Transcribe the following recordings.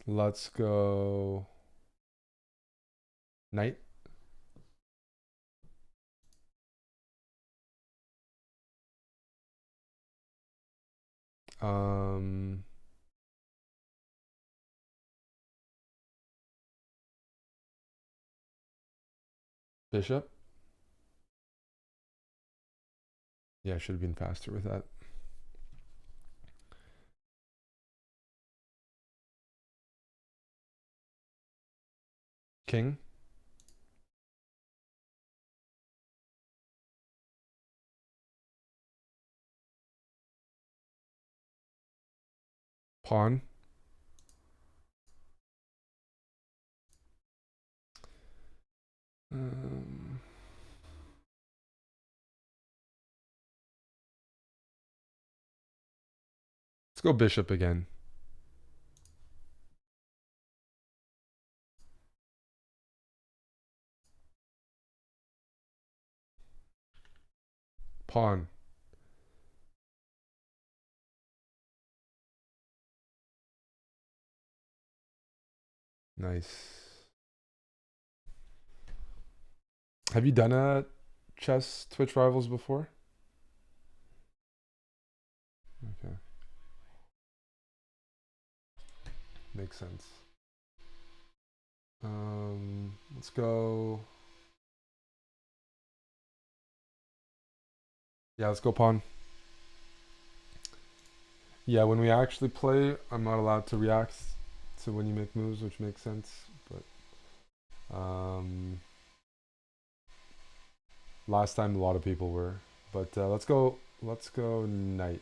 Let's go knight. Um, bishop. Yeah, I should have been faster with that. King. Pawn. Um, let's go bishop again. Pawn. Nice. Have you done a chess Twitch Rivals before? Okay. Makes sense. Let's go. Yeah, let's go pawn. Yeah, when we actually play, I'm not allowed to react to when you make moves, which makes sense. But last time a lot of people were. But let's go. Let's go knight.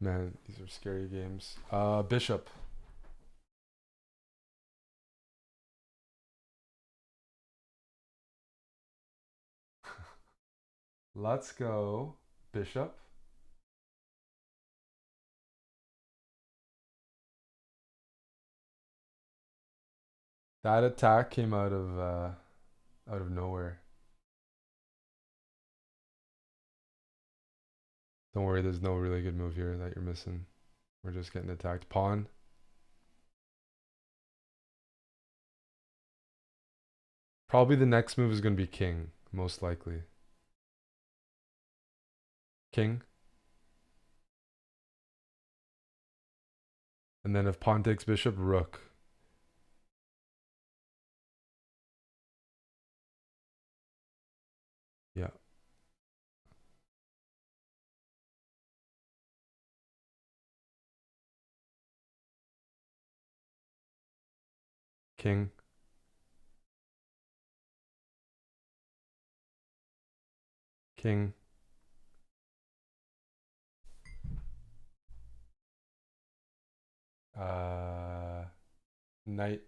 Man, these are scary games. Bishop. Let's go bishop. That attack came out of nowhere. Don't worry, there's no really good move here that you're missing. We're just getting attacked. Pawn. Probably the next move is going to be king, most likely. King. And then if pawn takes bishop, rook. Yeah. King. King. Uh, knight.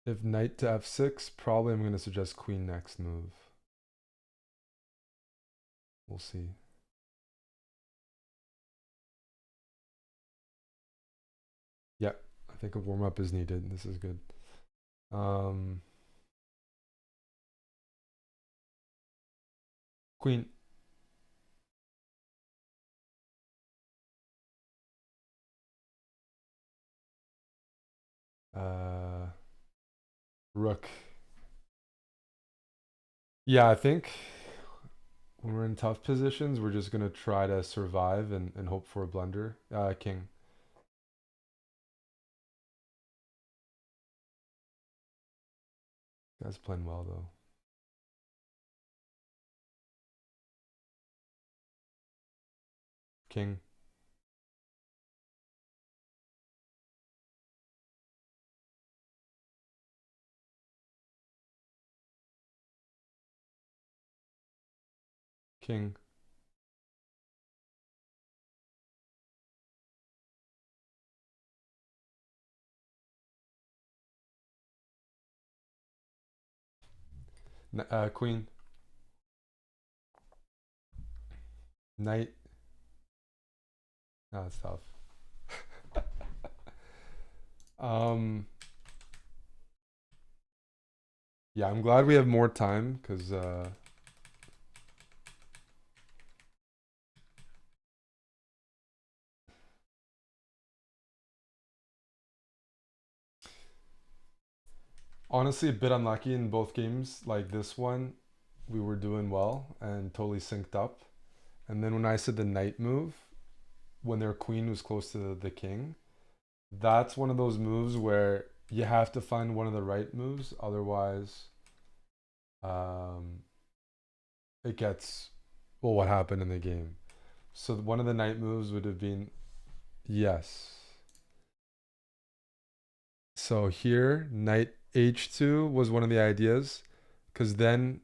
If knight to f6, probably I'm going to suggest queen next move. We'll see. Yeah, I think a warm up is needed. This is good. Queen. Uh, rook. Yeah, I think when we're in tough positions, we're just gonna try to survive and hope for a blunder. King. Guy's playing well though. King. King. Queen. Knight. No, that's tough. Um, yeah, I'm glad we have more time because honestly a bit unlucky in both games. Like this one, we were doing well and totally synced up. And then when I said the knight move, when their queen was close to the king, that's one of those moves where you have to find one of the right moves, otherwise, um, it gets well. What happened in the game? So one of the knight moves would have been yes. So here, knight h2 was one of the ideas, because then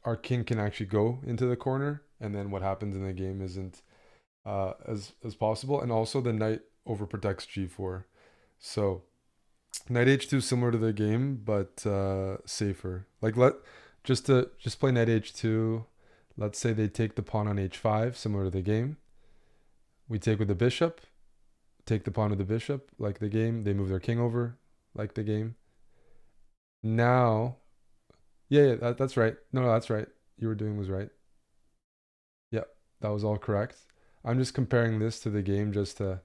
our king can actually go into the corner, and then what happens in the game isn't as possible. And also the knight overprotects g4. So knight h2 similar to the game, but safer. Like just play knight h2. Let's say they take the pawn on h5, similar to the game. We take with the bishop, take the pawn with the bishop, like the game. They move their king over, like the game. Now, yeah, that's right. No, that's right. You were doing was right. Yep, that was all correct. I'm just comparing this to the game. Just to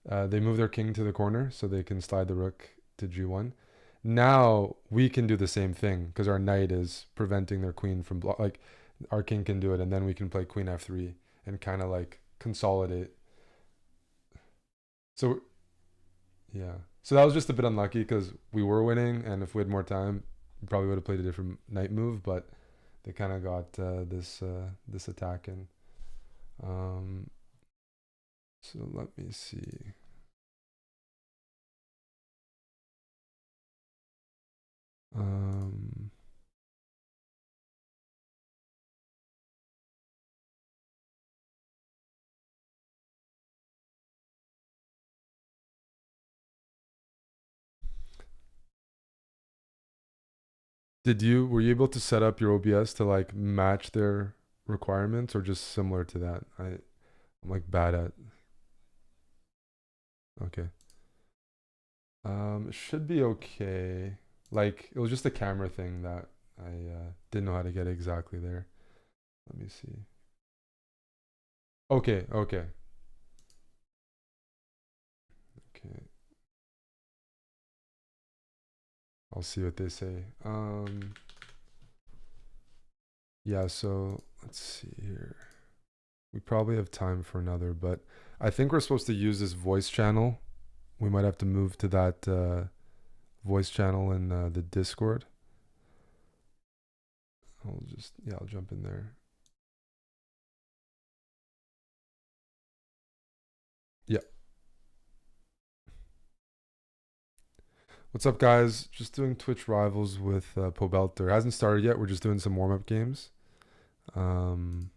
they move their king to the corner so they can slide the rook to g1. Now we can do the same thing because our knight is preventing their queen from like our king can do it, and then we can play queen f3 and kind of like consolidate. So yeah, so that was just a bit unlucky because we were winning, and if we had more time, we probably would have played a different knight move. But they kind of got this attack in. Um, so let me see. Um, were you able to set up your OBS to like match their requirements or just similar to that? I'm like bad at. Okay. It should be okay. Like it was just a camera thing that I didn't know how to get exactly there. Let me see. Okay, okay, okay. I'll see what they say. Yeah, so let's see here. We probably have time for another, but I think we're supposed to use this voice channel. We might have to move to that voice channel in the Discord. I'll jump in there. Yeah. What's up, guys? Just doing Twitch Rivals with Pobelter. Hasn't started yet. We're just doing some warm up games. Um,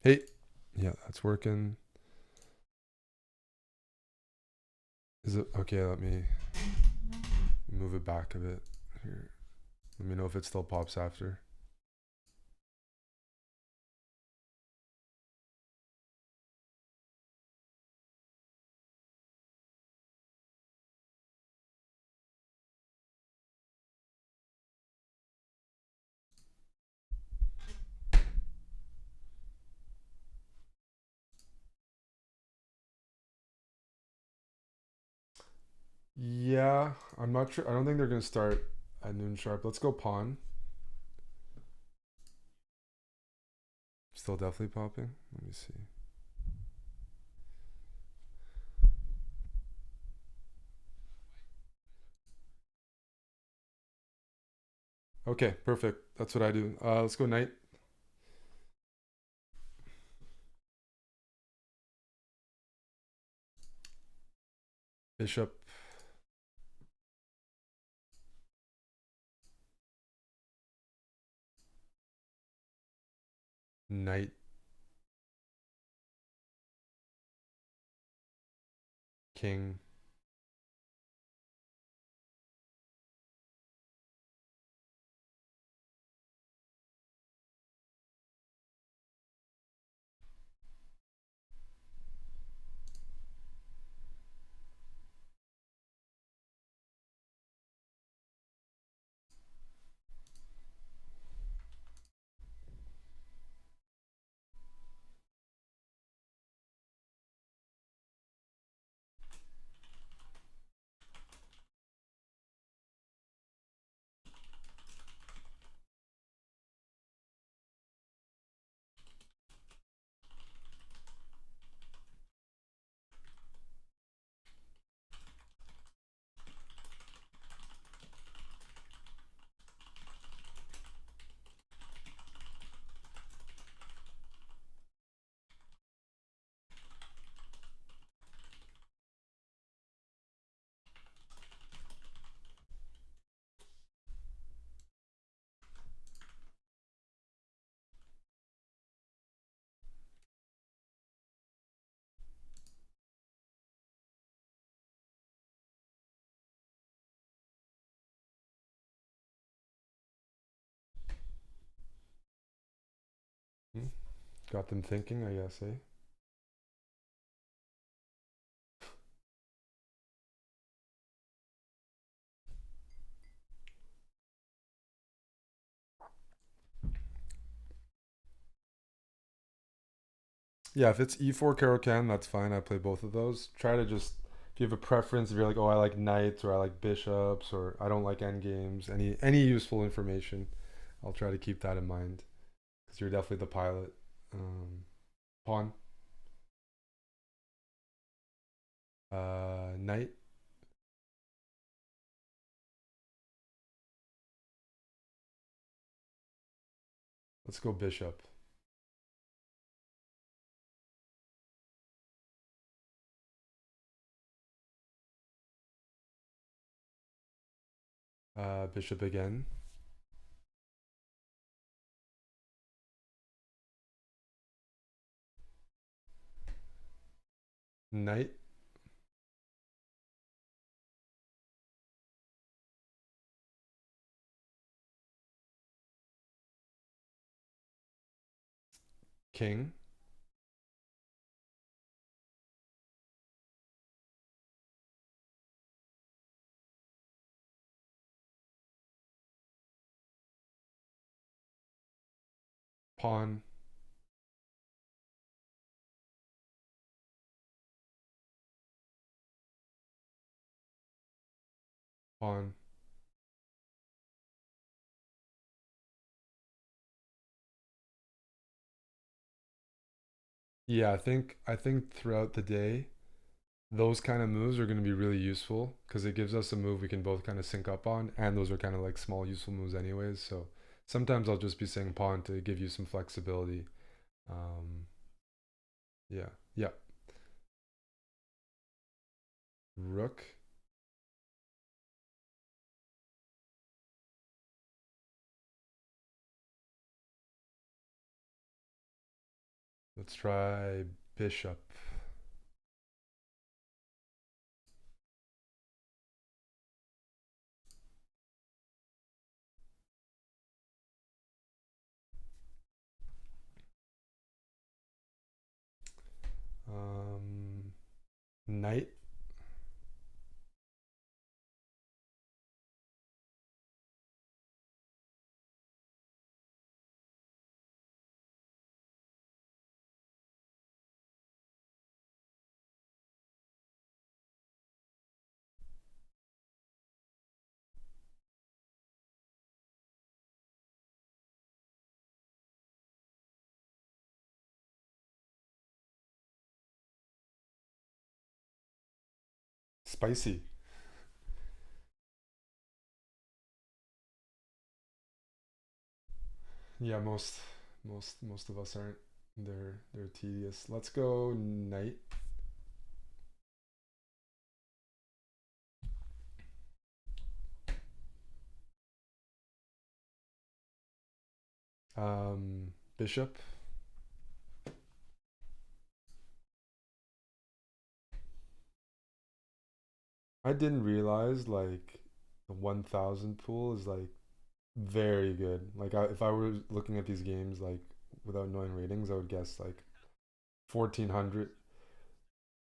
hey, yeah, that's working. Is it okay? Let me move it back a bit here. Let me know if it still pops after. Yeah, I'm not sure. I don't think they're gonna start at noon sharp. Let's go pawn. Still definitely popping. Let me see. Okay, perfect. That's what I do. Let's go knight. Bishop. Knight. king. Hmm? Got them thinking, I guess, eh? Yeah, if it's e4 Caro-Can, that's fine. I play both of those. Try to just, if you have a preference, if you're like, oh, I like knights or I like bishops or I don't like endgames, any useful information, I'll try to keep that in mind because you're definitely the pilot. Pawn, knight, let's go bishop, bishop again, knight, king, pawn, pawn. Yeah, I think throughout the day, those kind of moves are going to be really useful because it gives us a move we can both kind of sync up on, and those are kind of like small useful moves anyways. So sometimes I'll just be saying pawn to give you some flexibility. Um, yeah, yeah. Rook. Let's try bishop. Um, knight. Spicy. Yeah, most of us aren't. They're tedious. Let's go knight. Bishop. I didn't realize like the 1,000 pool is like very good. Like if I were looking at these games like without knowing ratings, I would guess like 1,400.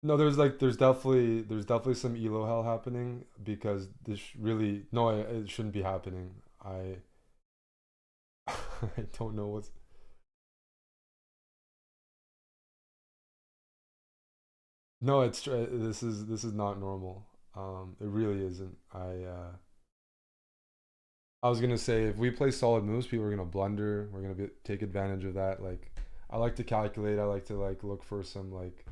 No, there's definitely some elo hell happening because this really no, it shouldn't be happening. I I don't know what's no. This is not normal. It really isn't. I was gonna say if we play solid moves, people are gonna blunder. We're gonna take advantage of that. Like I like to calculate. I like to like look for some like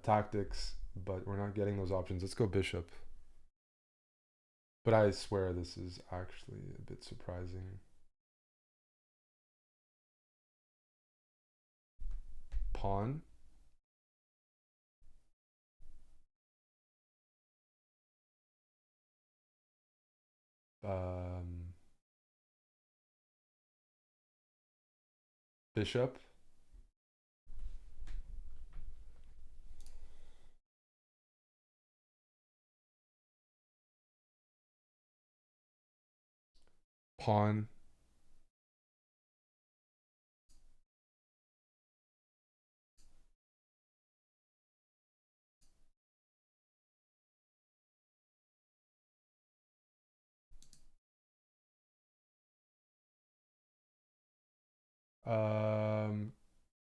tactics, but we're not getting those options. Let's go bishop. But I swear this is actually a bit surprising. Pawn. Um, Bishop. Pawn. Um,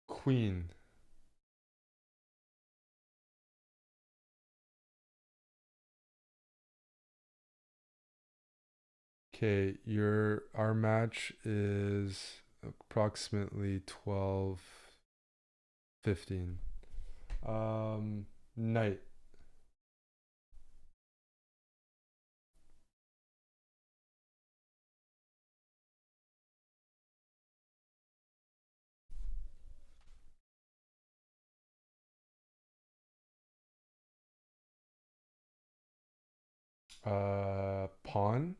Queen. Okay, your our match is approximately 12:15. Knight. Pawn.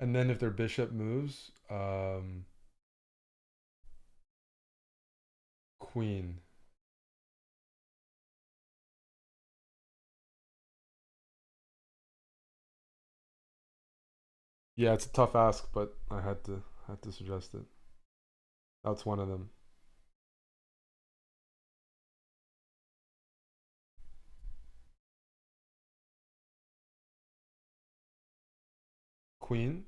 And then if their bishop moves, queen. Yeah, it's a tough ask, but I had to suggest it. That's one of them. Queen.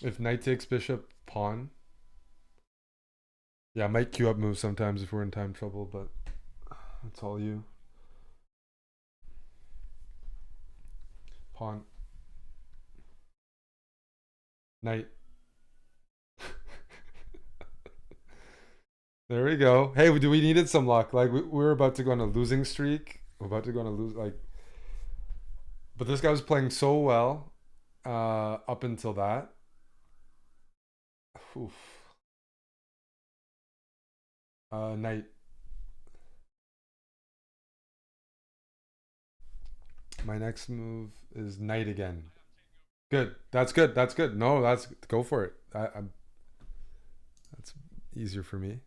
If knight takes bishop, pawn. Yeah, I might queue up moves sometimes if we're in time trouble, but it's all you. Pawn. Knight. There we go. Hey, we needed some luck. Like we were about to go on a losing streak. We're about to go on a lose like, but this guy was playing so well up until that. Oof. Knight. My next move is knight again. Good. That's good. That's good. No, that's go for it. That's easier for me.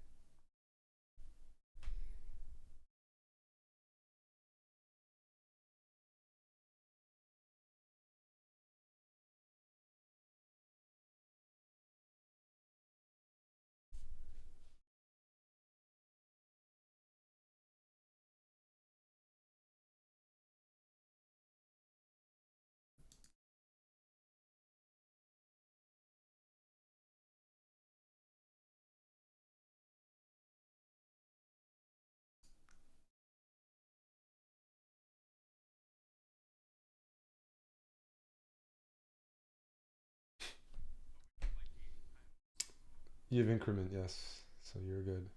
You have increment, yes. So you're good.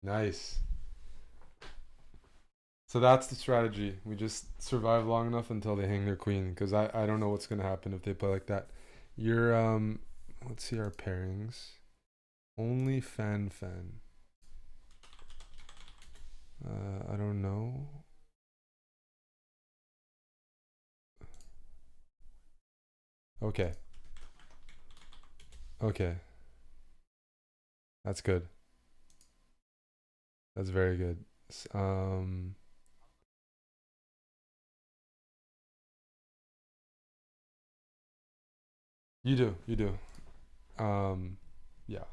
Nice. So that's the strategy. We just survive long enough until they hang their queen because I don't know what's gonna happen if they play like that. You're let's see our pairings. Only fan fan. I don't know. Okay. Okay. That's good. That's very good. You do. You do. Um, yeah.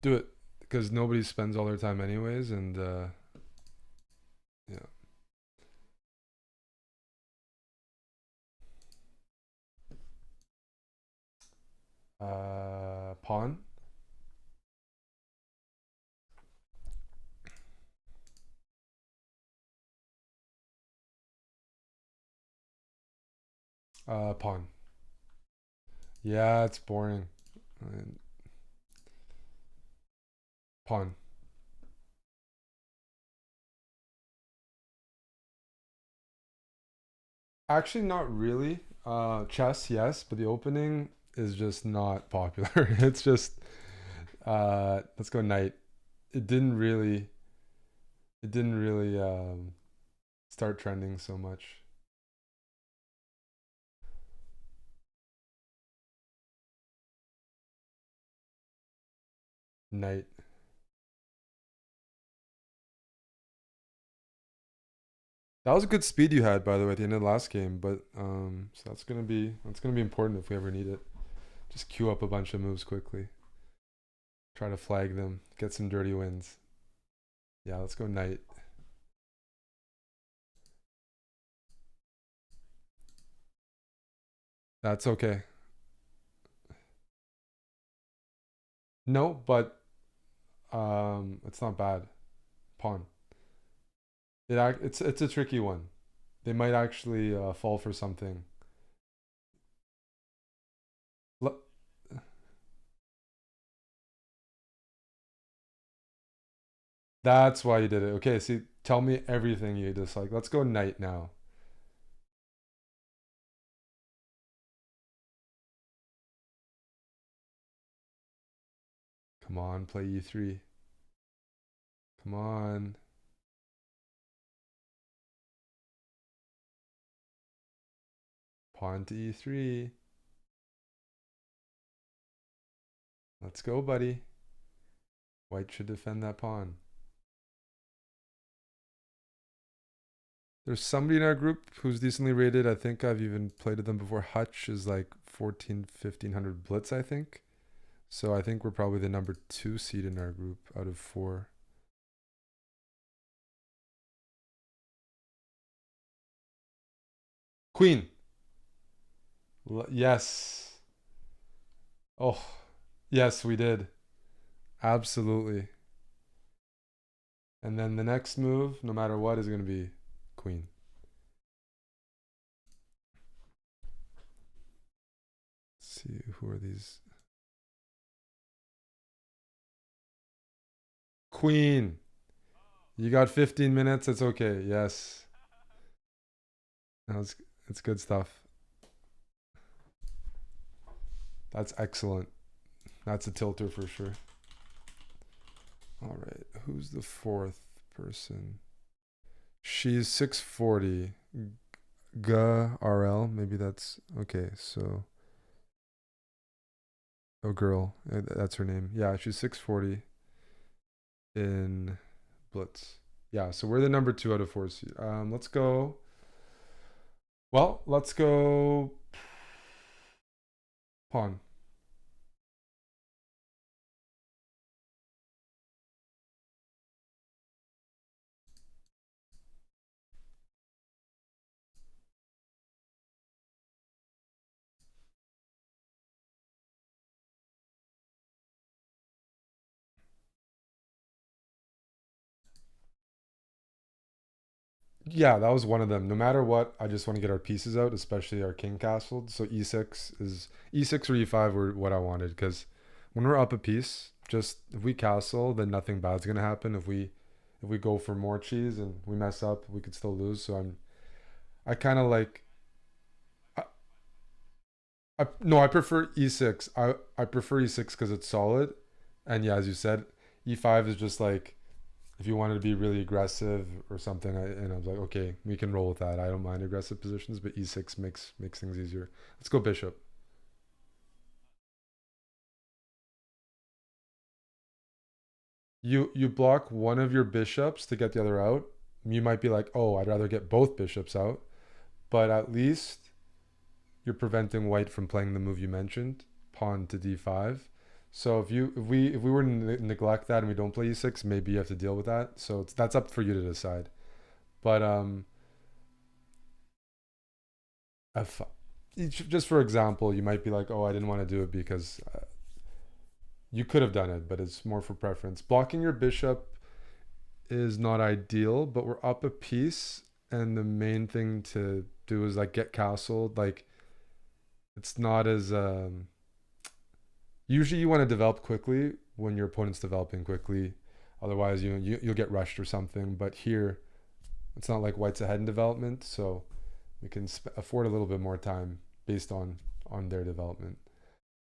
Do it because nobody spends all their time anyways, and yeah. Pawn. Pawn. Yeah, it's boring. Pawn. Actually, not really. Chess, yes, but the opening is just not popular. It's just let's go knight. It didn't really. It didn't really start trending so much. Knight. That was a good speed you had, by the way, at the end of the last game. But so that's gonna be important if we ever need it. Just queue up a bunch of moves quickly. Try to flag them. Get some dirty wins. Yeah, let's go knight. That's okay. No, but it's not bad. Pawn. It's a tricky one. They might actually fall for something. L- that's why you did it. Okay, see, tell me everything you dislike. Let's go knight now. Come on, play e3. Come on. Pawn to e3. Let's go, buddy. White should defend that pawn. There's somebody in our group who's decently rated. I think I've even played with them before. Hutch is like 14, 1500 blitz, I think. So I think we're probably the number 2 seed in our group out of 4. Queen. Yes. Oh, yes, we did. Absolutely. And then the next move, no matter what, is going to be queen. Let's see, who are these? Queen. You got 15 minutes. It's okay. Yes. That was, it's good stuff. That's excellent. That's a tilter for sure. All right. Who's the fourth person? She's 640. RL. Maybe that's okay. So, oh, girl. That's her name. Yeah, she's 640 in Blitz. Yeah, so we're the number 2 out of 4 seed. Let's go. Well, let's go pawn. Yeah, that was one of them. No matter what, I just want to get our pieces out, especially our king castled. So e6 or e5 were what I wanted because when we're up a piece, just if we castle, then nothing bad's gonna happen. If we go for more cheese and we mess up, we could still lose. So I kind of like I, no, I prefer e6. I prefer e6 because it's solid, and yeah, as you said, E5 is just like if you wanted to be really aggressive or something. And I was like, okay, we can roll with that. I don't mind aggressive positions, but E6 makes things easier. Let's go bishop. You block one of your bishops to get the other out. You might be like, oh, I'd rather get both bishops out, but at least you're preventing white from playing the move you mentioned, pawn to d5. So if we were to neglect that and we don't play e6, maybe you have to deal with that. So that's up for you to decide. But if, just for example, you might be like, oh, I didn't want to do it because you could have done it, but it's more for preference. Blocking your bishop is not ideal, but we're up a piece, and the main thing to do is like get castled. Like it's not as usually you want to develop quickly when your opponent's developing quickly. Otherwise, you'll get rushed or something. But here, it's not like white's ahead in development, so we can afford a little bit more time based on their development.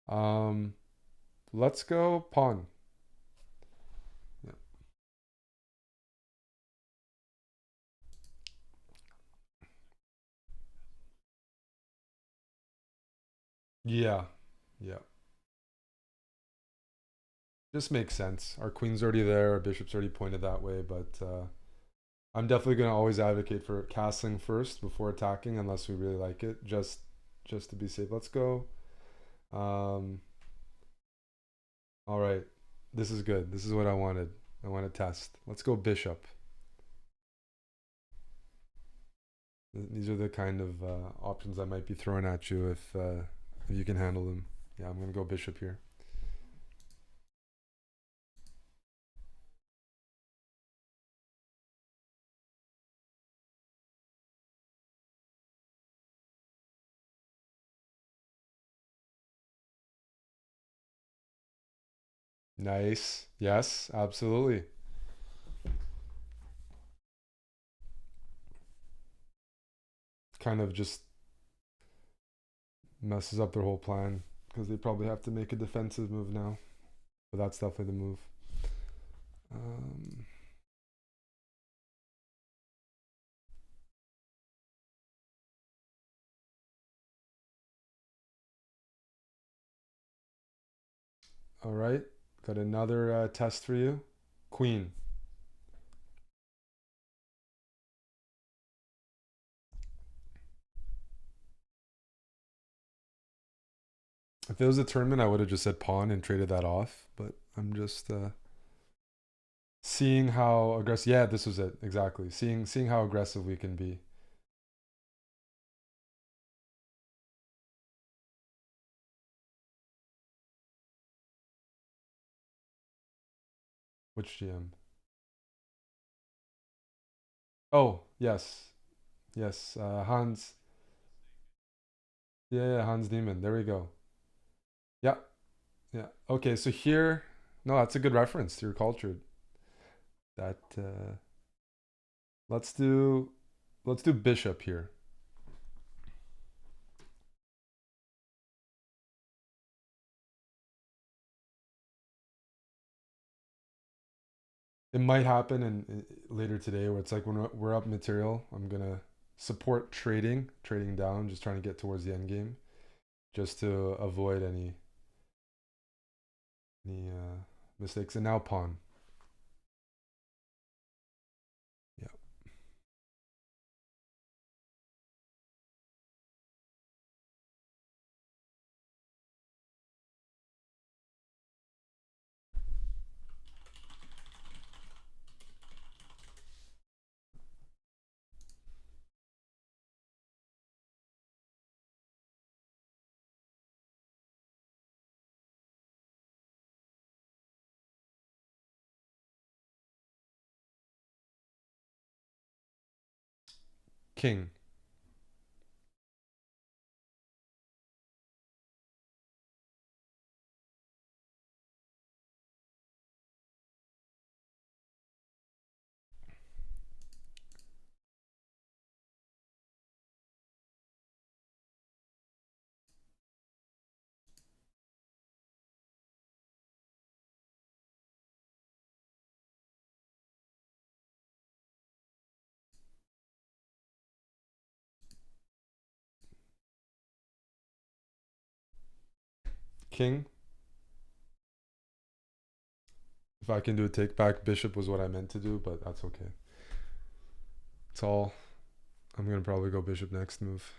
Um, let's go pawn. Yeah. Yeah. Yeah. Just makes sense. Our queen's already there. Our bishop's already pointed that way, but I'm definitely gonna always advocate for castling first before attacking, unless we really like it. Just to be safe. Let's go. Um, all right. This is good. This is what I wanted. I want to test. Let's go bishop. These are the kind of options I might be throwing at you if you can handle them. Yeah, I'm gonna go bishop here. Nice. Yes, absolutely. Kind of just messes up their whole plan because they probably have to make a defensive move now. But that's definitely the move. Um, all right. Got another test for you. Queen. If it was a tournament, I would have just said pawn and traded that off. But I'm just seeing how aggressive. Yeah, this was it exactly. Seeing how aggressive we can be. Which GM? Oh yes, yes. Hans. Yeah, yeah, Hans Niemann. There we go. Yeah, yeah. Okay, so here. No, that's a good reference. You're cultured. That let's do let's do bishop here. It might happen in later today where it's like when we're up material, I'm gonna support trading down, just trying to get towards the end game, just to avoid any mistakes. And now pawn. Yeah. King. King. If I can do a take back, bishop was what I meant to do, but that's okay. It's all. I'm gonna probably go bishop next move.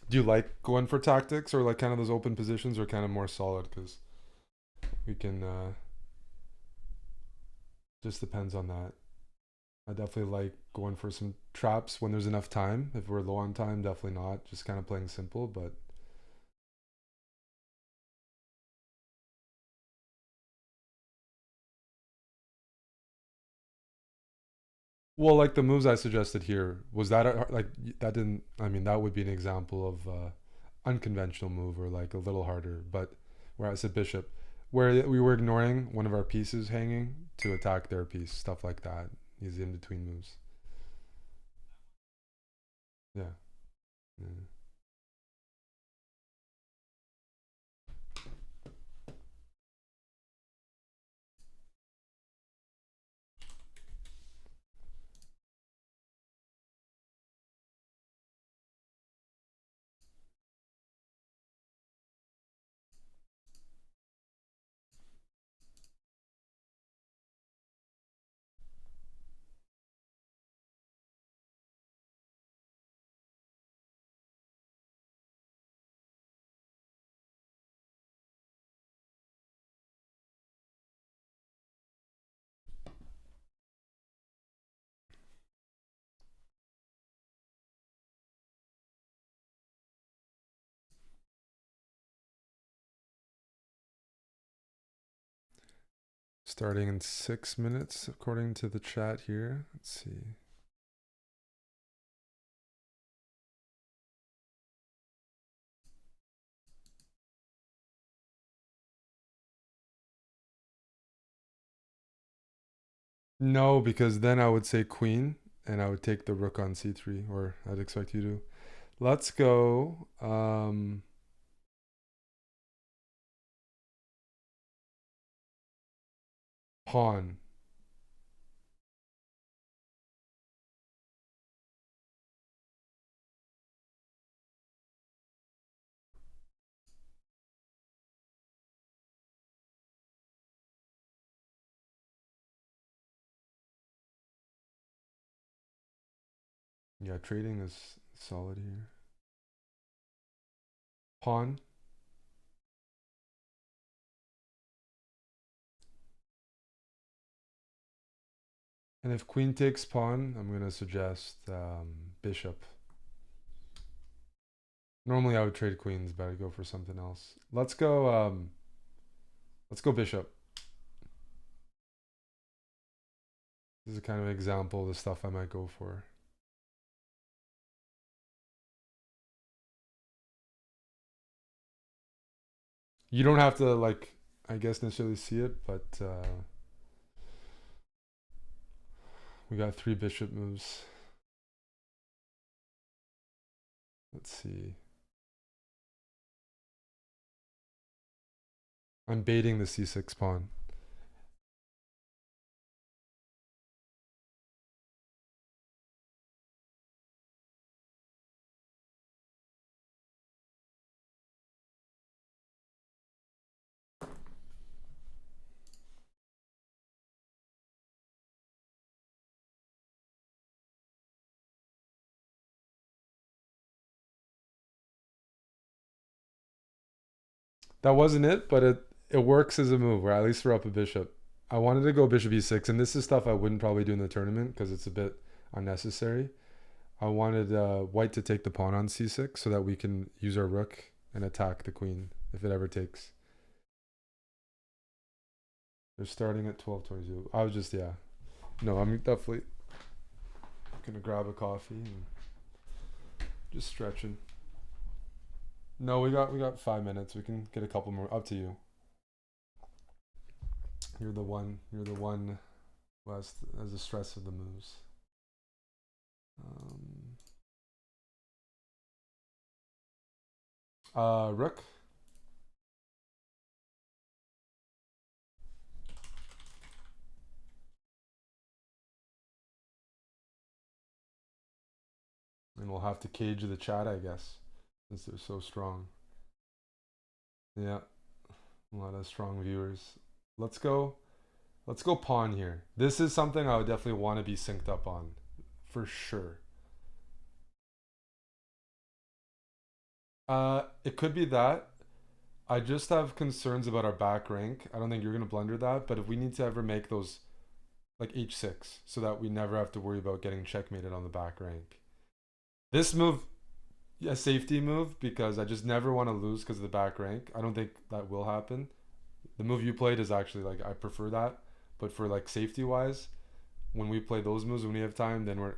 Do you like going for tactics or like kind of those open positions or kind of more solid? Because we can. Just depends on that. I definitely like going for some traps when there's enough time. If we're low on time, definitely not. Just kind of playing simple, but. Well, like the moves I suggested here, was that like that didn't? I mean, that would be an example of unconventional move or like a little harder. But where I said bishop, where we were ignoring one of our pieces hanging to attack their piece, stuff like that. These in between moves. Yeah. Yeah. Starting in 6 minutes, according to the chat here. Let's see. No, because then I would say queen, and I would take the rook on c3, or I'd expect you to. Let's go. Pawn. Yeah, trading is solid here. Pawn. And if queen takes pawn, I'm going to suggest bishop. Normally I would trade queens, but I'd go for something else. Let's go bishop. This is a kind of example of the stuff I might go for. You don't have to like, I guess, necessarily see it, but we got 3 bishop moves. Let's see. I'm baiting the c6 pawn. That wasn't it, but it works as a move, or at least we're up a bishop. I wanted to go bishop e6, and this is stuff I wouldn't probably do in the tournament because it's a bit unnecessary. I wanted white to take the pawn on c6 so that we can use our rook and attack the queen if it ever takes. They're starting at 12:22. I was just, yeah. No, I'm definitely gonna grab a coffee and just stretching. No, we got 5 minutes. We can get a couple more. Up to you. You're the one who has the stress of the moves. Rook. And we'll have to cage the chat, I guess, since they're so strong. Yeah, a lot of strong viewers. Let's go. Let's go pawn here. This is something I would definitely want to be synced up on, for sure. It could be that. I just have concerns about our back rank. I don't think you're gonna blunder that, but if we need to ever make those like h6, so that we never have to worry about getting checkmated on the back rank. This move, a safety move, because I just never want to lose because of the back rank. I don't think that will happen. The move you played is actually like I prefer that, but for like safety wise, when we play those moves when we have time, then we're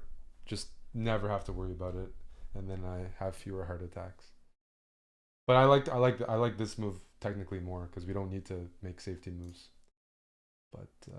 just never have to worry about it, and then I have fewer heart attacks. But I like this move technically more because we don't need to make safety moves. But yeah.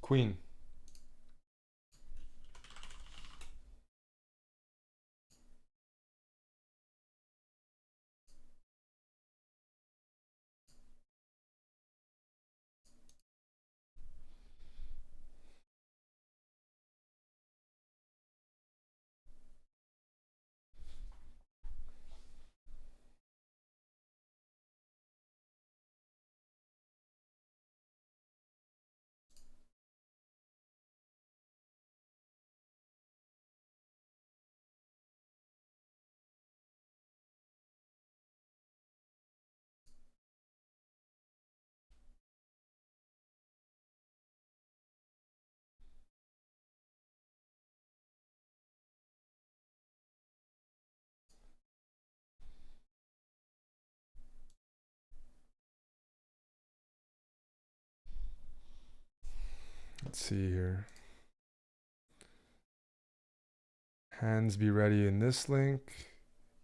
Queen. Let's see here. Hands be ready in this link.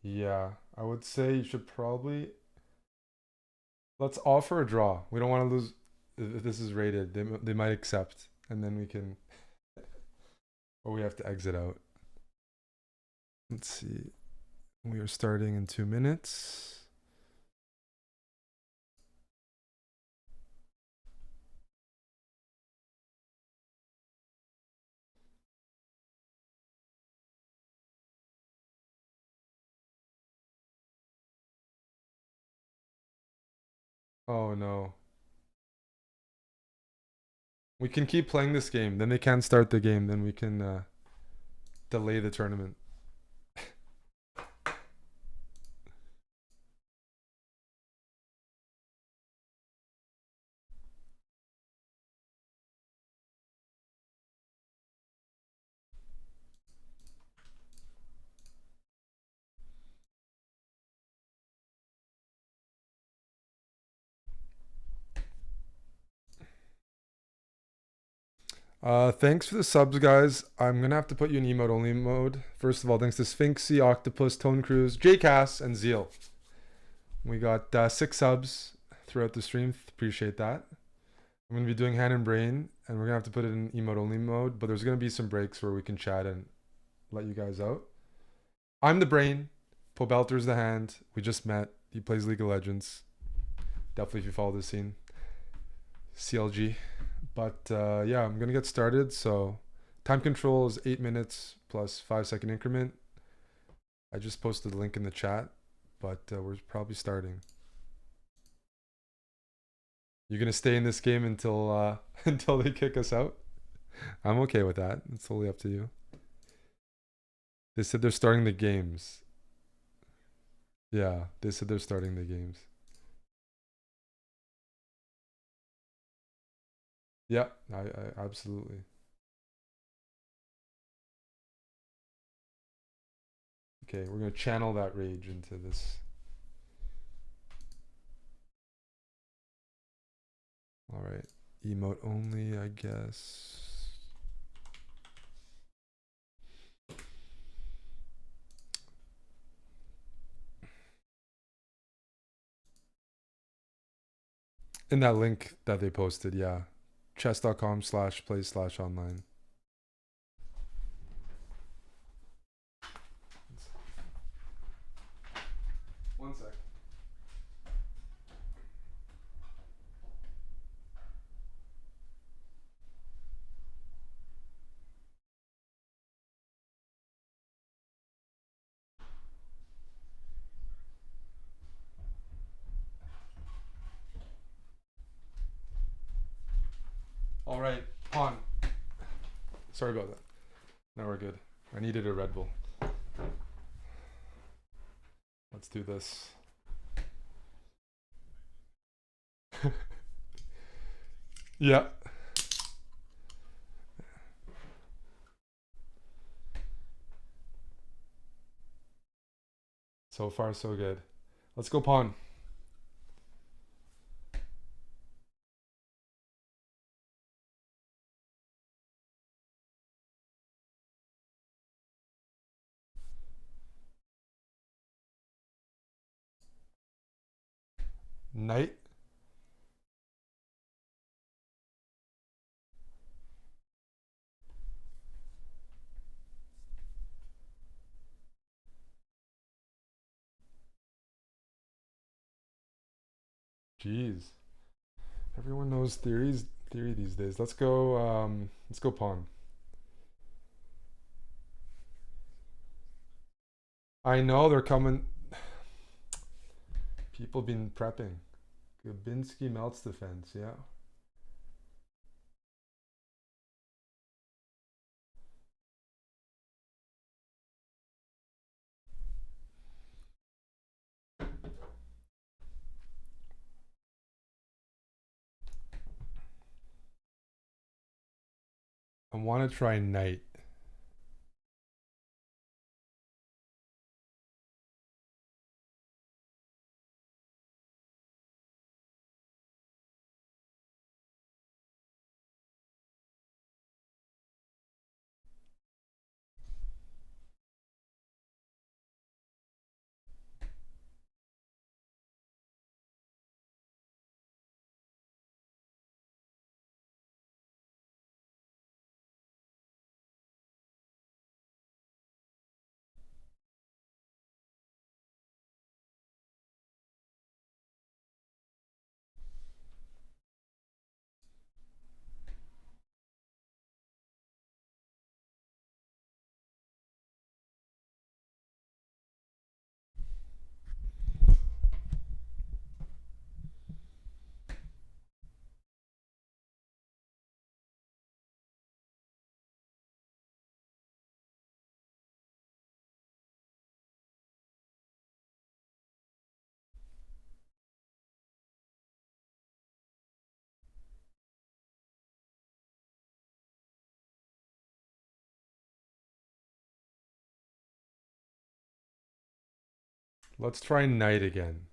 Yeah, I would say you should probably let's offer a draw. We don't want to lose if this is rated. They might accept, and then we can, or we have to exit out. Let's see. We are starting in 2 minutes. Oh no. We can keep playing this game. Then they can't start the game. Then we can delay the tournament. Thanks for the subs, guys. I'm gonna have to put you in emote only mode. First of all, thanks to Sphinxy, Octopus, Tone Cruise, JCass, and Zeal. We got 6 subs throughout the stream. Appreciate that. I'm gonna be doing hand and brain, and we're gonna have to put it in emote only mode. But there's gonna be some breaks where we can chat and let you guys out. I'm the brain. Pobelter's the hand. We just met. He plays League of Legends. Definitely, if you follow the scene, CLG. But yeah, I'm gonna get started. So time control is 8 minutes plus 5-second increment. I just posted the link in the chat, but we're probably starting. You're gonna stay in this game until until they kick us out. I'm okay with that. It's totally up to you. They said they're starting the games. Yeah, they said they're starting the games. Yeah, I absolutely. Okay, we're gonna channel that rage into this. All right, emote only, I guess. In that link that they posted, yeah, chess.com/play/online. One sec. All right, pawn. Sorry about that. Now we're good. I needed a Red Bull. Let's do this. Yeah. So far, so good. Let's go pawn. Knight. Jeez. Everyone knows theory these days. Let's go pawn. I know they're coming. People been prepping. Gabinski melts defense, yeah. I want to try knight. Let's try knight again.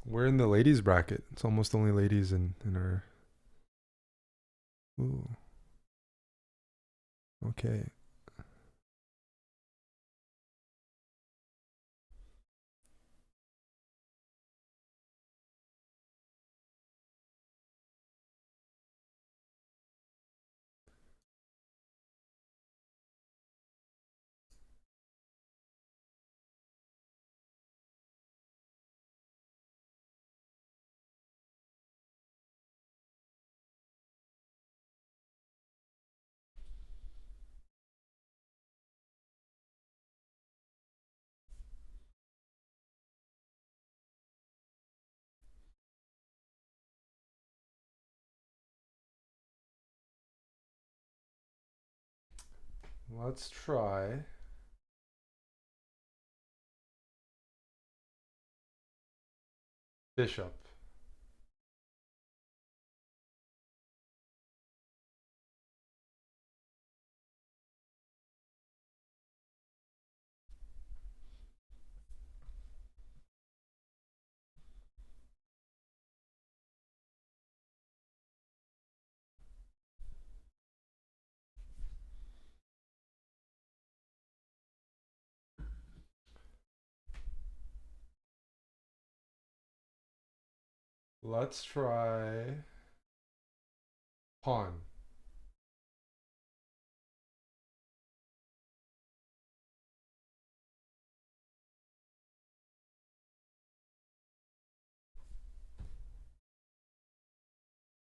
We're in the ladies bracket. It's almost only ladies in our. Ooh. Okay. Let's try bishop. Let's try pawn.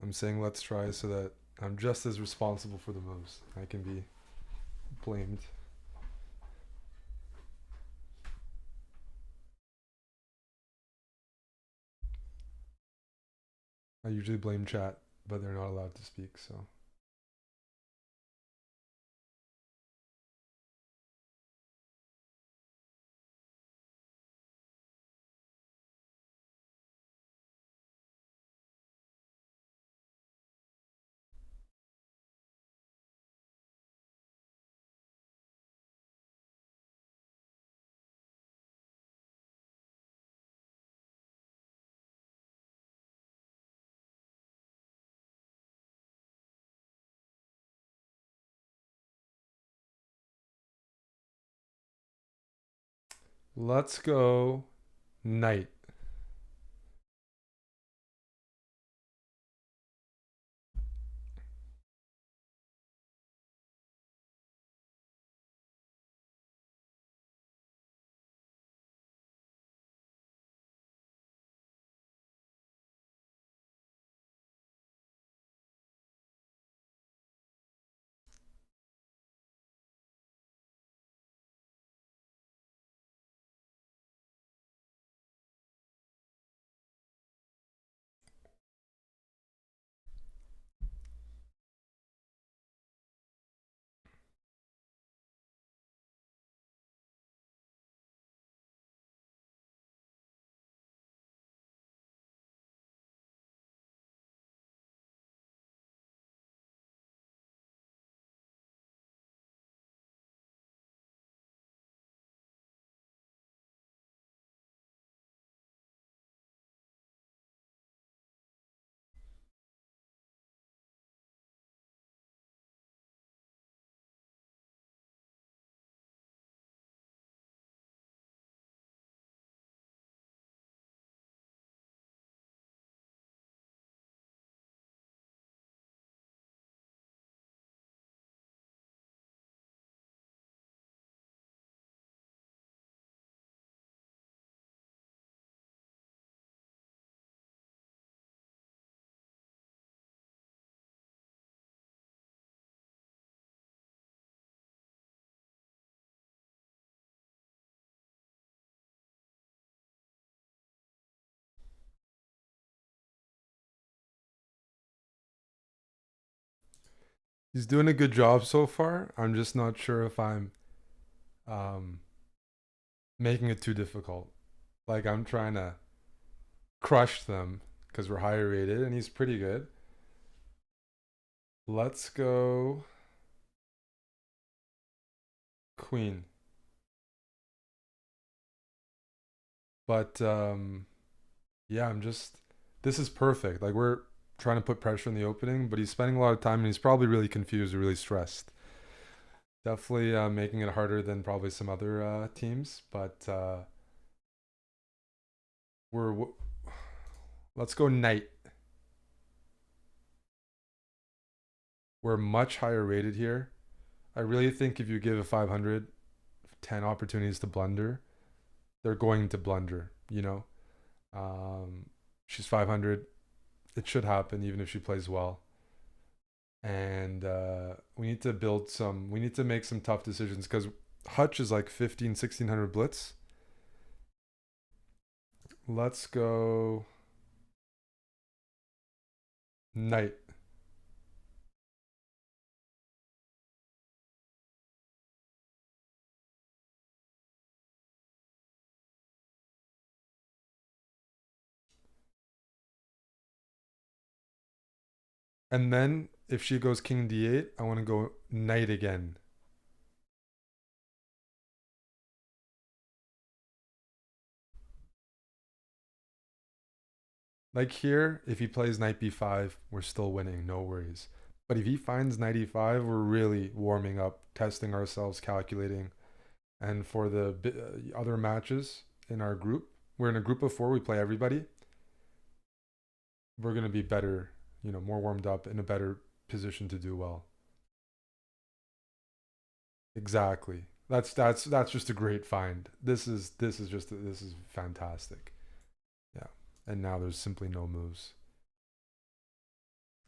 I'm saying let's try so that I'm just as responsible for the moves. I can be blamed. I usually blame chat, but they're not allowed to speak, so. Let's go knight. He's doing a good job so far. I'm just not sure if I'm um, making it too difficult. Like I'm trying to crush them because we're higher rated and he's pretty good. Let's go queen. But yeah, I'm just this is perfect. Like we're trying to put pressure in the opening, but he's spending a lot of time and he's probably really confused or really stressed. Definitely making it harder than probably some other teams, but we're let's go knight. We're much higher rated here. I really think if you give a 500 10 opportunities to blunder, they're going to blunder, you know? She's 500. It should happen even if she plays well. And we need to build some, we need to make some tough decisions because Hutch is like 15, 1600 blitz. Let's go knight. And then if she goes king d8, I want to go knight again. Like here, if he plays knight b5, we're still winning, no worries. But if he finds knight e5, we're really warming up, testing ourselves, calculating. And for the other matches in our group, we're in a group of four, we play everybody. We're going to be better, more warmed up, in a better position to do well. Exactly. That's just a great find. This is fantastic. Yeah. And now there's simply no moves.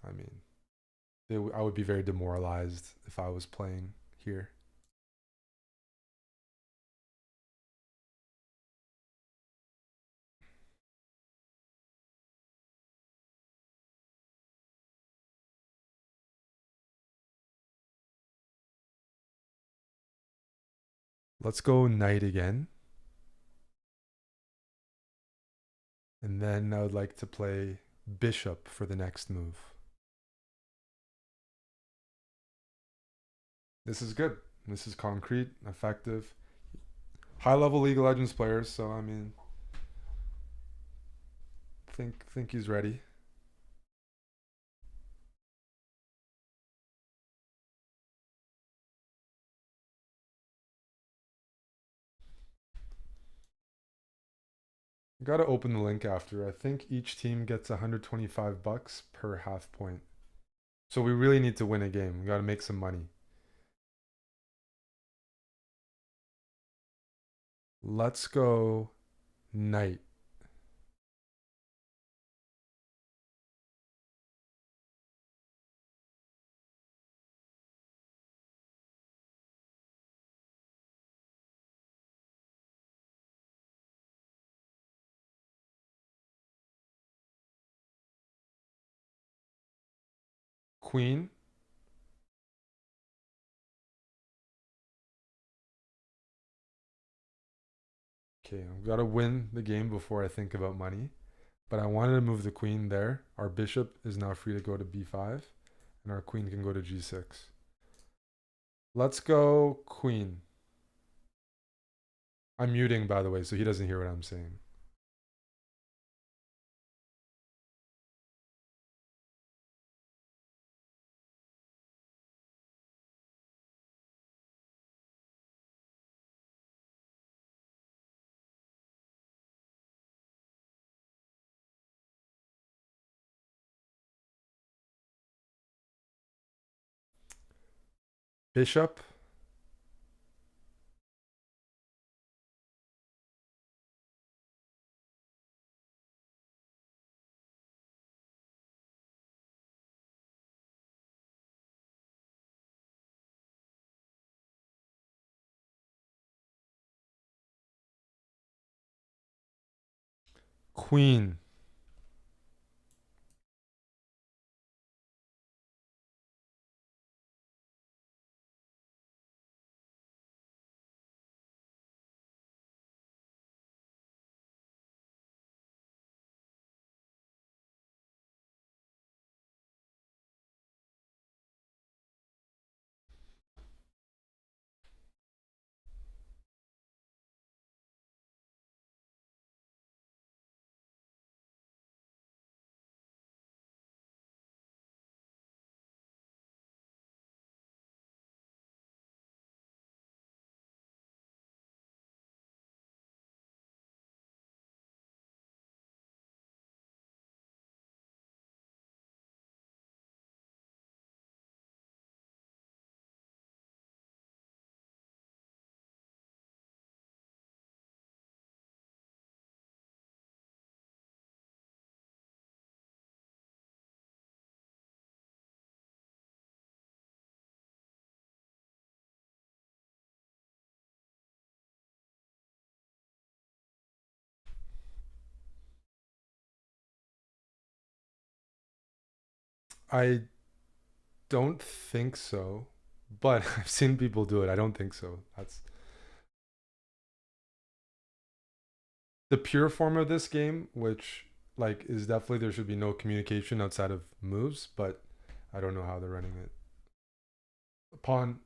I mean, I would be very demoralized if I was playing here. Let's go knight again. And then I would like to play bishop for the next move. This is good. This is concrete, effective. High level League of Legends players, so I mean, think he's ready. Got to open the link after. I think each team gets 125 bucks per half point. So we really need to win a game. We got to make some money. Let's go knight. Queen. Okay, I've got to win the game before I think about money. But I wanted to move the queen there. Our bishop is now free to go to b5, and our queen can go to g6. Let's go queen. I'm muting, by the way, so he doesn't hear what I'm saying. Bishop. Queen. I don't think so, but I've seen people do it. I don't think so. That's the pure form of this game, which like is definitely there should be no communication outside of moves, but I don't know how they're running it. Pawn.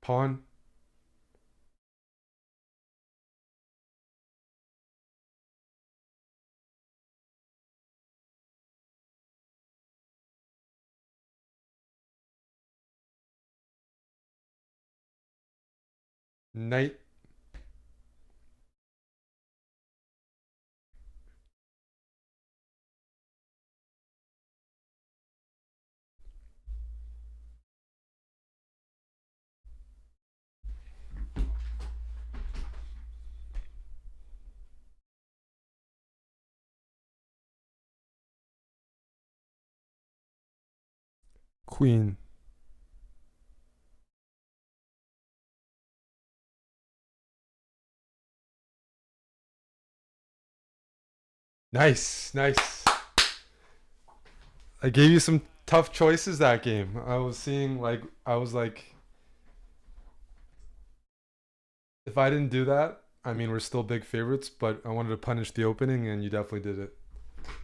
Pawn. Knight. Queen. Nice. Nice. I gave you some tough choices that game. I was seeing like I was like if I didn't do that, I mean we're still big favorites, but I wanted to punish the opening and you definitely did it.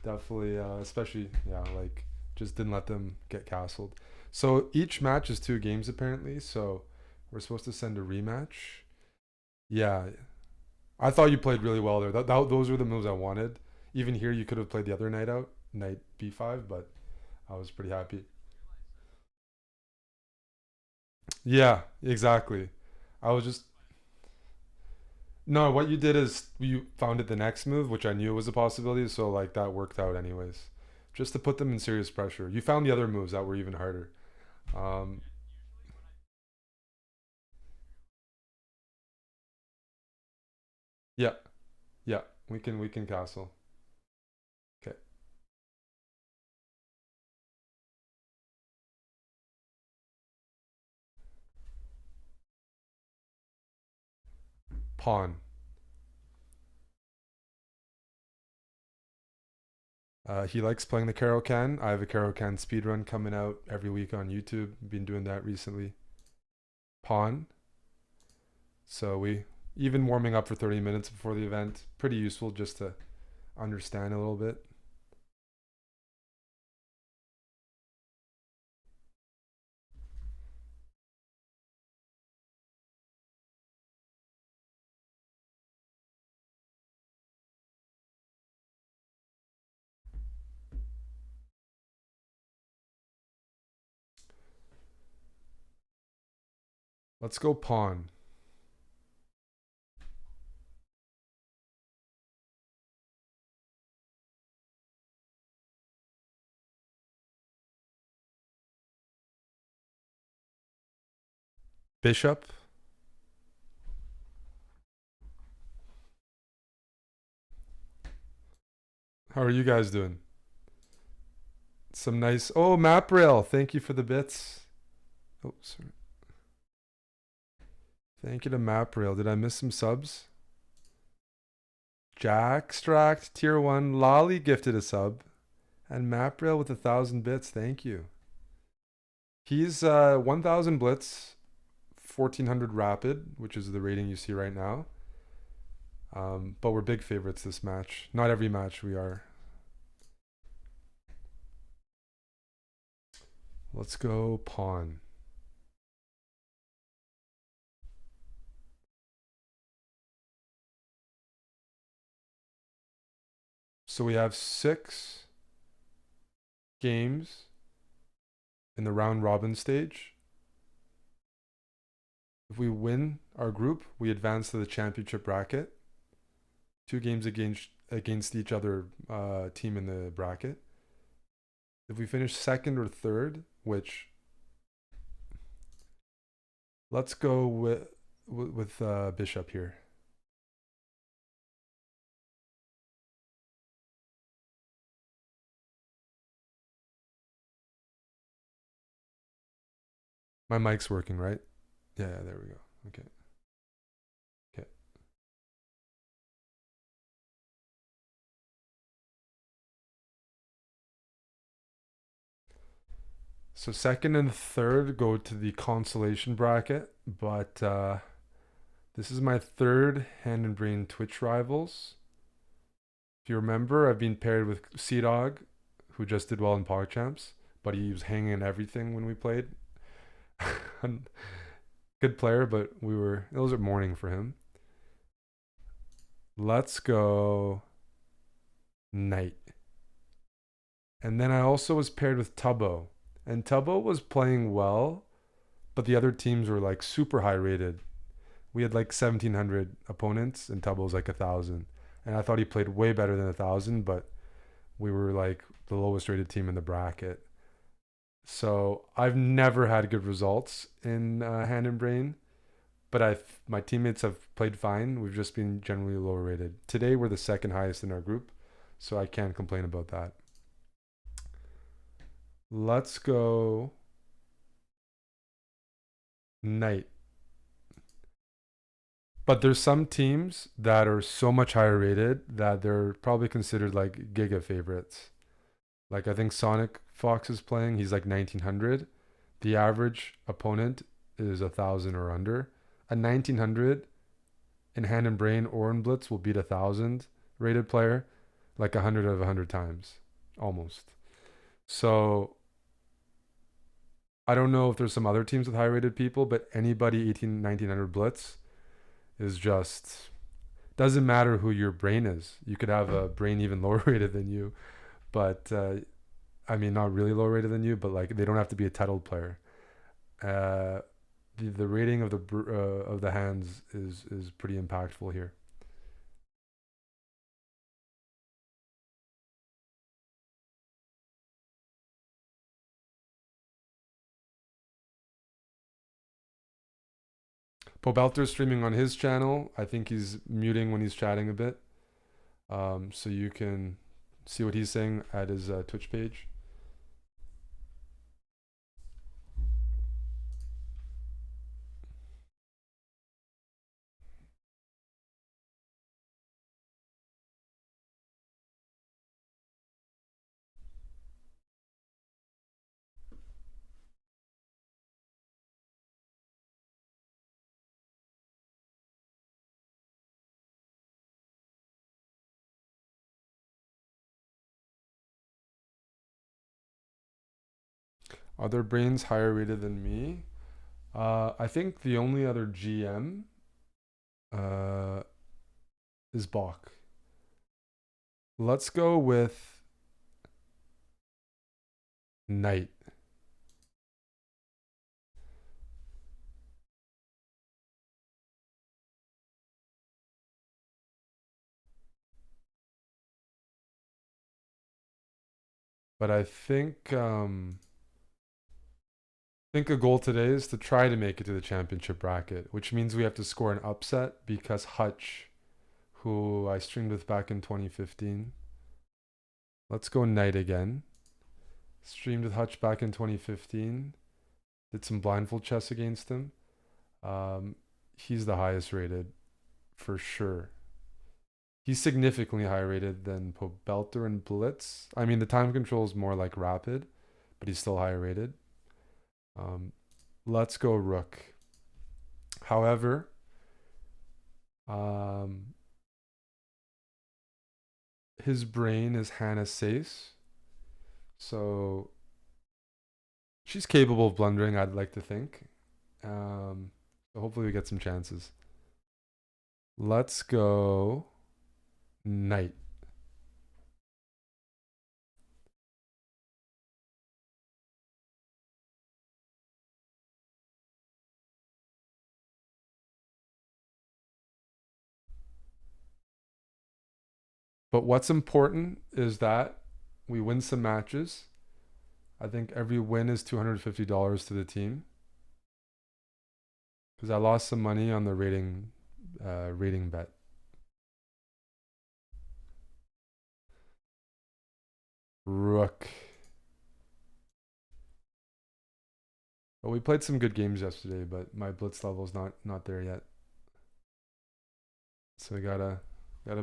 Definitely especially yeah, like just didn't let them get castled. So each match is 2 games apparently, so we're supposed to send a rematch. Yeah. I thought you played really well there. Those were the moves I wanted. Even here you could have played the other knight out, knight b5, but I was pretty happy. Yeah, exactly. I was just no. What you did is you found it the next move, which I knew was a possibility. So like that worked out anyways, just to put them in serious pressure. You found the other moves that were even harder. Um, yeah, yeah. We can castle. Okay, pawn. He likes playing the Karo-Kan. I have a Karo-Kan speedrun coming out every week on YouTube. Been doing that recently. Pawn. So we even warming up for 30 minutes before the event. Pretty useful just to understand a little bit. Let's go pawn. Bishop. How are you guys doing? Some nice. Oh, map rail. Thank you for the bits. Oh, sorry. Thank you to map rail. Did I miss some subs? Jackstract tier 1. Lolly gifted a sub. And map rail with 1,000 bits. Thank you. He's 1,000 blitz, 1,400 rapid, which is the rating you see right now. But we're big favorites this match. Not every match we are. Let's go pawn. So we have 6 games in the round robin stage. If we win our group, we advance to the championship bracket. 2 games against each other team in the bracket. If we finish second or third, which let's go with Bishop here. My mic's working, right? Yeah, there we go. Okay. Okay. So second and third go to the consolation bracket, but this is my third Hand and Brain Twitch rivals. If you remember, I've been paired with Sea Dog, who just did well in PogChamps, but he was hanging in everything when we played. Good player, but it was a morning for him. Let's go Knight. And then I also was paired with Tubbo. And Tubbo was playing well, but the other teams were like super high rated. We had like 1,700 opponents, and Tubbo was like 1,000. And I thought he played way better than 1,000, but we were like the lowest rated team in the bracket. So I've never had good results in Hand and Brain, but my teammates have played fine. We've just been generally lower rated. Today we're the second highest in our group, so I can't complain about that. Let's go Knight. But there's some teams that are so much higher rated that they're probably considered like giga favorites. Like I think Sonic Fox is playing. He's like 1,900. The average opponent is 1,000 or under. A 1,900 in Hand and Brain or in Blitz will beat 1,000 rated player like 100 of 100 times, almost. So I don't know if there's some other teams with high rated people, but anybody 1,900 Blitz is just doesn't matter who your brain is. You could have a brain even lower rated than you, but I mean not really low rated than you, but like they don't have to be a titled player. The rating of the hands is pretty impactful here. Pobelter's streaming on his channel. I think he's muting when he's chatting a bit, so you can see what he's saying at his Twitch page. Other brains higher rated than me. I think the only other GM uh, is Bach. Let's go with Knight. But I think a goal today is to try to make it to the championship bracket, which means we have to score an upset because Hutch, who I streamed with back in 2015. Let's go Knight again. Streamed with Hutch back in 2015. Did some blindfold chess against him. He's the highest rated for sure. He's significantly higher rated than Pobelter and Blitz. I mean, the time control is more like rapid, but he's still higher rated. Let's go Rook. However, his brain is Hannah Sace, so she's capable of blundering, I'd like to think. So hopefully we get some chances. Let's go Knight. But what's important is that we win some matches. I think every win is $250 to the team. Because I lost some money on the rating bet. Rook. But we played some good games yesterday, but my blitz level's not there yet. So we gotta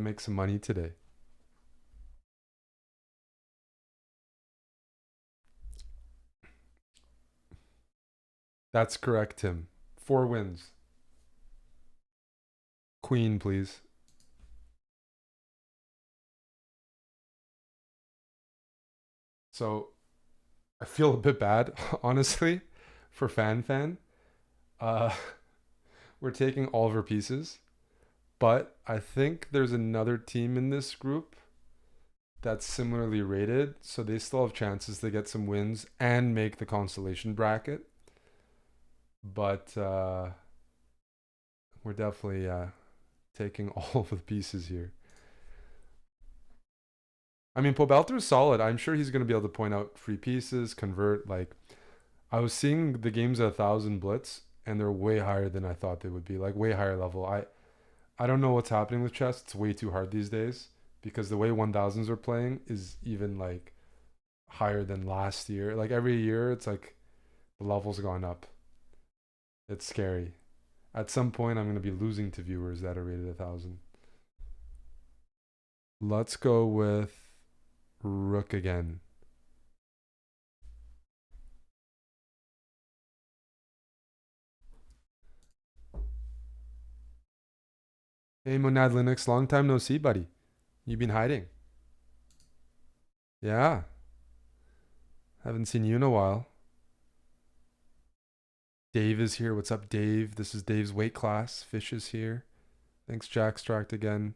make some money today. That's correct, Tim. 4 wins. Queen, please. So I feel a bit bad, honestly, for Fan. Uh, we're taking all of her pieces, but I think there's another team in this group that's similarly rated, so they still have chances to get some wins and make the consolation bracket. But we're definitely taking all of the pieces here. I mean, Pobelter's solid. I'm sure he's going to be able to point out free pieces, convert. Like, I was seeing the games at 1,000 blitz, and they're way higher than I thought they would be. Like, way higher level. I don't know what's happening with chess. It's way too hard these days because the way 1,000s are playing is even like higher than last year. Like every year, it's like the level's gone up. It's scary. At some point, I'm going to be losing to viewers that are rated 1,000. Let's go with Rook again. Hey, Monad Linux, long time no see, buddy. You've been hiding. Yeah, haven't seen you in a while. Dave is here. What's up, Dave? This is Dave's weight class. Fish is here. Thanks, Jackstract again.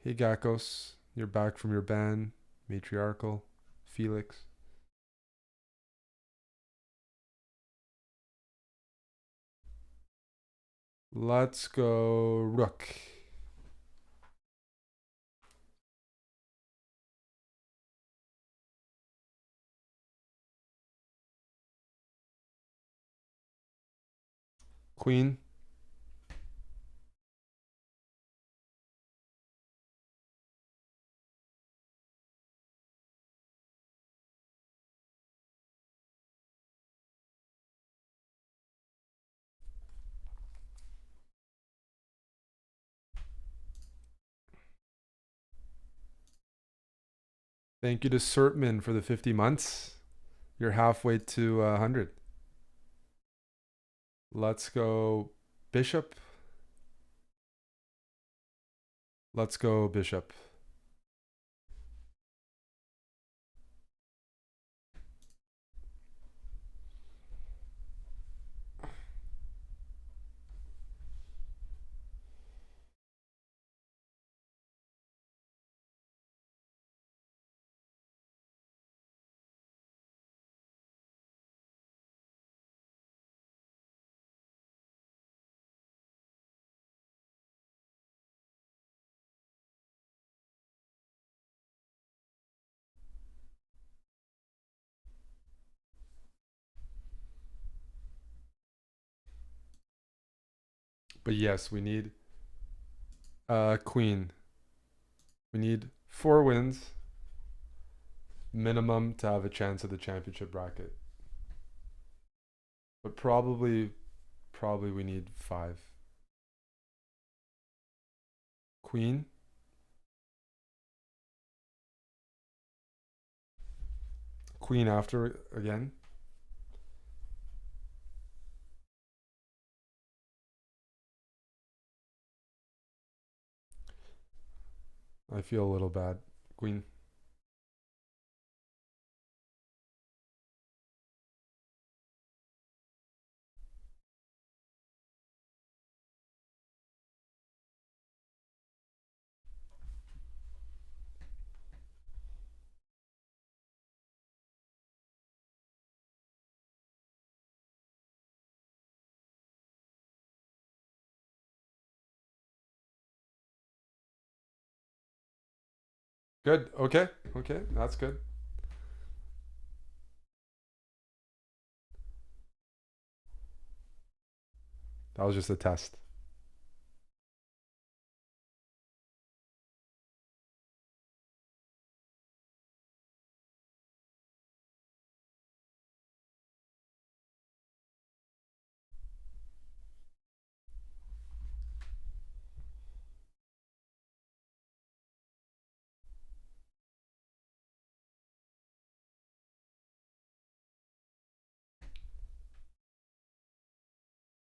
Hey, Gakos. You're back from your ban. Matriarchal. Felix. Let's go Rook. Queen. Thank you to Sertman for the 50 months. You're halfway to 100. Let's go Bishop. Let's go Bishop. But yes, we need Queen. We need 4 wins minimum to have a chance at the championship bracket. But probably we need 5. Queen. Queen after again. I feel a little bad. Queen. Good. Okay. Okay. That's good. That was just a test.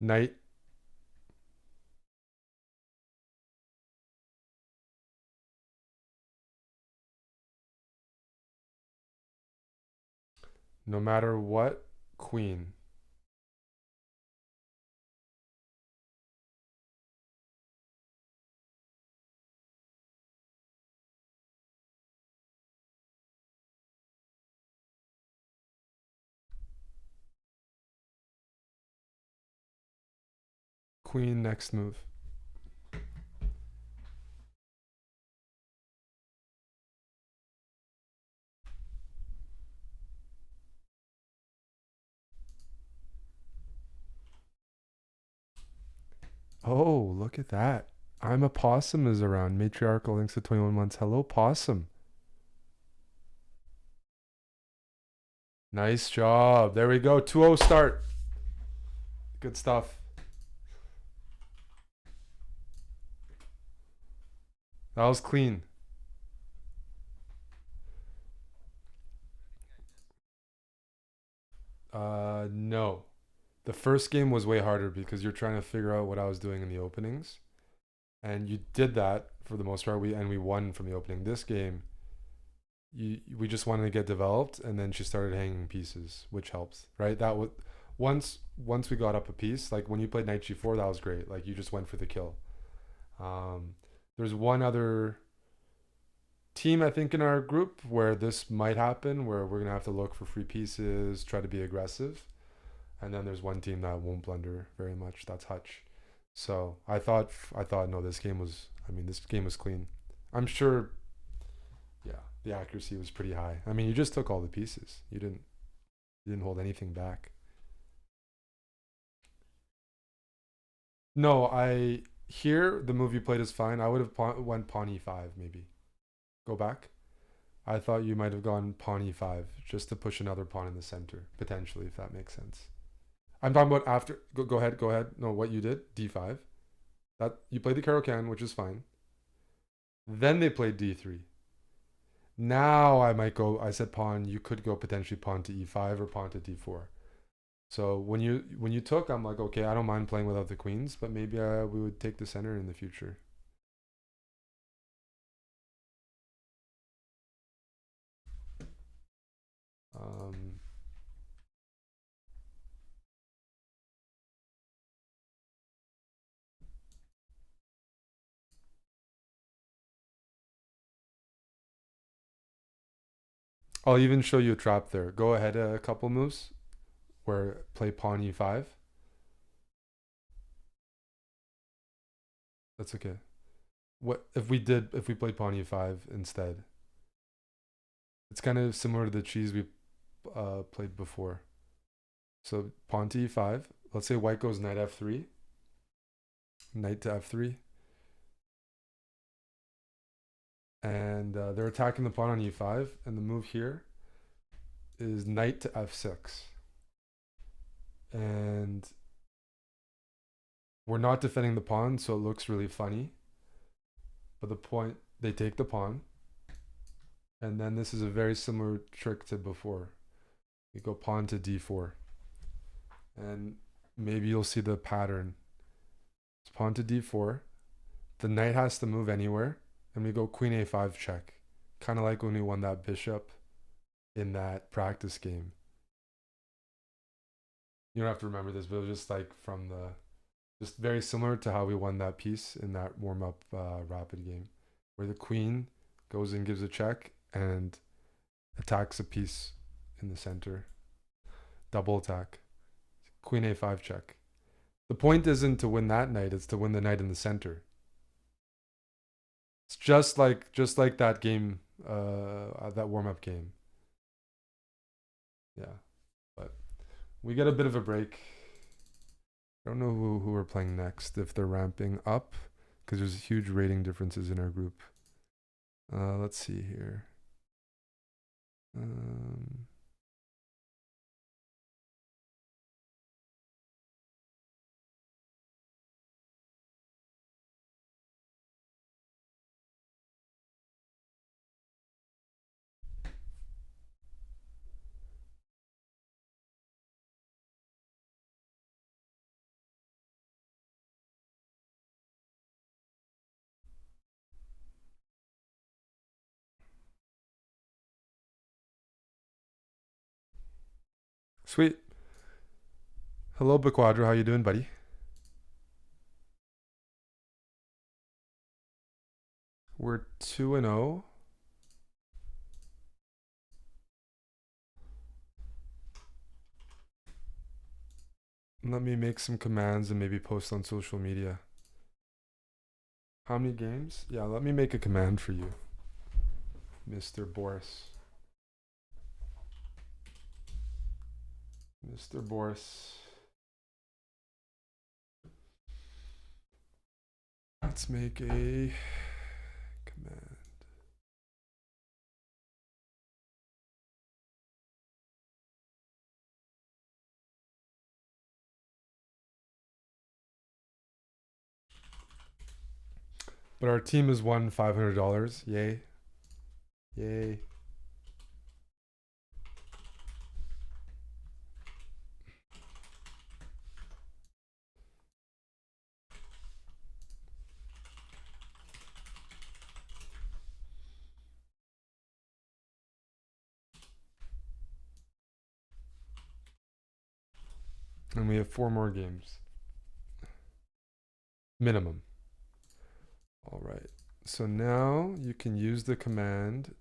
Knight. No matter what, queen. Queen next move. Oh, look at that. I'm a Possum is around. Matriarchal links to 21 months. Hello, Possum. Nice job. There we go. 2-0 start. Good stuff. That was clean. No. The first game was way harder because you're trying to figure out what I was doing in the openings. And you did that for the most part. We won from the opening. This game, we just wanted to get developed, and then she started hanging pieces, which helps, right? That was once we got up a piece. Like when you played knight g4, that was great. Like you just went for the kill. Um, there's one other team I think in our group where this might happen, where we're gonna have to look for free pieces, try to be aggressive, and then there's one team that won't blunder very much. That's Hutch. So I thought no, this game was. I mean, this game was clean. I'm sure. Yeah, the accuracy was pretty high. I mean, you just took all the pieces. You didn't hold anything back. No, I here the move you played is fine. I would have went pawn e5 maybe. Go back. I thought you might have gone pawn e5 just to push another pawn in the center potentially, if that makes sense. I'm talking about after. Go ahead. Go ahead. No, what you did d5. That you played the Caro-Can, which is fine. Then they played d3. Now I might go. I said pawn. You could go potentially pawn to e5 or pawn to d4. So when you took, I'm like, okay, I don't mind playing without the queens, but maybe we would take the center in the future. Um, I'll even show you a trap there. Go ahead a couple moves where play pawn e5. That's okay. What if we played pawn e5 instead? It's kind of similar to the cheese we played before. So pawn to e5. Let's say white goes knight f3, knight to f3, and they're attacking the pawn on e5. And the move here is knight to f6, and we're not defending the pawn, so it looks really funny. But the point, they take the pawn, and then this is a very similar trick to before. You go pawn to d4, and maybe you'll see the pattern. It's pawn to d4. The knight has to move anywhere, and we go queen a5 check, kind of like when we won that bishop in that practice game. You don't have to remember this, but it was just like from the, just very similar to how we won that piece in that warm up rapid game, where the queen goes and gives a check and attacks a piece in the center. Double attack. Queen a5 check. The point isn't to win that knight, it's to win the knight in the center. It's just like that game, that warm up game. Yeah, but we get a bit of a break. I don't know who we're playing next, if they're ramping up, because there's huge rating differences in our group. Let's see here. Um, Sweet. Hello, Bequadra. How you doing, buddy? We're 2-0. Let me make some commands and maybe post on social media. How many games? Yeah, let me make a command for you, Mr. Boris. Mr. Boris. Let's make a command. But our team has won $500. Yay. Yay. And we have 4 more games. Minimum. All right. So now you can use the command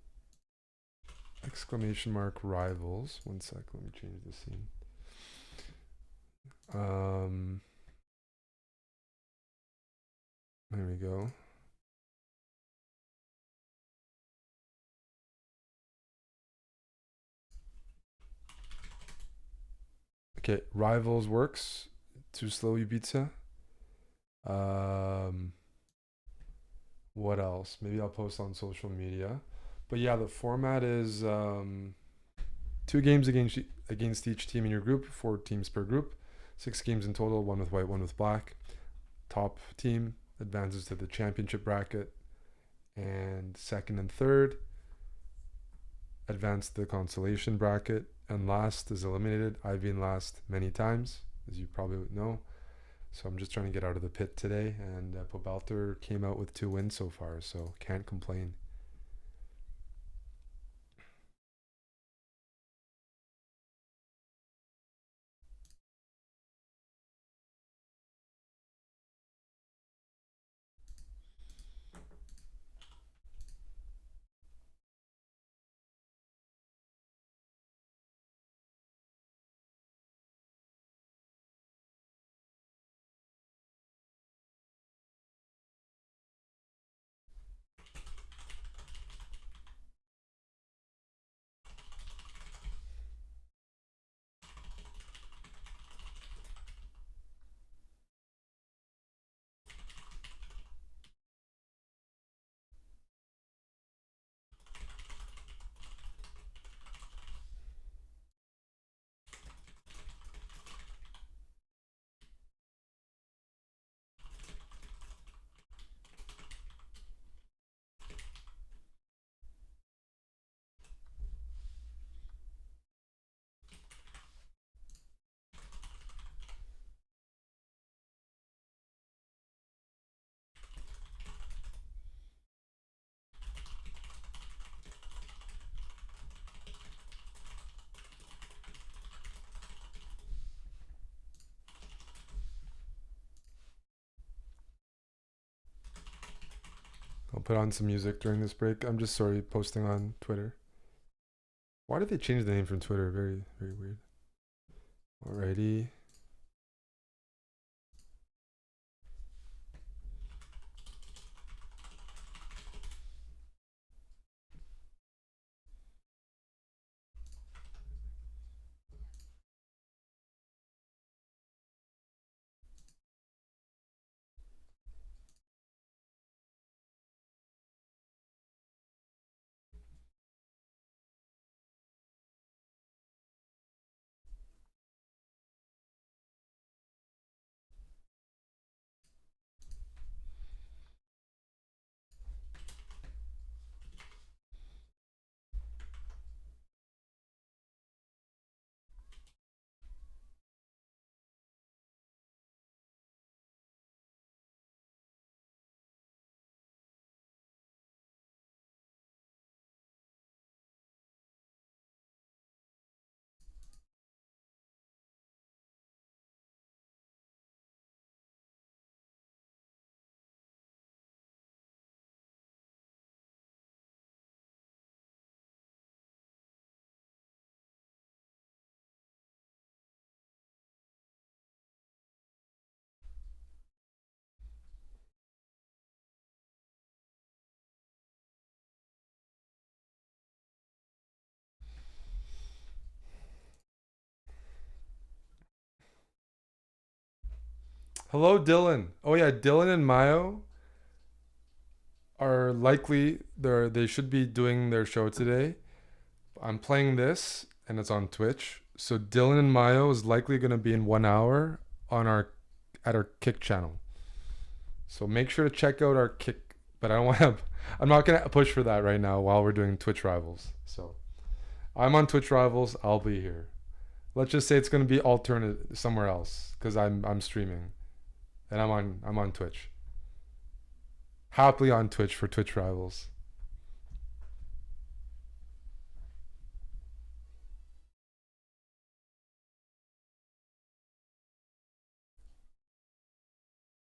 !rivals. One sec, let me change the scene. There we go. Okay, rivals works. Too slow, Ibiza. What else? Maybe I'll post on social media. But yeah, the format is 2 games against each team in your group, 4 teams per group, 6 games in total, 1 with white, 1 with black. Top team advances to the championship bracket, and second and third advance to the consolation bracket, and last is eliminated. I've been last many times, as you probably know. So I'm just trying to get out of the pit today, and Pobelter came out with 2 wins so far, so can't complain. I'll put on some music during this break. I'm just sorry posting on Twitter. Why did they change the name from Twitter? Very, very weird. Alrighty. Hello, Dylan. Oh yeah, Dylan and Mayo are likely they should be doing their show today. I'm playing this and it's on Twitch. So Dylan and Mayo is likely going to be in 1 hour on our at our Kick channel. So make sure to check out our Kick. But I don't want to. I'm not going to push for that right now while we're doing Twitch Rivals. So I'm on Twitch Rivals. I'll be here. Let's just say it's going to be alternate somewhere else because I'm streaming and I'm on Twitch. Happily on Twitch for Twitch Rivals.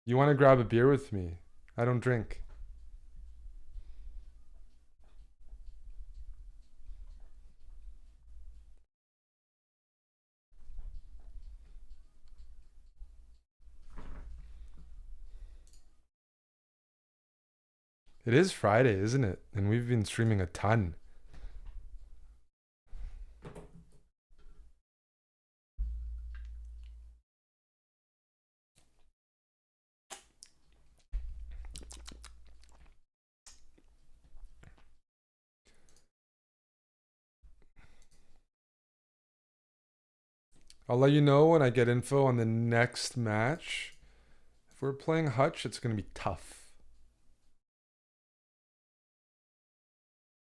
You want to grab a beer with me? I don't drink. It is Friday, isn't it? And we've been streaming a ton. I'll let you know when I get info on the next match. If we're playing Hutch, it's going to be tough.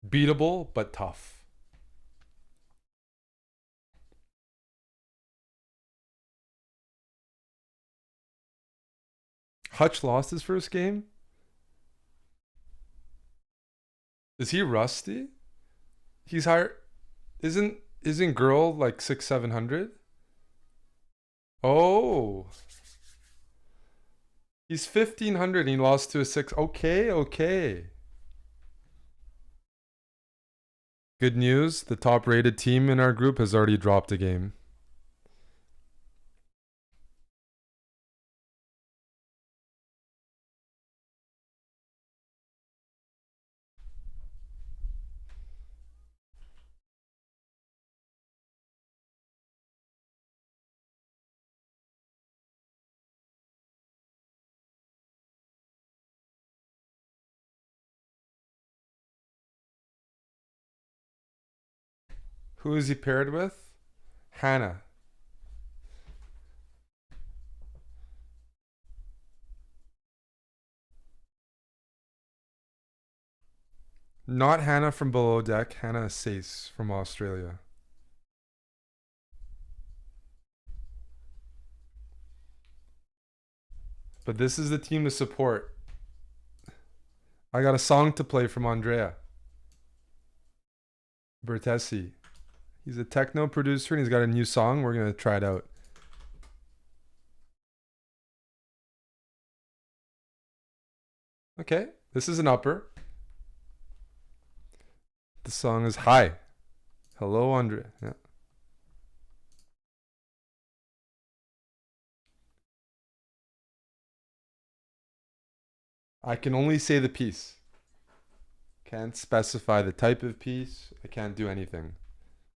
Beatable, but tough. Hutch lost his first game? Is he rusty? He's higher. Isn't girl like 600-700? Oh. He's 1500 and he lost to a 6. Okay, okay. Good news. The top rated team in our group has already dropped a game. Who is he paired with? Hannah. Not Hannah from Below Deck. Hannah Sace from Australia. But this is the team to support. I got a song to play from Andrea Bertessi. He's a techno producer and he's got a new song. We're going to try it out. Okay, this is an upper. The song is Hi. Hello, Andrea. Yeah. I can only say the piece. Can't specify the type of piece. I can't do anything.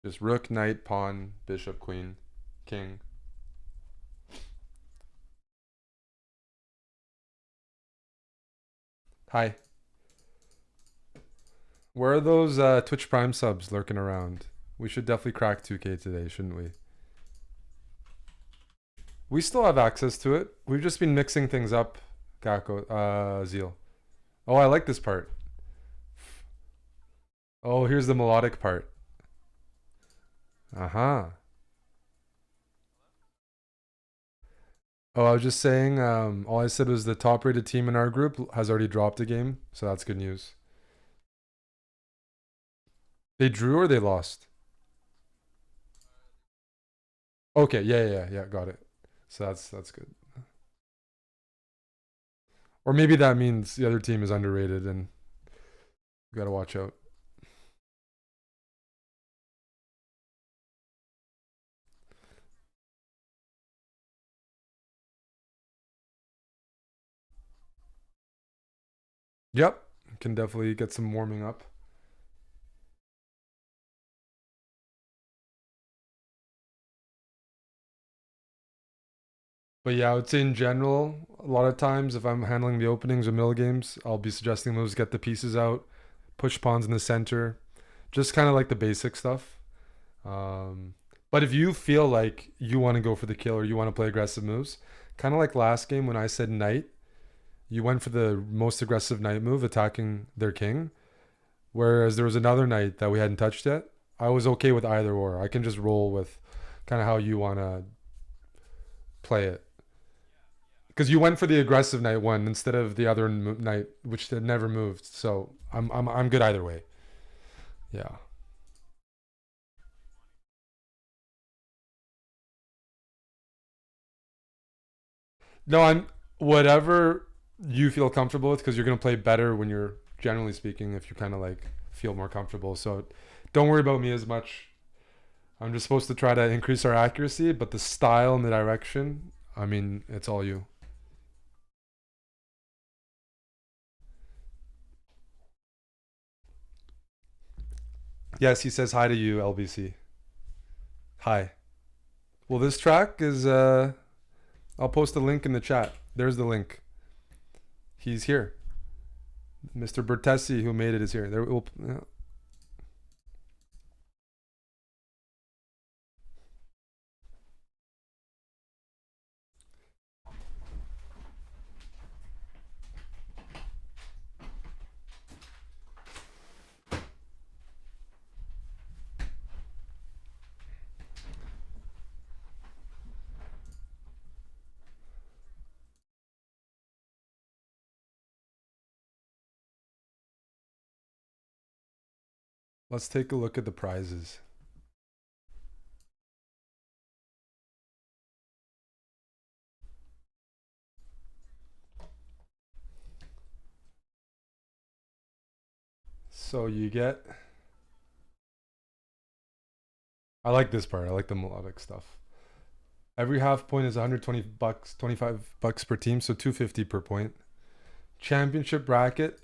Just rook, knight, pawn, bishop, queen, king. Hi. Where are those Twitch Prime subs lurking around? We should definitely crack 2K today, shouldn't we? We still have access to it. We've just been mixing things up, Gakko, Zeal. Oh, I like this part. Oh, here's the melodic part. Uh-huh. Oh, I was just saying, all I said was the top rated team in our group has already dropped a game, so that's good news. They drew or they lost? Okay, yeah, got it. So that's good. Or maybe that means the other team is underrated and we gotta watch out. Yep, can definitely get some warming up. But yeah, I would say in general, a lot of times if I'm handling the openings or middle games, I'll be suggesting moves, get the pieces out, push pawns in the center, just kind of like the basic stuff. Um, but if you feel like you want to go for the kill or you want to play aggressive moves, kind of like last game when I said knight, you went for the most aggressive knight move, attacking their king. Whereas there was another knight that we hadn't touched yet. I was okay with either or. I can just roll with kind of how you want to play it. Because you went for the aggressive knight one instead of the other knight, which had never moved. So I'm good either way. Yeah. No, I'm whatever you feel comfortable with because you're gonna play better when you're generally speaking if you kind of like feel more comfortable. So don't worry about me as much. I'm just supposed to try to increase our accuracy, but the style and the direction, I mean, it's all you. Yes, he says hi to you, LBC. Hi. Well, this track is I'll post a link in the chat. There's the link. He's here. Mr. Bertessi, who made it, is here. There will. Yeah. Let's take a look at the prizes. So you get. I like this part. I like the melodic stuff. Every half point is 120 bucks, 25 bucks per team, so 250 per point. Championship bracket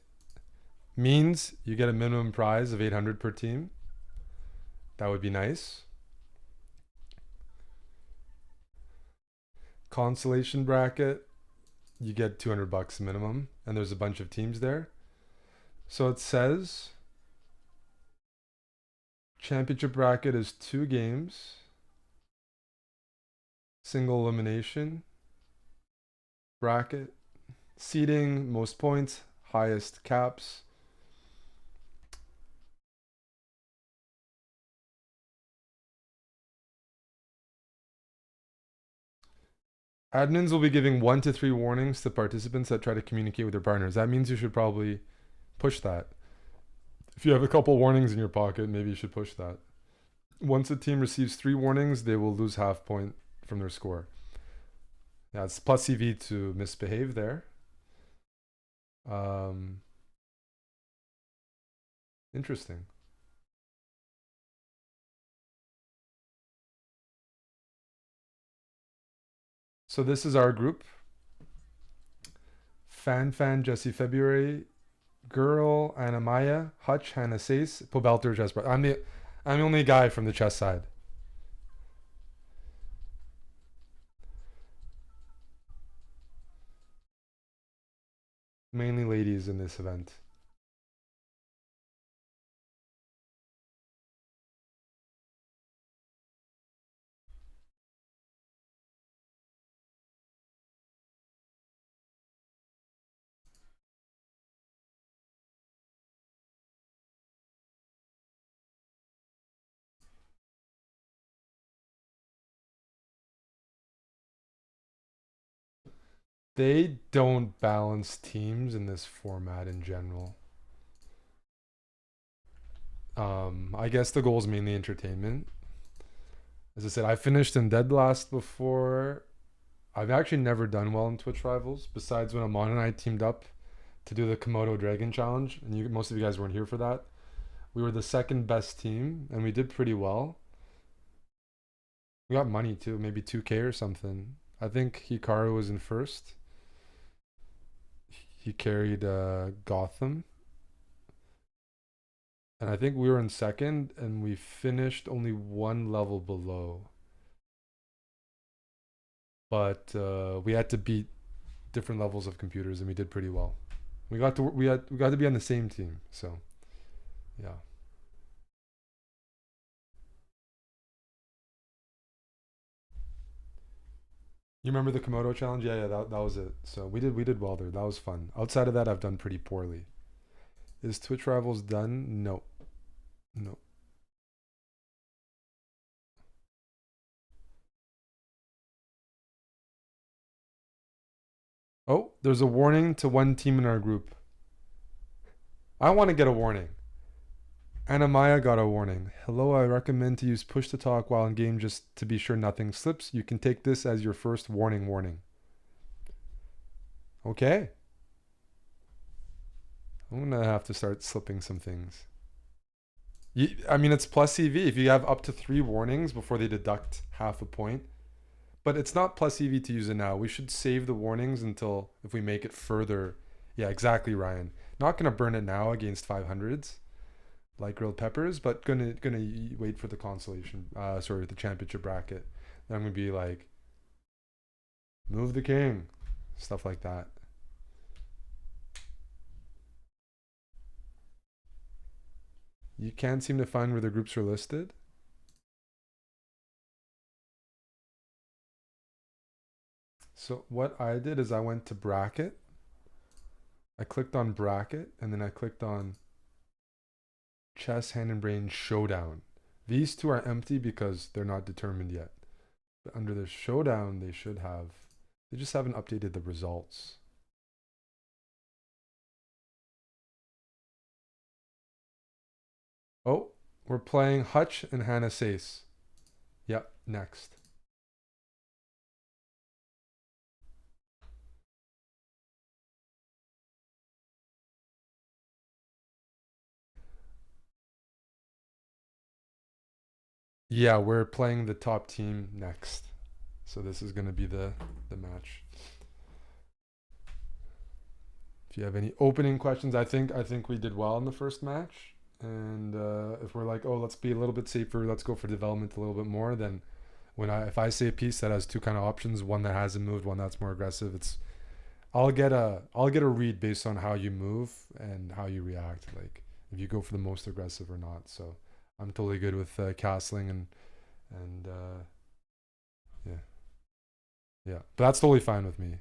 means you get a minimum prize of 800 per team. That would be nice. Consolation bracket, you get 200 bucks minimum, and there's a bunch of teams there. So it says championship bracket is 2 games, single elimination bracket, seeding, most points, highest caps. Admins will be giving 1 to 3 warnings to participants that try to communicate with their partners. That means you should probably push that. If you have a couple warnings in your pocket, maybe you should push that. Once a team receives 3 warnings, they will lose half point from their score. Yeah, it's plus EV to misbehave there. Um, Interesting. So this is our group. Fan, Jesse February, Girl, Anna Maya, Hutch, Hannah Sace, Pobelter, Jesper. I'm the only guy from the chess side. Mainly ladies in this event. They don't balance teams in this format in general. I guess the goal is mainly entertainment. As I said, I finished in dead last before. I've actually never done well in Twitch Rivals, besides when Amon and I teamed up to do the Komodo Dragon Challenge, and most of you guys weren't here for that. We were the second best team, and we did pretty well. We got money too, maybe 2K or something. I think Hikaru was in first. He carried Gotham, and I think we were in second, and we finished only one level below. but we had to beat different levels of computers, and we did pretty well. We got to be on the same team, so yeah. You remember the Komodo challenge? Yeah, yeah, that was it. So we did well there. That was fun. Outside of that, I've done pretty poorly. Is Twitch Rivals done? No, no. Oh, there's a warning to one team in our group. I want to get a warning. Anna Maya got a warning. Hello, I recommend to use push to talk while in game just to be sure nothing slips. You can take this as your first warning. Okay. I'm gonna have to start slipping some things. I mean, it's plus EV. If you have up to 3 warnings before they deduct half a point, but it's not plus EV to use it now. We should save the warnings until if we make it further. Yeah, exactly, Ryan. Not gonna burn it now against 500s like grilled peppers, but gonna wait for the consolation. Sorry, the championship bracket. Then I'm gonna be like, move the king, stuff like that. You can't seem to find where the groups are listed. So what I did is I went to bracket. I clicked on bracket and then I clicked on chess, hand and brain, showdown. These two are empty because they're not determined yet. But under the showdown, they should have. They just haven't updated the results. Oh, we're playing Hutch and Hannah Sace. Yep, next. Yeah, we're playing the top team next. So this is going to be the match. If you have any opening questions, I think we did well in the first match. And if we're like, oh, let's be a little bit safer, let's go for development a little bit more, then if I say a piece that has two kind of options, one that hasn't moved, one that's more aggressive, I'll get a read based on how you move and how you react, like if you go for the most aggressive or not. So I'm totally good with castling and yeah, yeah, but that's totally fine with me.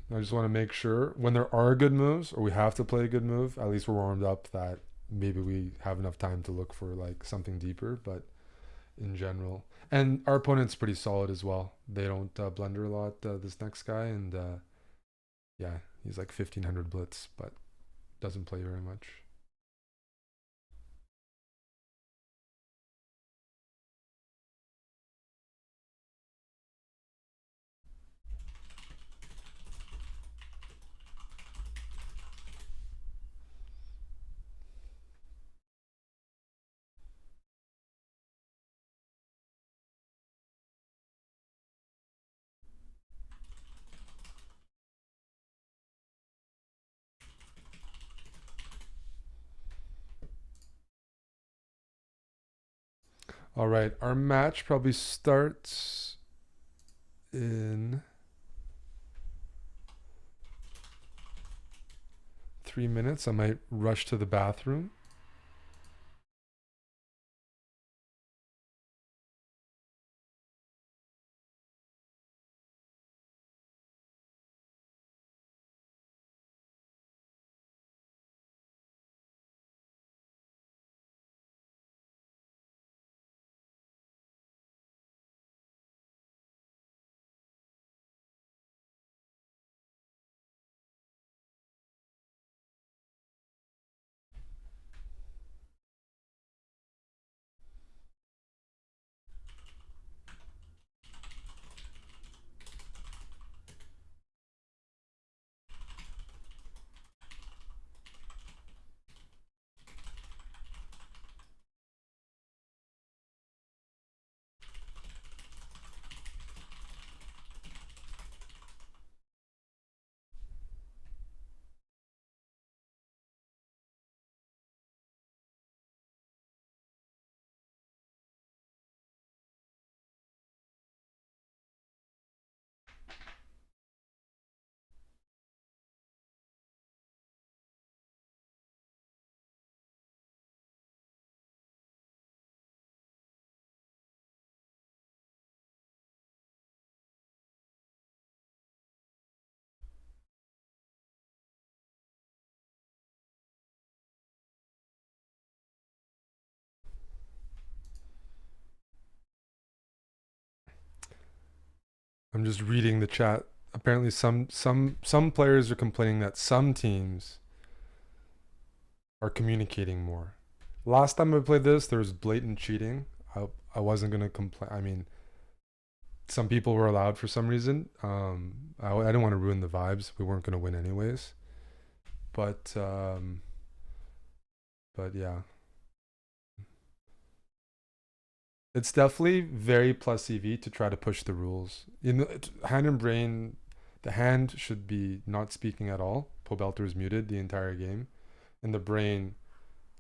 I just want to make sure when there are good moves or we have to play a good move, at least we're warmed up that maybe we have enough time to look for like something deeper. But in general, and our opponent's pretty solid as well. They don't blunder a lot. This next guy, and yeah, he's like 1500 blitz, but doesn't play very much. All right, our match probably starts in 3 minutes. I might rush to the bathroom. I'm just reading the chat. Apparently, some players are complaining that some teams are communicating more. Last time I played this, there was blatant cheating. I wasn't gonna complain. I mean, some people were allowed for some reason. I didn't want to ruin the vibes. We weren't gonna win anyways. But yeah, it's definitely very plus EV to try to push the rules. You know, hand and brain, the hand should be not speaking at all. Pobelter is muted the entire game, and the brain,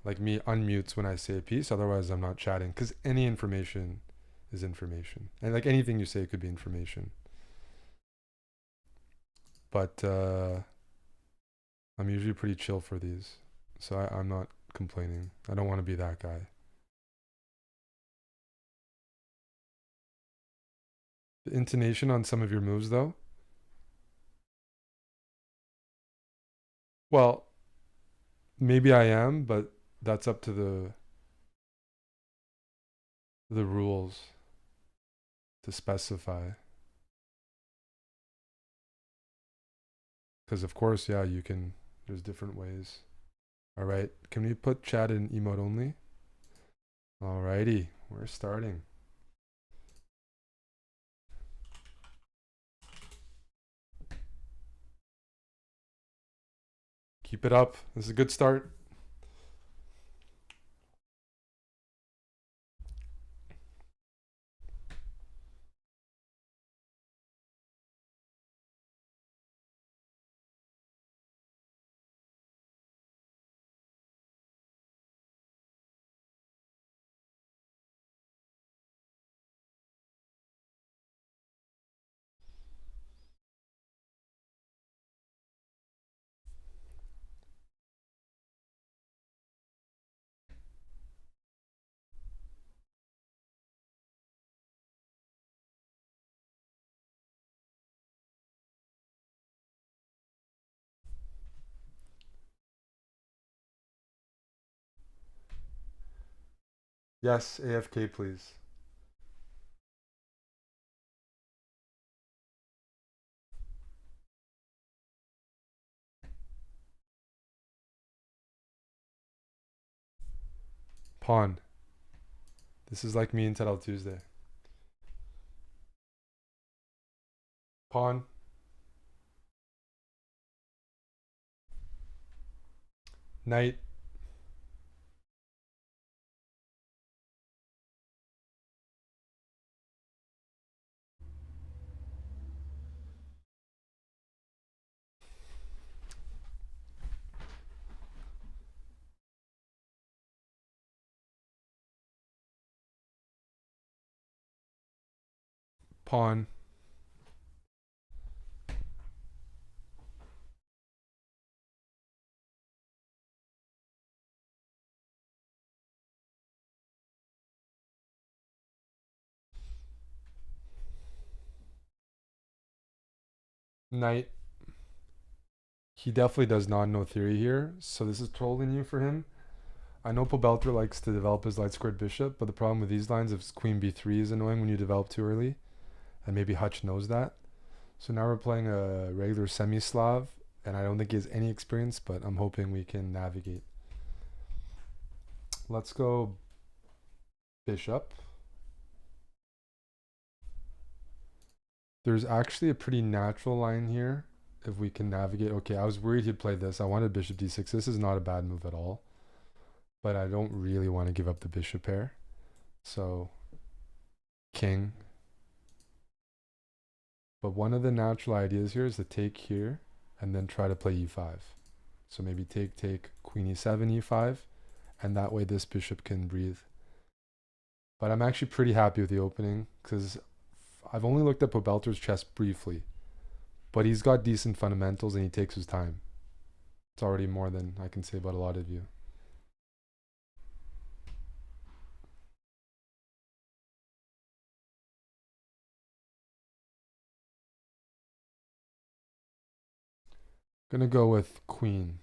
like me, unmutes when I say a piece. Otherwise, I'm not chatting because any information is information, and like anything you say could be information. But I'm usually pretty chill for these, so I'm not complaining. I don't want to be that guy. The intonation on some of your moves, though. Well, maybe I am, but that's up to the rules to specify. Because of course, yeah, you can. There's different ways. All right, can we put chat in emote only? Alrighty, we're starting. Keep it up. This is a good start. Yes, AFK, please. Pawn. This is like me and Ted Tuesday. Pawn. Knight. Pawn. Knight. He definitely does not know theory here, so this is totally new for him. I know Pobelter likes to develop his light squared bishop, but the problem with these lines is queen b3 is annoying when you develop too early, and maybe Hutch knows that. So now we're playing a regular semi-Slav, and I don't think he has any experience, but I'm hoping we can navigate. Let's go bishop. There's actually a pretty natural line here if we can navigate. Okay, I was worried he'd play this. I wanted bishop d6. This is not a bad move at all, but I don't really want to give up the bishop pair. So king. But one of the natural ideas here is to take here and then try to play e5. So maybe take, queen e7, e5, and that way this bishop can breathe. But I'm actually pretty happy with the opening because I've only looked at Pobelter's chess briefly, but he's got decent fundamentals and he takes his time. It's already more than I can say about a lot of you. Gonna go with queen.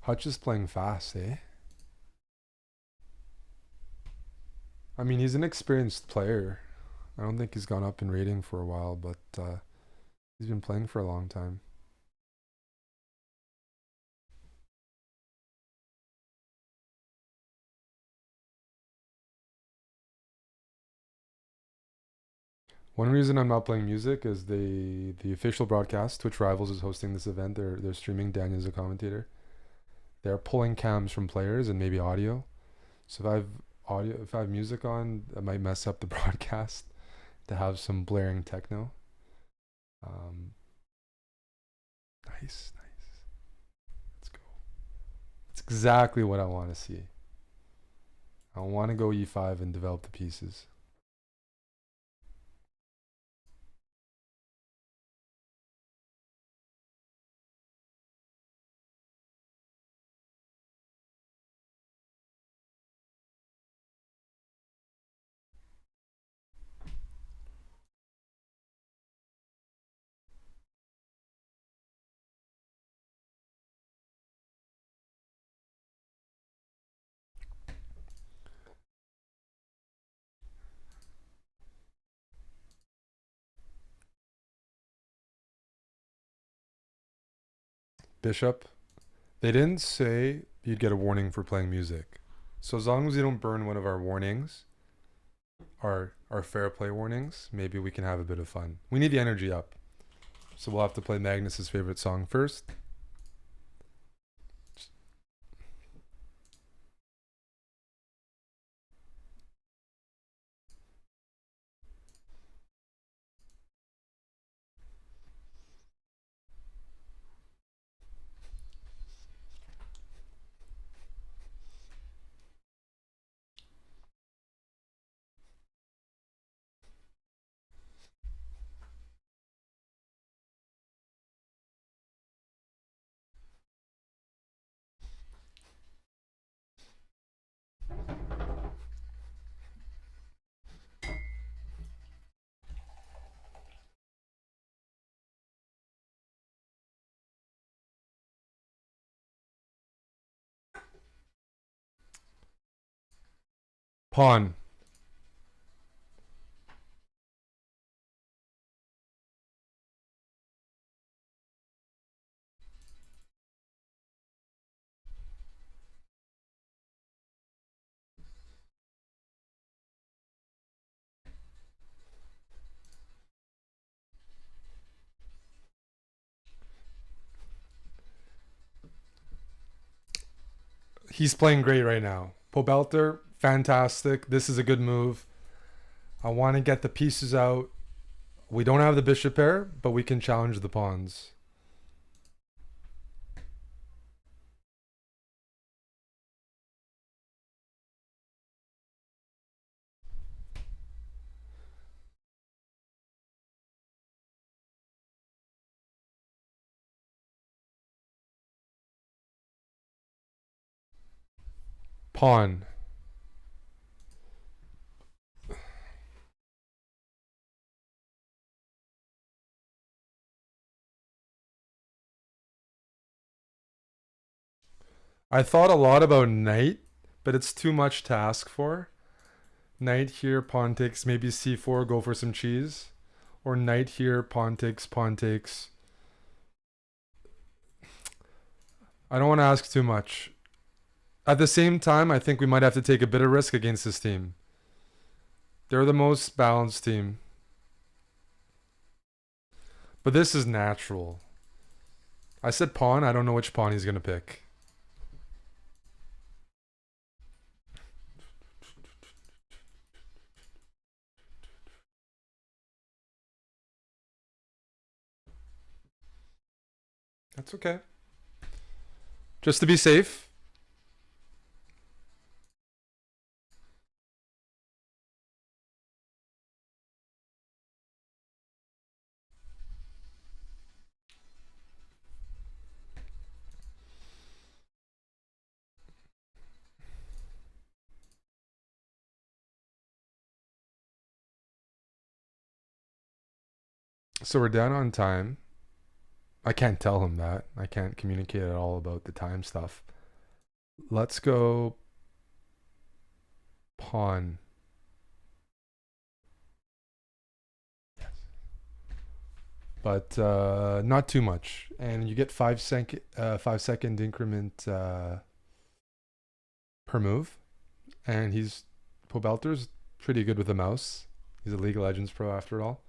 Hutch is playing fast, eh? I mean, he's an experienced player. I don't think he's gone up in rating for a while, but he's been playing for a long time. One reason I'm not playing music is the official broadcast, Twitch Rivals is hosting this event. They're streaming. Daniel's a commentator. They're pulling cams from players and maybe audio. So if I have music on, that might mess up the broadcast. To have some blaring techno. Um, nice. Let's go. It's exactly what I want to see. I want to go e5 and develop the pieces. Bishop. They didn't say you'd get a warning for playing music. So as long as you don't burn one of our warnings, our fair play warnings, maybe we can have a bit of fun. We need the energy up. So we'll have to play Magnus's favorite song first. Pawn. He's playing great right now. Pobelter, fantastic. This is a good move. I want to get the pieces out. We don't have the bishop pair, but we can challenge the pawns. Pawn. I thought a lot about knight, but it's too much to ask for. Knight here, pawn takes, maybe c4, go for some cheese. Or knight here, pawn takes, pawn takes. I don't want to ask too much. At the same time, I think we might have to take a bit of risk against this team. They're the most balanced team. But this is natural. I said pawn. I don't know which pawn he's going to pick. That's okay. Just to be safe. So we're down on time. I can't tell him that. I can't communicate at all about the time stuff. Let's go pawn. But not too much. And you get 5 second increment per move. And Pobelter's pretty good with the mouse. He's a League of Legends pro after all.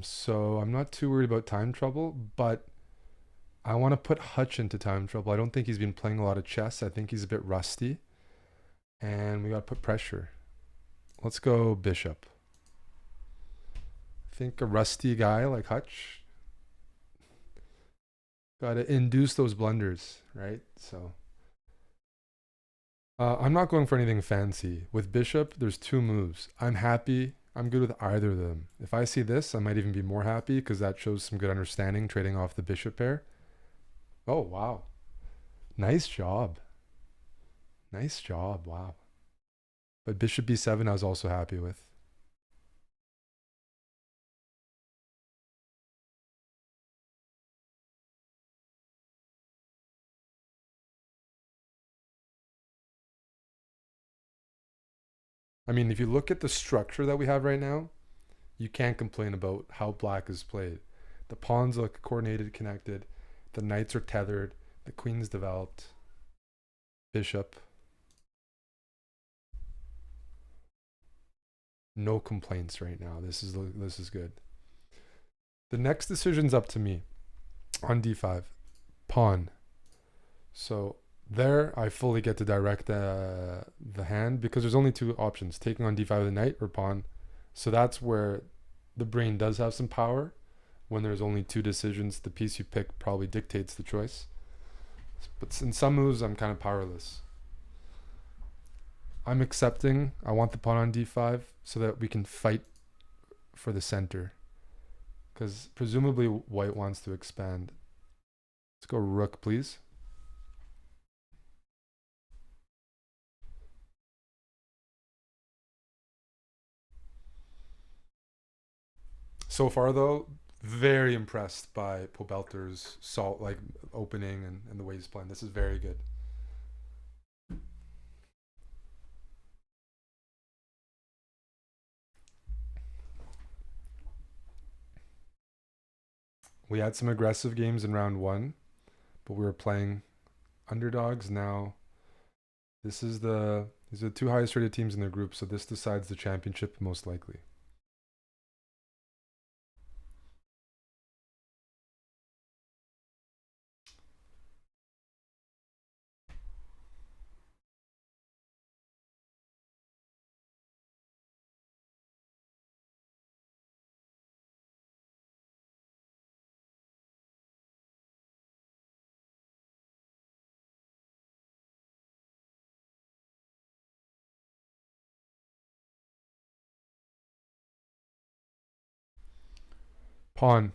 So I'm not too worried about time trouble, but I want to put Hutch into time trouble. I don't think he's been playing a lot of chess. I think he's a bit rusty. And we got to put pressure. Let's go Bishop. I think a rusty guy like Hutch got to induce those blunders, right? So I'm not going for anything fancy. With Bishop, there's two moves. I'm happy. I'm good with either of them. If I see this, I might even be more happy because that shows some good understanding trading off the Bishop pair. Oh, wow. Nice job. Nice job. Wow. But Bishop B7, I was also happy with. I mean, if you look at the structure that we have right now, you can't complain about how black is played. The pawns look coordinated, connected. The knights are tethered. The queen's developed. Bishop. No complaints right now. This is good. The next decision's up to me on d5. Pawn. So there, I fully get to direct the hand because there's only two options: taking on d5 with a knight or pawn. So that's where the brain does have some power. When there's only two decisions, the piece you pick probably dictates the choice. But in some moves, I'm kind of powerless. I'm accepting. I want the pawn on d5 so that we can fight for the center. Because presumably white wants to expand. Let's go rook, please. So far, though, very impressed by Pobelter's opening and the way he's playing. This is very good. We had some aggressive games in round one, but we were playing underdogs. Now, these are the two highest rated teams in their group, so this decides the championship most likely. Pawn.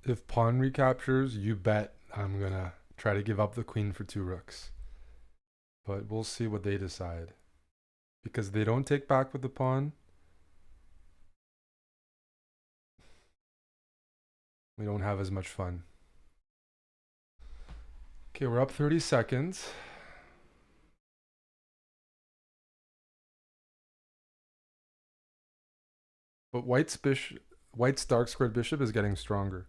If pawn recaptures, you bet I'm gonna try to give up the queen for two rooks. But we'll see what they decide. Because they don't take back with the pawn, we don't have as much fun. Okay, we're up 30 seconds. But White's dark squared bishop is getting stronger.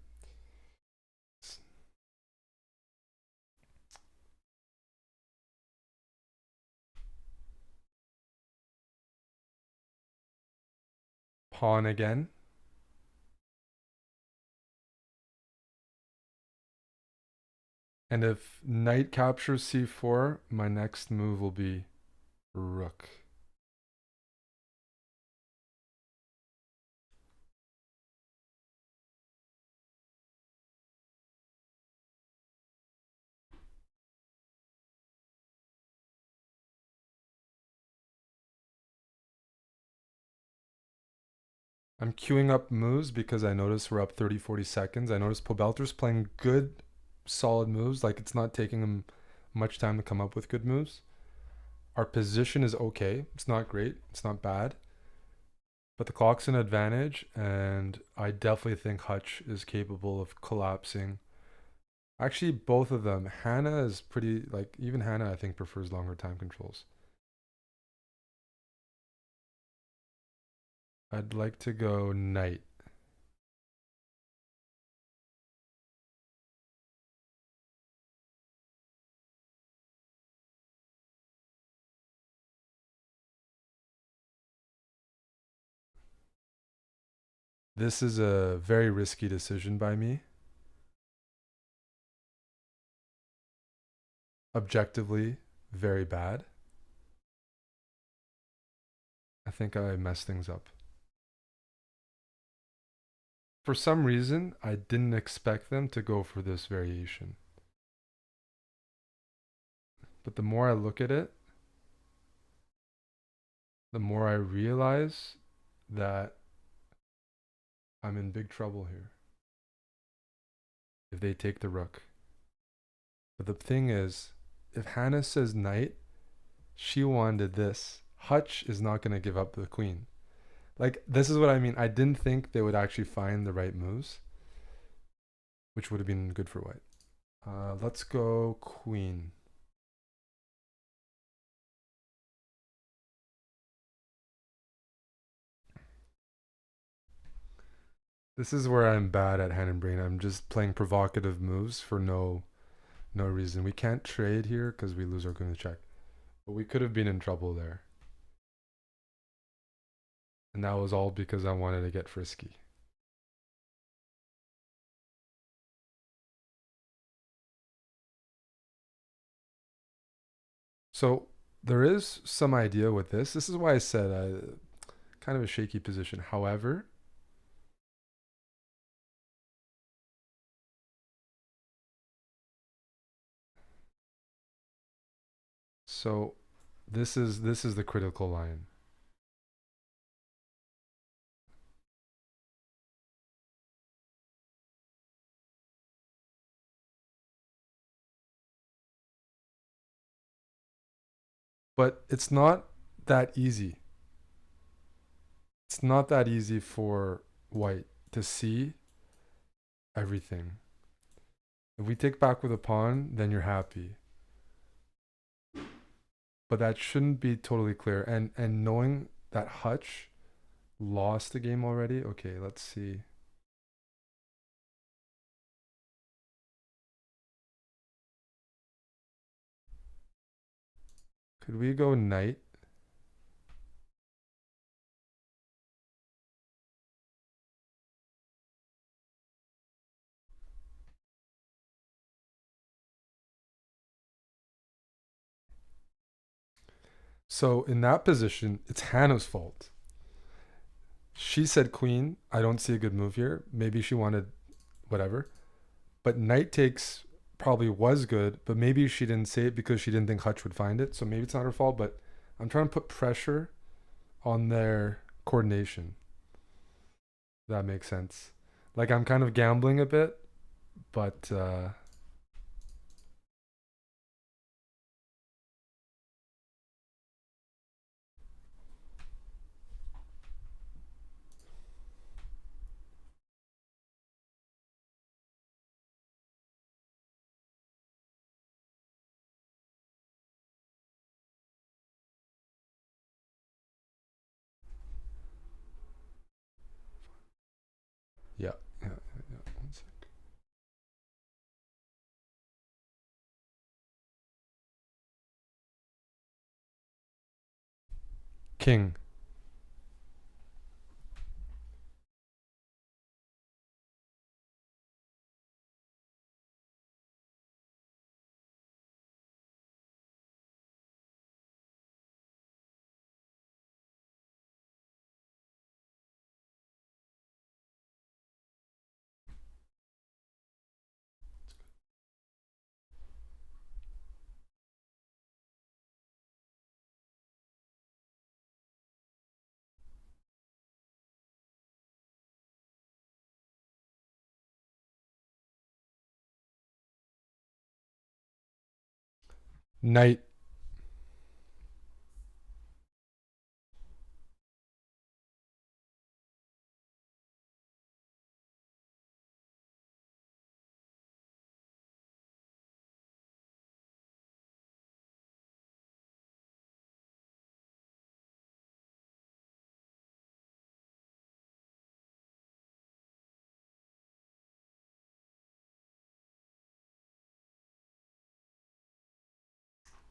Pawn again. And if knight captures c4, my next move will be rook. I'm queuing up moves because I noticed we're up 30, 40 seconds. I noticed Pobelter's playing good, solid moves. Like it's not taking him much time to come up with good moves. Our position is okay. It's not great. It's not bad. But the clock's an advantage, and I definitely think Hutch is capable of collapsing. Actually, both of them. Hannah is pretty, like, even Hannah, I think, prefers longer time controls. I'd like to go knight. This is a very risky decision by me. Objectively, very bad. I think I messed things up. For some reason, I didn't expect them to go for this variation. But the more I look at it, the more I realize that I'm in big trouble here if they take the rook. But the thing is, if Hannah says knight, she wanted this. Hutch is not going to give up the queen. Like, this is what I mean. I didn't think they would actually find the right moves, which would have been good for white. Let's go queen. This is where I'm bad at hand and brain. I'm just playing provocative moves for no reason. We can't trade here because we lose our queen to check. But we could have been in trouble there. And that was all because I wanted to get frisky. So there is some idea with this. This is why I said kind of a shaky position. However, so this is the critical line. But it's not that easy. It's not that easy for white to see everything. If we take back with a pawn, then you're happy. But that shouldn't be totally clear. And knowing that Hutch lost the game already. Okay, let's see. Could we go knight? So in that position, it's Hannah's fault. She said queen. I don't see a good move here. Maybe she wanted whatever. But knight takes probably was good, but maybe she didn't say it because she didn't think Hutch would find it. So maybe it's not her fault, but I'm trying to put pressure on their coordination. That makes sense. Like I'm kind of gambling a bit, but yeah, yeah, yeah. One sec. King. Knight.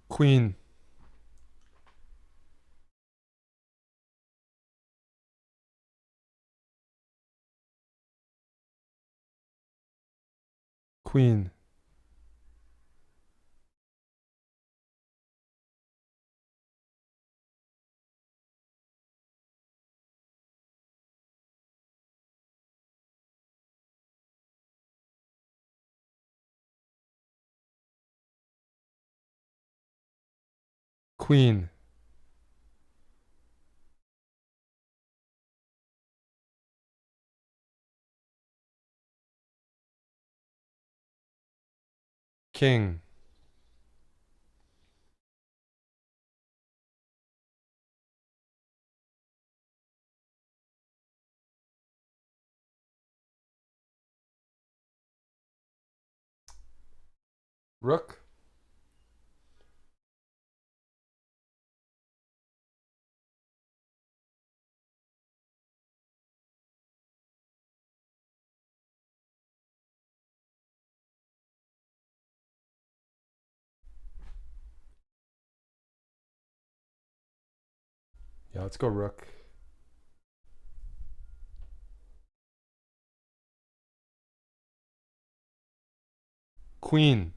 Queen. Queen. Queen. King. Rook. Yeah, let's go rook. Queen.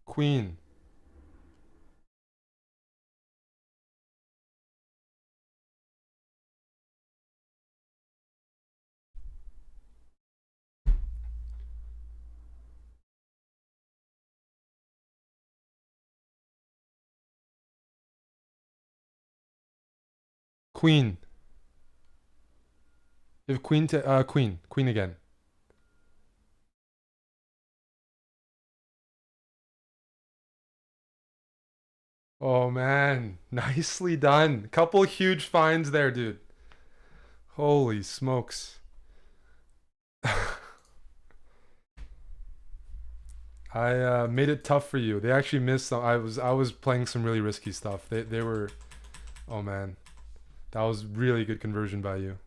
Queen. Queen. If queen to queen. Queen again. Oh man. Nicely done. Couple huge finds there, dude. Holy smokes. I made it tough for you. They actually missed some. I was playing some really risky stuff. They were. Oh man, that was really good conversion by you.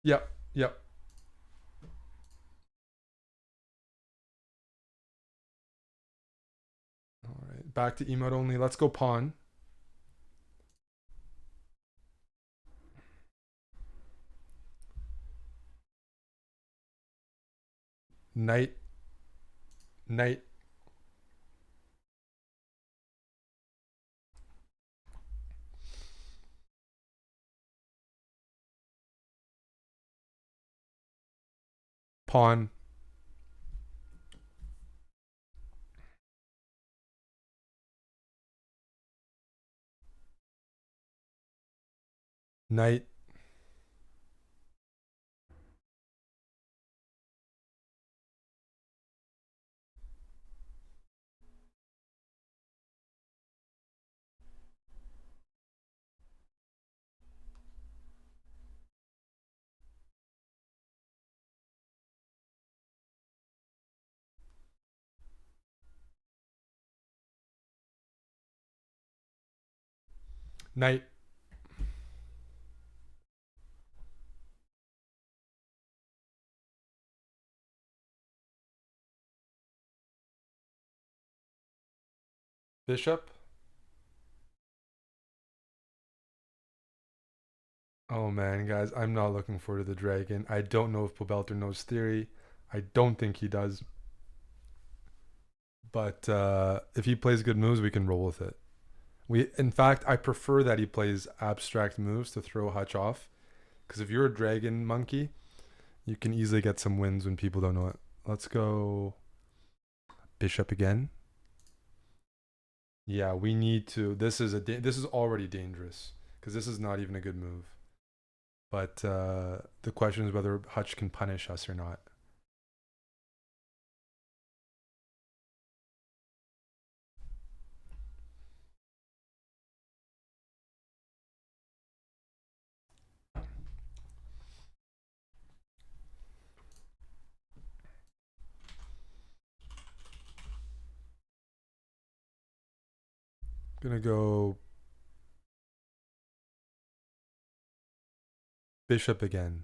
Yep. Yep. All right. Back to emote only. Let's go pawn. Knight. Knight. Pawn. Knight. Knight. Bishop. Oh man, guys, I'm not looking forward to the dragon. I don't know if Pobelter knows theory. I don't think he does. But if he plays good moves, we can roll with it. In fact, I prefer that he plays abstract moves to throw Hutch off. Because if you're a dragon monkey, you can easily get some wins when people don't know it. Let's go bishop again. Yeah, we need to. This is already dangerous because this is not even a good move. But the question is whether Hutch can punish us or not. Gonna go bishop again.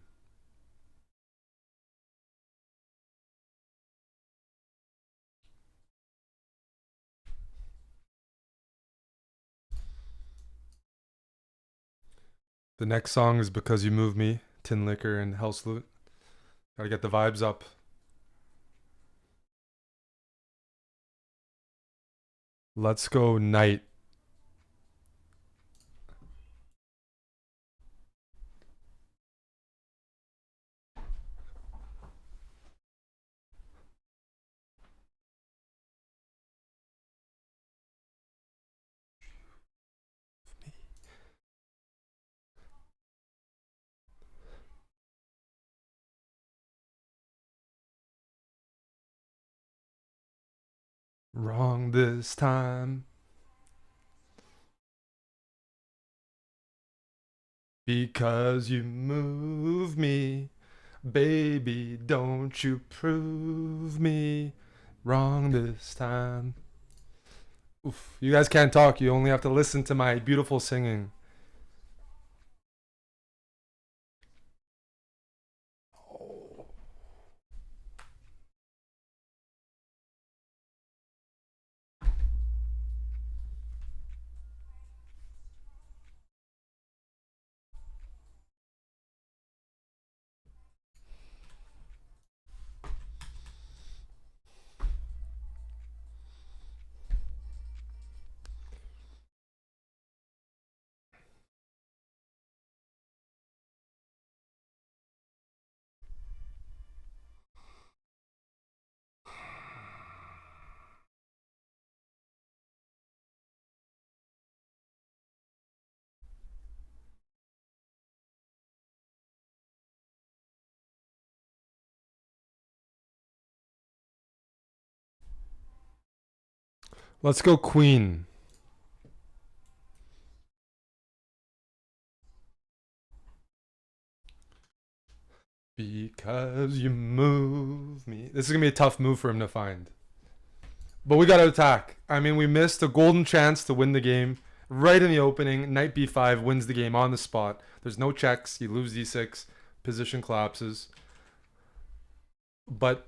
The next song is Because You Move Me, Tin Liquor and Hellsloot. Gotta get the vibes up. Let's go knight. Wrong this time. Because you move me. Baby, don't you prove me wrong this time. Oof. You guys can't talk. You only have to listen to my beautiful singing. Oh. Let's go queen. Because you move me. This is going to be a tough move for him to find. But we got to attack. I mean, we missed a golden chance to win the game right in the opening. Knight b5 wins the game on the spot. There's no checks. He loses d6. Position collapses. But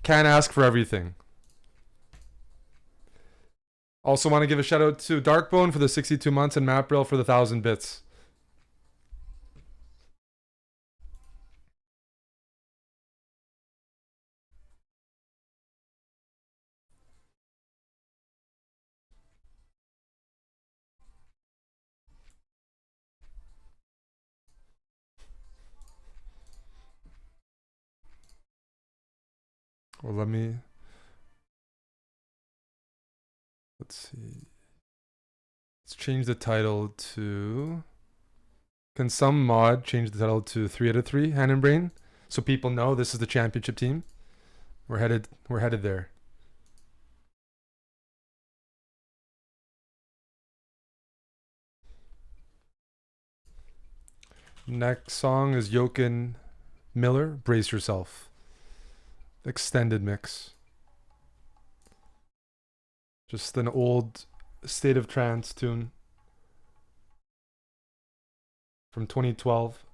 can't ask for everything. Also want to give a shout out to Darkbone for the 62 months and Mapril for the 1,000 bits. Well, let's see. Let's change the title to. Can some mod change the title to 3 out of 3 Hand and Brain, so people know this is the championship team? We're headed there. Next song is Jochen Miller, Brace Yourself. Extended mix. Just an old State of Trance tune from 2012.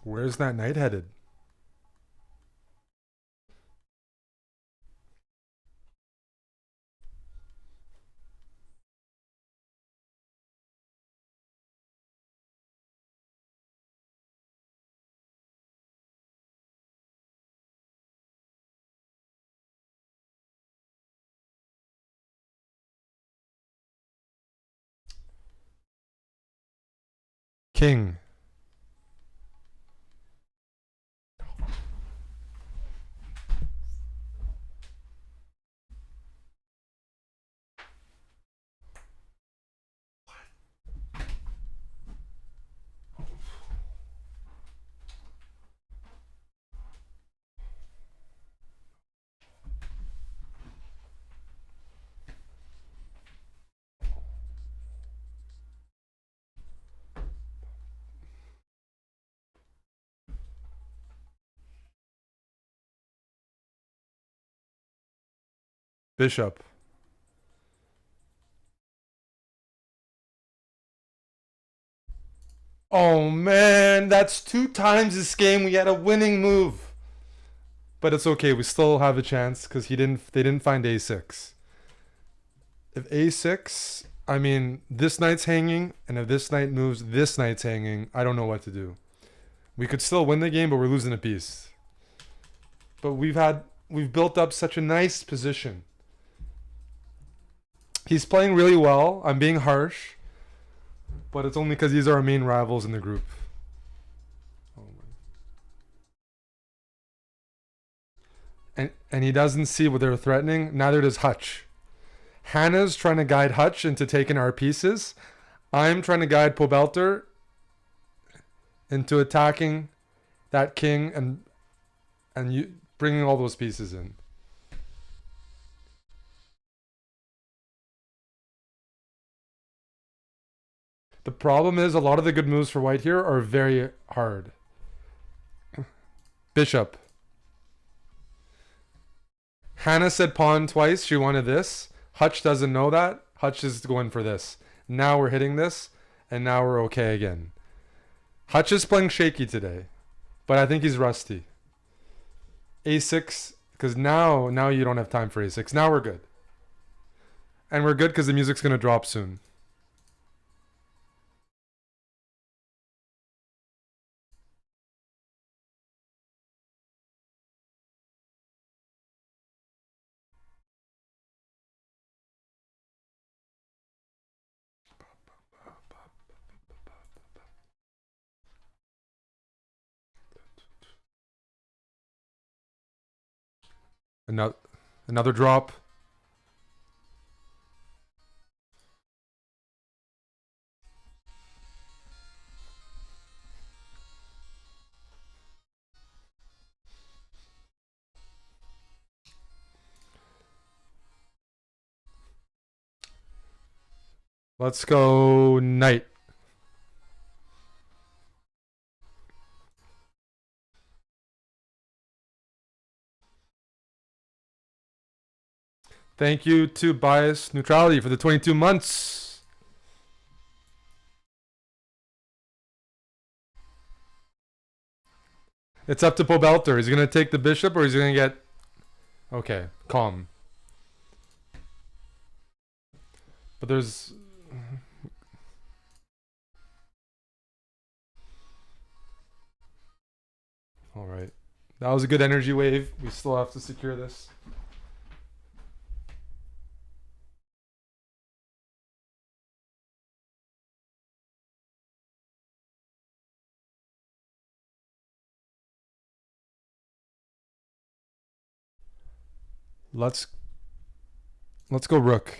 Where's that knight headed? King. Bishop. Oh man, that's 2 times this game we had a winning move. But it's okay, we still have a chance because they didn't find A6. If A6, I mean this knight's hanging, and if this knight moves, this knight's hanging. I don't know what to do. We could still win the game, but we're losing a piece. But we've built up such a nice position. He's playing really well. I'm being harsh, but it's only because these are our main rivals in the group. Oh and he doesn't see what they're threatening. Neither does Hutch. Hannah's trying to guide Hutch into taking our pieces. I'm trying to guide Pobelter into attacking that king and you bringing all those pieces in. The problem is a lot of the good moves for white here are very hard. Bishop. Hannah said pawn twice. She wanted this. Hutch doesn't know that. Hutch is going for this. Now we're hitting this, and now we're okay again. Hutch is playing shaky today, but I think he's rusty. A6, because now you don't have time for A6. Now we're good. And we're good because the music's going to drop soon. Another drop. Let's go knight. Thank you to Bias Neutrality for the 22 months. It's up to Pobelter. Is he going to take the bishop or is he going to get... Okay, calm. But there's... Alright. That was a good energy wave. We still have to secure this. Let's go rook.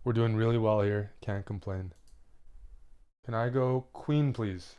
We're doing really well here. Can't complain. Can I go queen, please?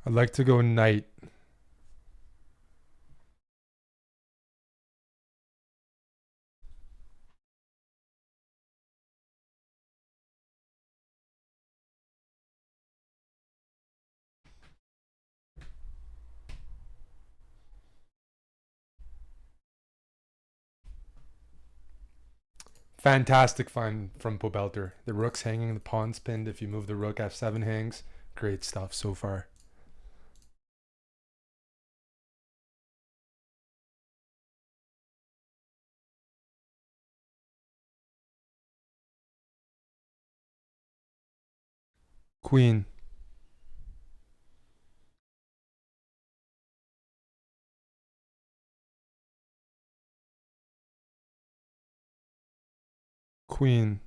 I'd like to go knight. Fantastic find from Pobelter. The rook's hanging, the pawn's pinned. If you move the rook, f7 hangs. Great stuff so far. Queen. Queen.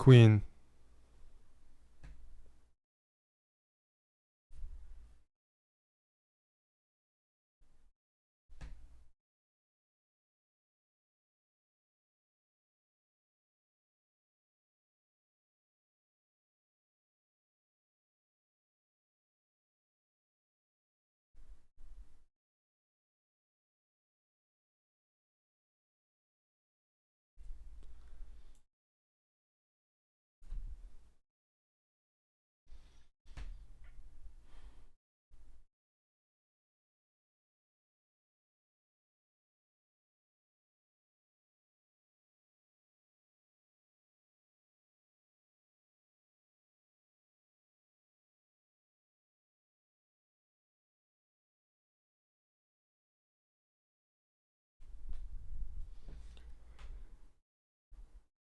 Queen.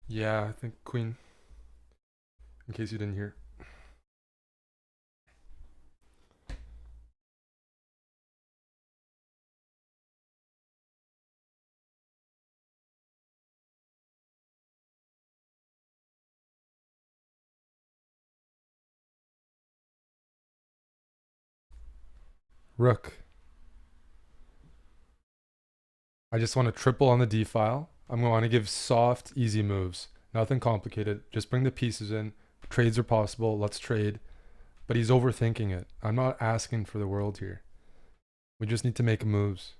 Yeah, I think queen. In case you didn't hear. Rook. I just want to triple on the d file. I'm going to give soft, easy moves. Nothing complicated. Just bring the pieces in. Trades are possible. Let's trade. But he's overthinking it. I'm not asking for the world here. We just need to make moves.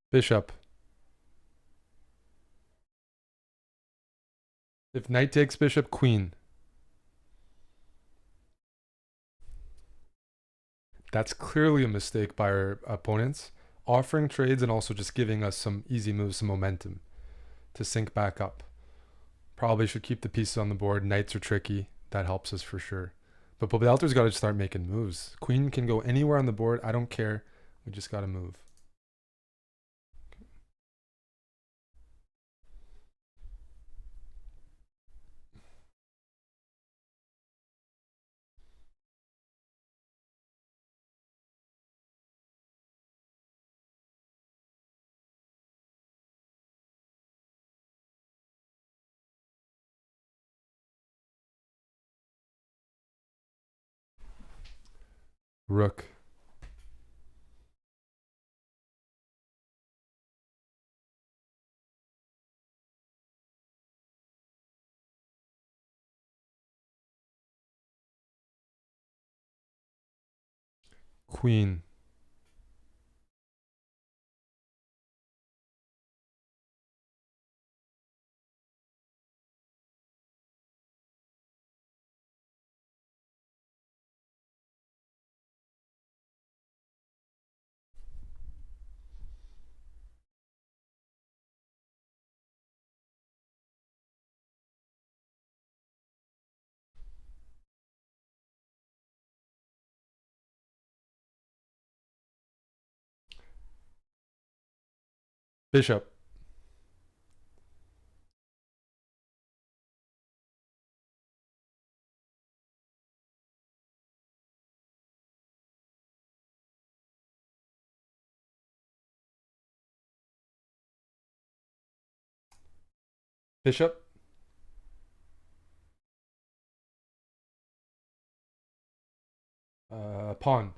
Bishop. If knight takes bishop, queen. That's clearly a mistake by our opponents. Offering trades and also just giving us some easy moves, some momentum to sync back up. Probably should keep the pieces on the board. Knights are tricky. That helps us for sure. But Pobelter's got to start making moves. Queen can go anywhere on the board. I don't care. We just got to move. Rook. Queen. Bishop. Bishop. Pawn.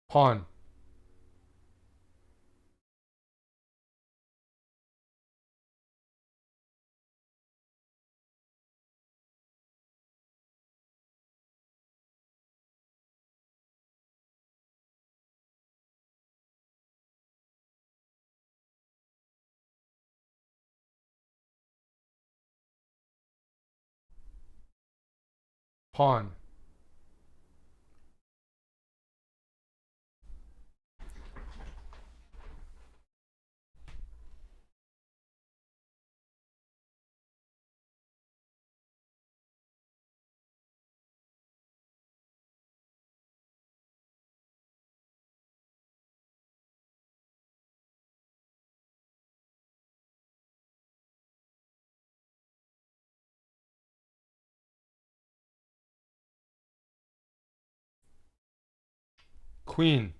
Pawn. Pawn. Queen.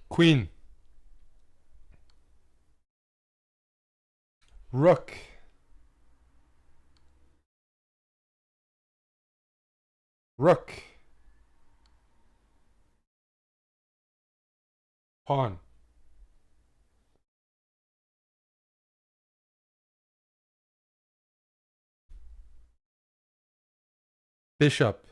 Queen. Rook. Rook. Pawn. Bishop.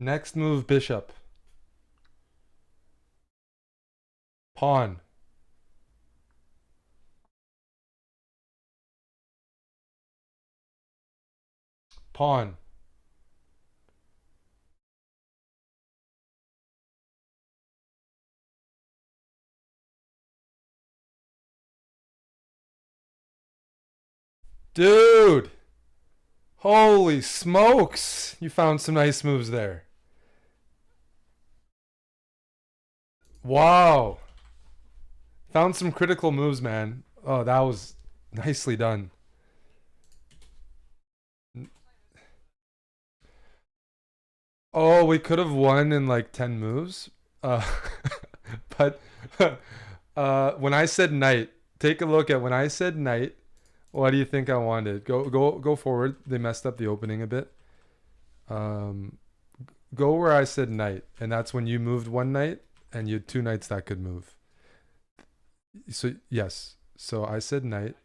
Next move, bishop. Pawn. Pawn. Dude! Holy smokes! You found some nice moves there. Wow. Found some critical moves, man. Oh, that was nicely done. Oh, we could have won in like 10 moves. Uh, but when I said knight, take a look at when I said knight. What do you think I wanted? Go forward. They messed up the opening a bit. Um, go where I said knight, and that's when you moved one knight and you had two knights that could move. So yes. So I said knight.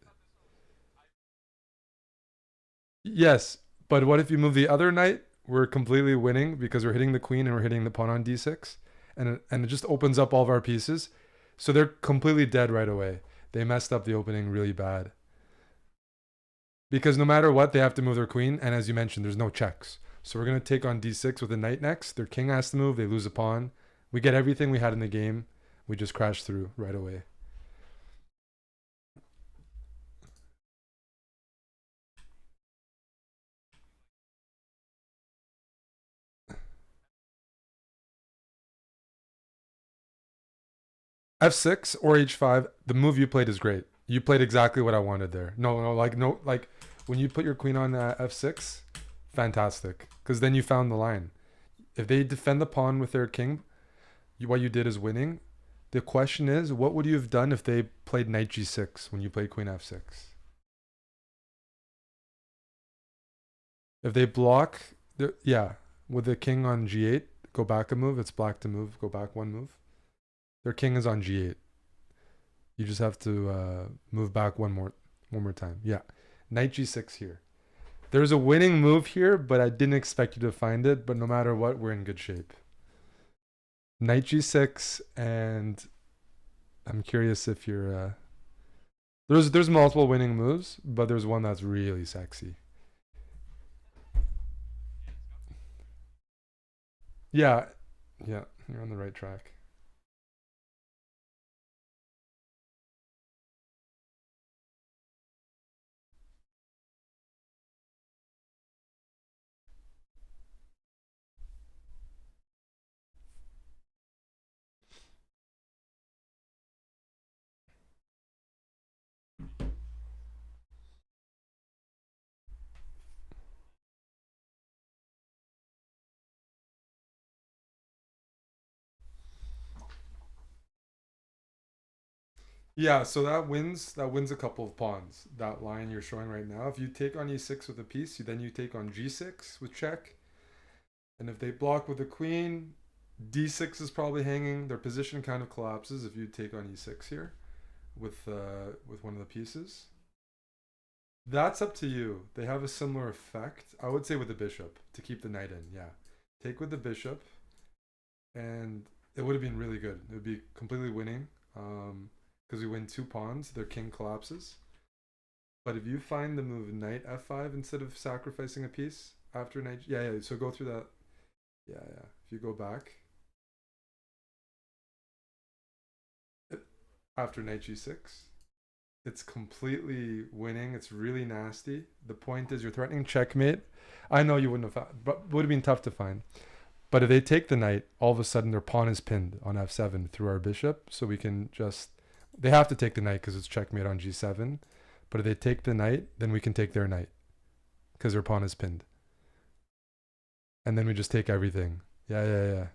Yes, but what if you move the other knight? We're completely winning because we're hitting the queen and we're hitting the pawn on d6, and it just opens up all of our pieces. So they're completely dead right away. They messed up the opening really bad because no matter what, they have to move their queen, and as you mentioned, there's no checks. So we're gonna take on d6 with a knight next. Their king has to move. They lose a pawn. We get everything we had in the game. We just crash through right away. F6 or h5. The move you played is great. You played exactly what I wanted there. No, like when you put your queen on f6, fantastic. Because then you found the line. If they defend the pawn with their king, what you did is winning. The question is, what would you have done if they played knight g6 when you played queen f6? If they block, yeah, with the king on g8, go back a move. It's black to move. Go back one move. Their king is on g8. You just have to move back one more time. Yeah, knight g6 here. There's a winning move here, but I didn't expect you to find it. But no matter what, we're in good shape. Knight g6, and I'm curious if you're. There's multiple winning moves, but there's one that's really sexy. Yeah, yeah, you're on the right track. Yeah, so that wins a couple of pawns. That line you're showing right now. If you take on e6 with a piece, then you take on g6 with check. And if they block with a queen, d6 is probably hanging. Their position kind of collapses if you take on e6 here with one of the pieces. That's up to you. They have a similar effect. I would say with the bishop to keep the knight in. Yeah, take with the bishop, and it would have been really good. It would be completely winning. Because we win two pawns, their king collapses. But if you find the move knight f5 instead of sacrificing a piece after knight, yeah. So go through that. Yeah. If you go back after knight g6, it's completely winning. It's really nasty. The point is you're threatening checkmate. I know you wouldn't have found, but would have been tough to find. But if they take the knight, all of a sudden their pawn is pinned on f7 through our bishop. So we can just. They have to take the knight because it's checkmate on g7. But if they take the knight, then we can take their knight because their pawn is pinned. And then we just take everything. Yeah.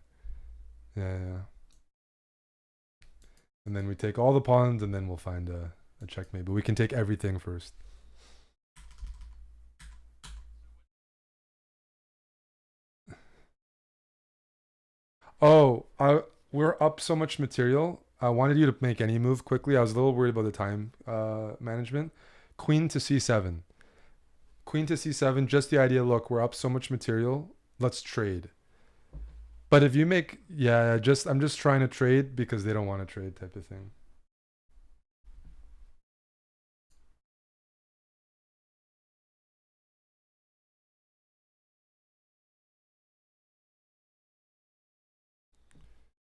And then we take all the pawns, and then we'll find a checkmate. But we can take everything first. Oh, we're up so much material. I wanted you to make any move quickly. I was a little worried about the time management. Queen to c7. Queen to c7. Just the idea. Look, we're up so much material. Let's trade. But if you make, yeah, I'm just trying to trade because they don't want to trade type of thing.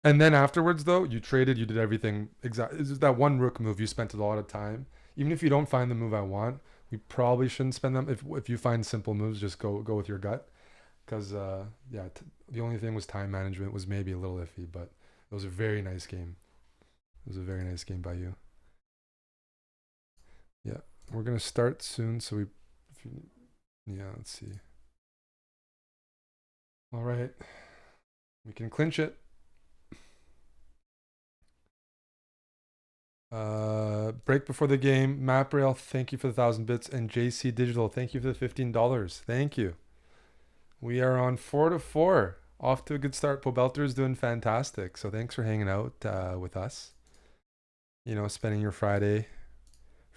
And then afterwards, though, you traded, you did everything exactly. It's just that one rook move. You spent a lot of time. Even if you don't find the move I want, we probably shouldn't spend them. If you find simple moves, just go with your gut. Because the only thing was time management was maybe a little iffy, but it was a very nice game. It was a very nice game by you. Yeah, we're gonna start soon, so yeah, let's see. All right, we can clinch it. Break before the game. MapRail, thank you for the 1,000 bits, and JC Digital, thank you for the $15. Thank you. We are on 4-4. Off to a good start. Pobelter is doing fantastic. So thanks for hanging out with us. Spending your Friday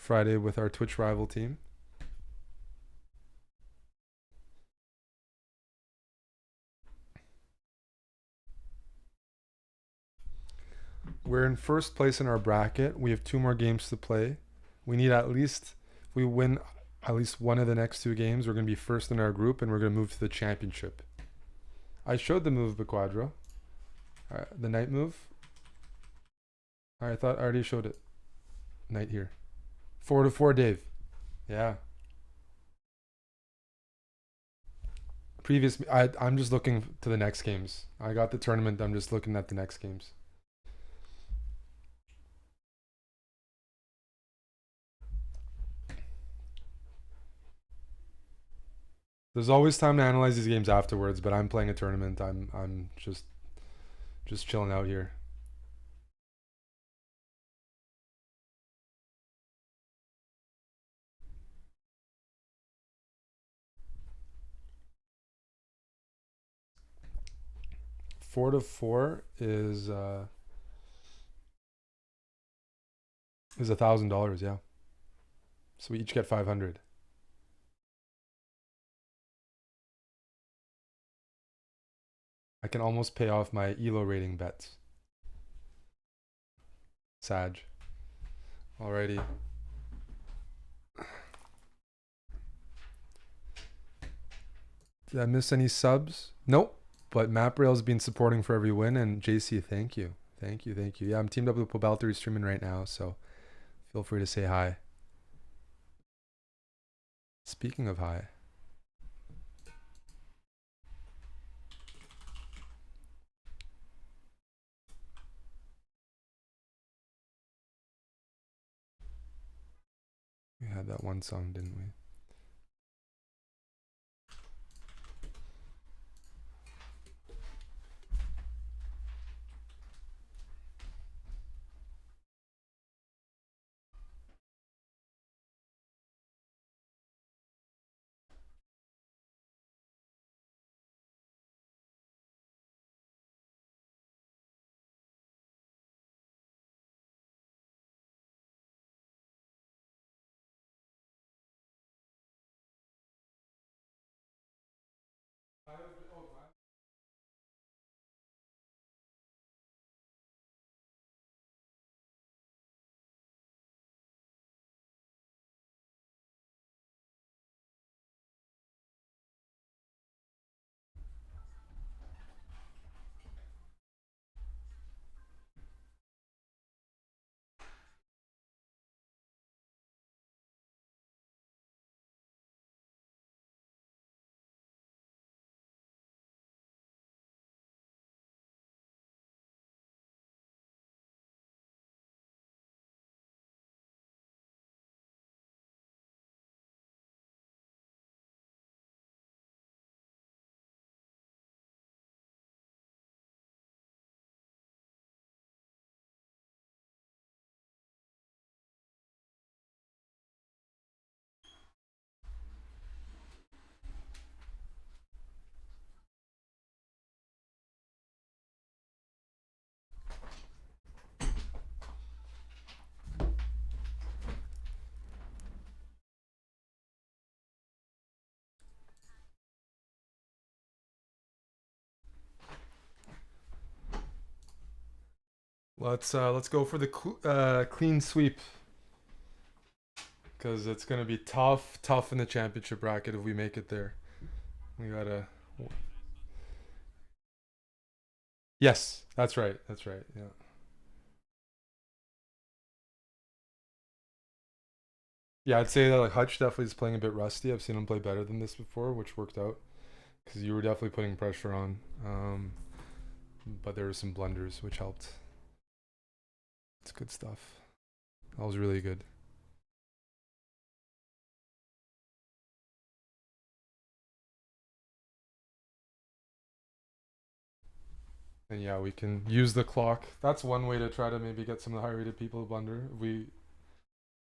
with our Twitch rival team. We're in first place in our bracket. We have 2 more games to play. We need if we win at least one of the next 2 games, we're going to be first in our group and we're going to move to the championship. I showed the move, Bequadro. The knight move. I thought I already showed it. Knight here. 4-4, Dave. Yeah. I'm just looking to the next games. I got the tournament. I'm just looking at the next games. There's always time to analyze these games afterwards, but I'm playing a tournament. I'm just chilling out here. Four to four is $1,000. Yeah, so we each get 500. I can almost pay off my ELO rating bets. Sag. Alrighty. Did I miss any subs? Nope. But MapRail's been supporting for every win, and JC, thank you. Thank you, thank you. Yeah, I'm teamed up with Pobalteri streaming right now, so feel free to say hi. Speaking of hi. We had that one song, didn't we? Let's go for the clean sweep because it's gonna be tough in the championship bracket if we make it there. We gotta. Yes, that's right. That's right. Yeah. Yeah, I'd say that like Hutch definitely is playing a bit rusty. I've seen him play better than this before, which worked out because you were definitely putting pressure on. But there were some blunders which helped. It's good stuff. That was really good. And yeah, we can use the clock. That's one way to try to maybe get some of the high rated people to blunder. If we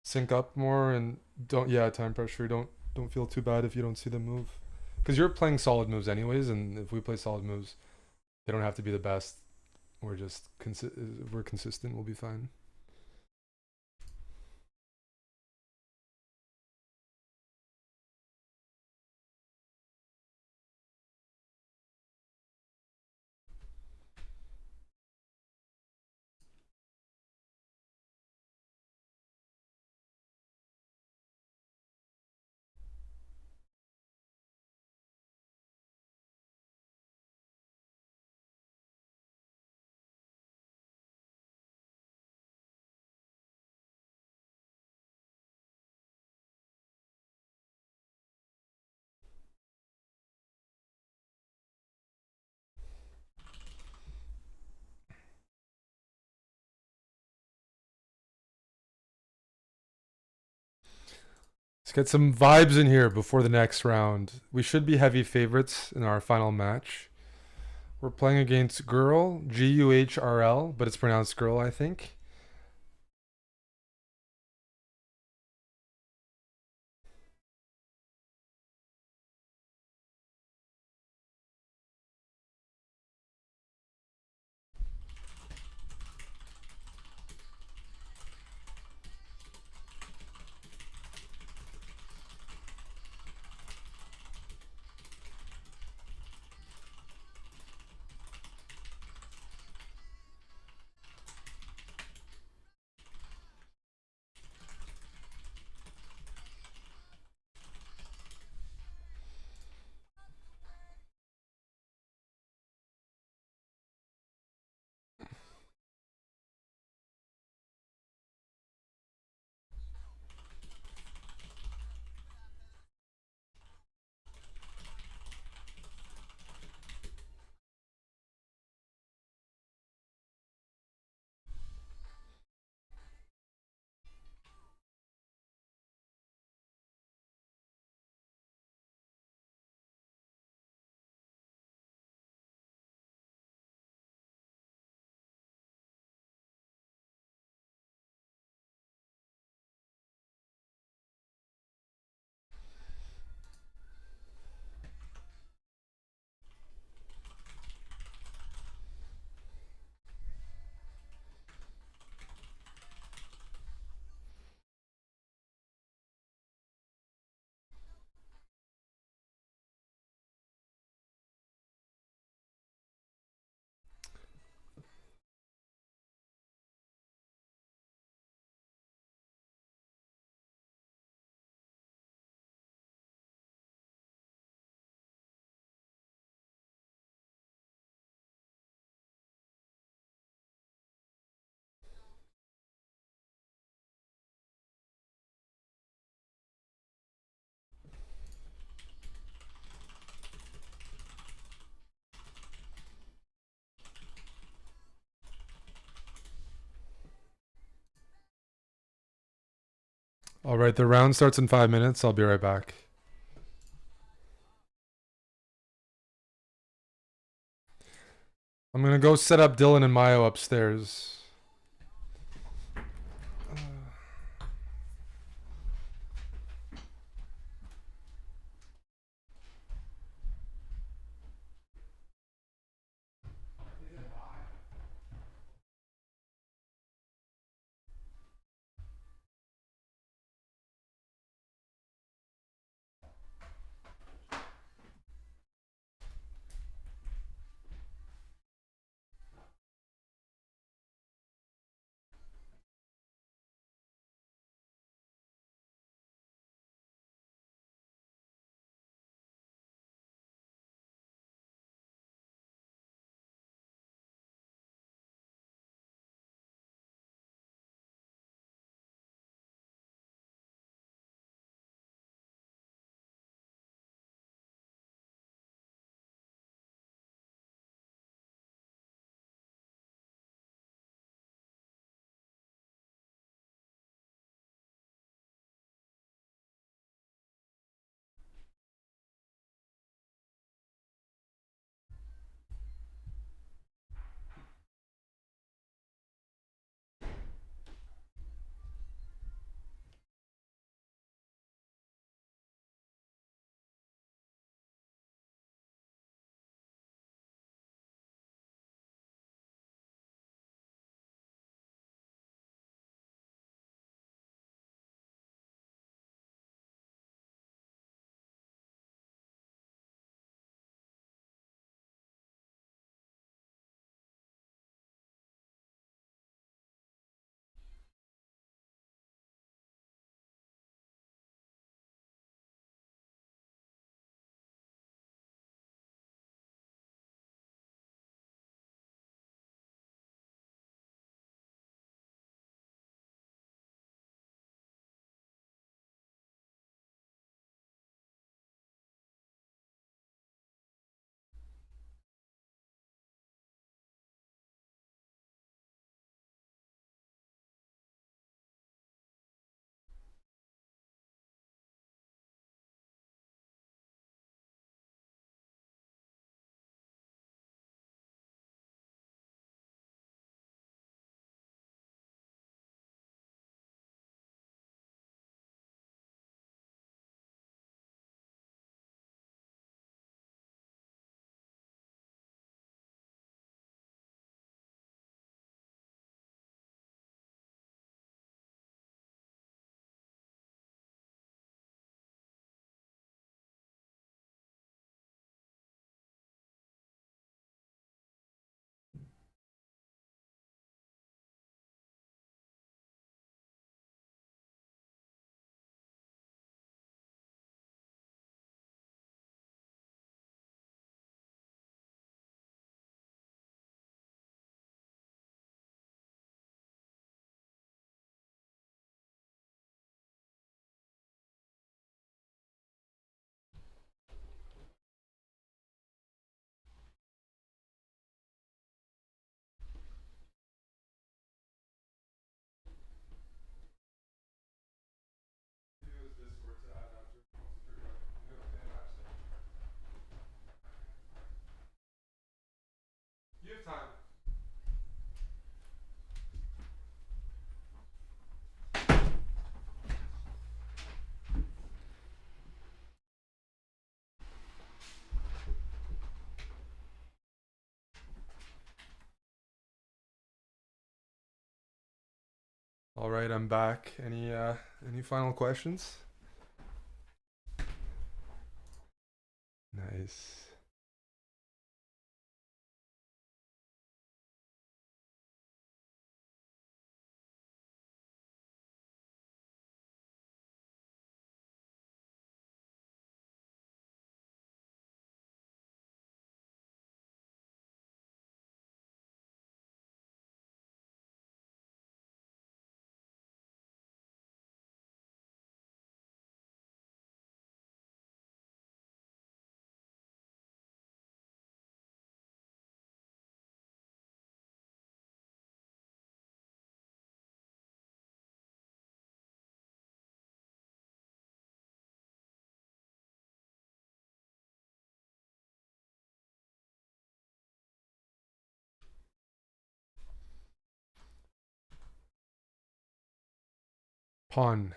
sync up more and don't, yeah, time pressure. Don't feel too bad if you don't see them move, because you're playing solid moves anyways. And if we play solid moves, they don't have to be the best. We're just if we're consistent, we'll be fine. Let's get some vibes in here before the next round. We should be heavy favorites in our final match. We're playing against Girl, Guhrl, but it's pronounced Girl, I think. All right, the round starts in 5 minutes. I'll be right back. I'm gonna go set up Dylan and Mayo upstairs. All right, I'm back. Any final questions? Nice. Pawn.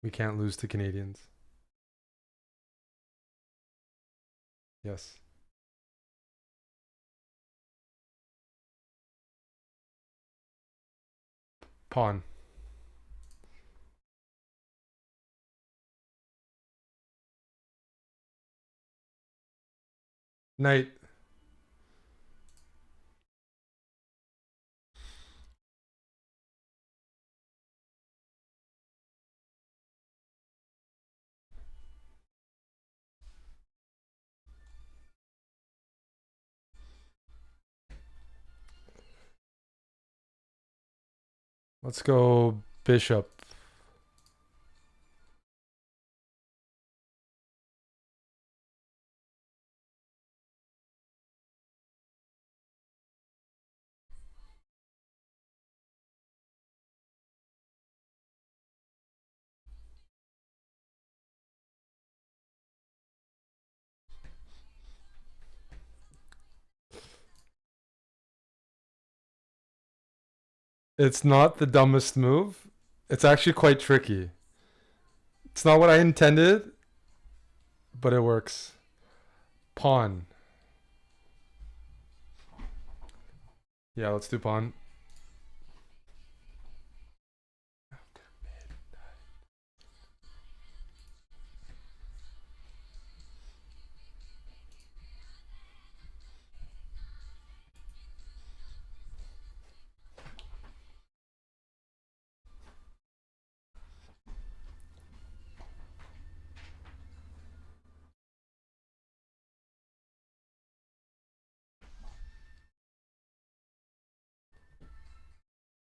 We can't lose to Canadians. Yes. Pawn. Knight. Let's go bishop. It's not the dumbest move. It's actually quite tricky. It's not what I intended, but it works. Pawn. Yeah, let's do pawn.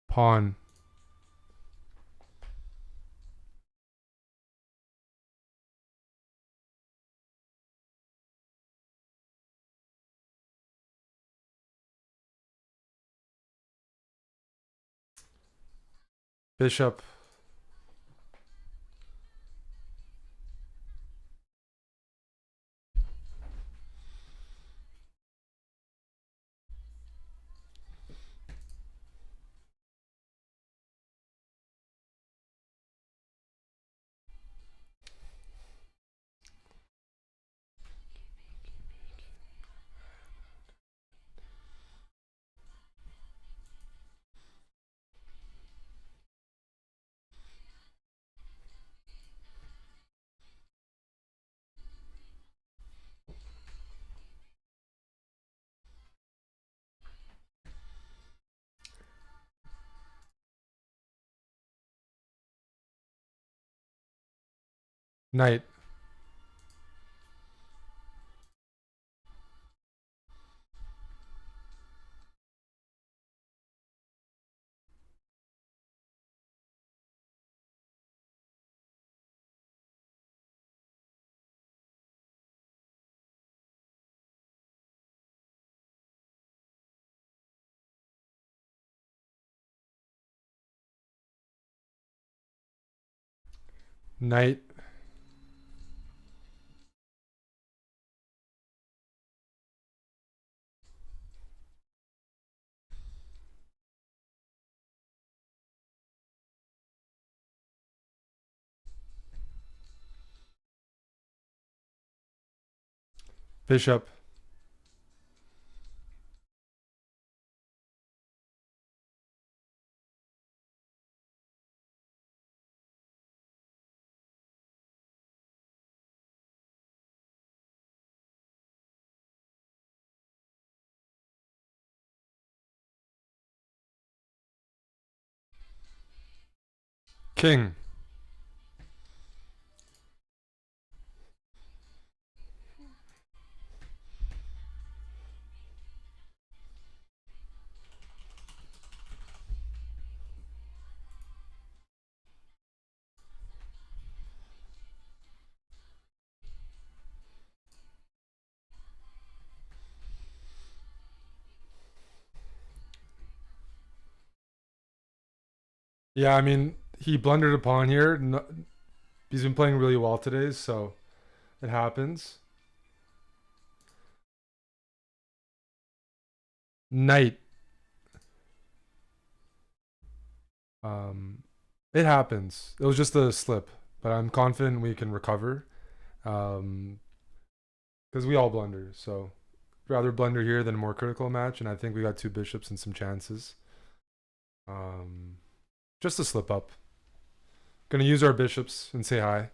Pawn. Bishop. Knight. Knight. Bishop. King. Yeah, I mean, he blundered a pawn here. No, he's been playing really well today, so it happens. Knight. Um, it happens. It was just a slip, but I'm confident we can recover. Um, because we all blunder. So rather blunder here than a more critical match, and I think we got two bishops and some chances. Um, just a slip up. Gonna use our bishops and say hi.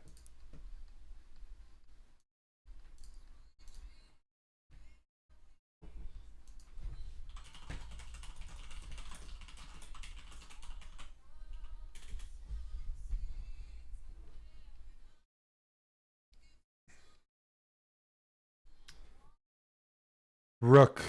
Rook.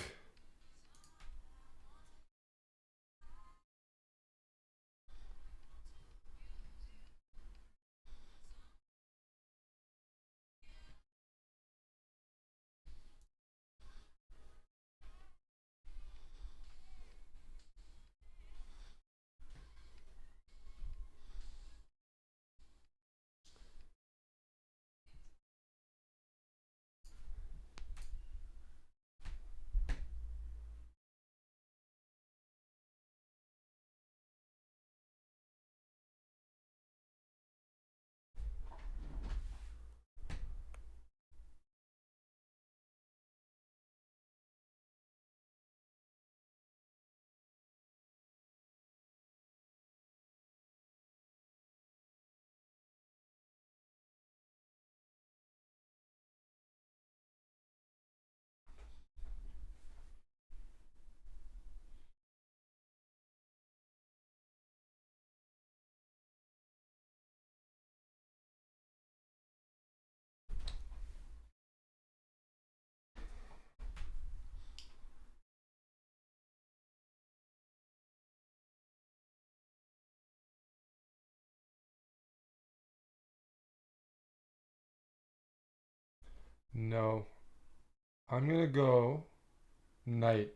No. I'm gonna go knight.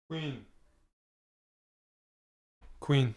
Queen. Queen.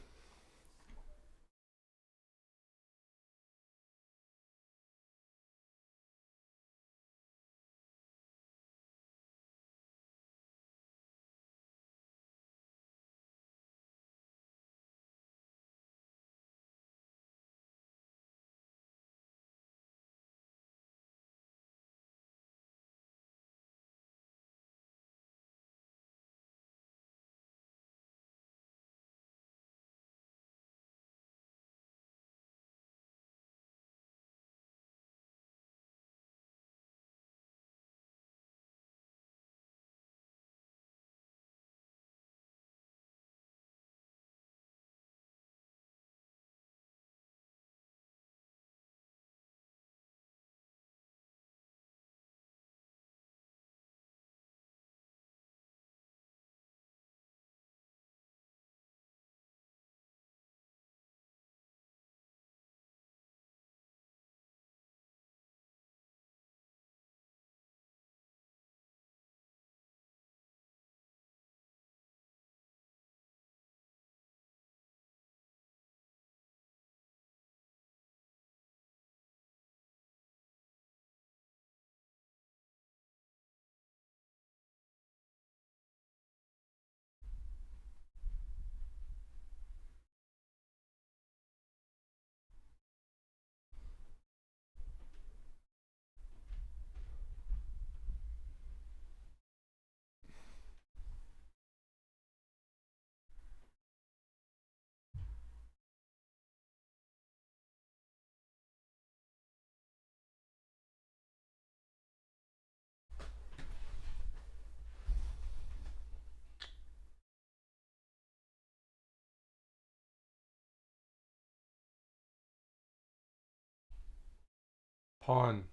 Pawn.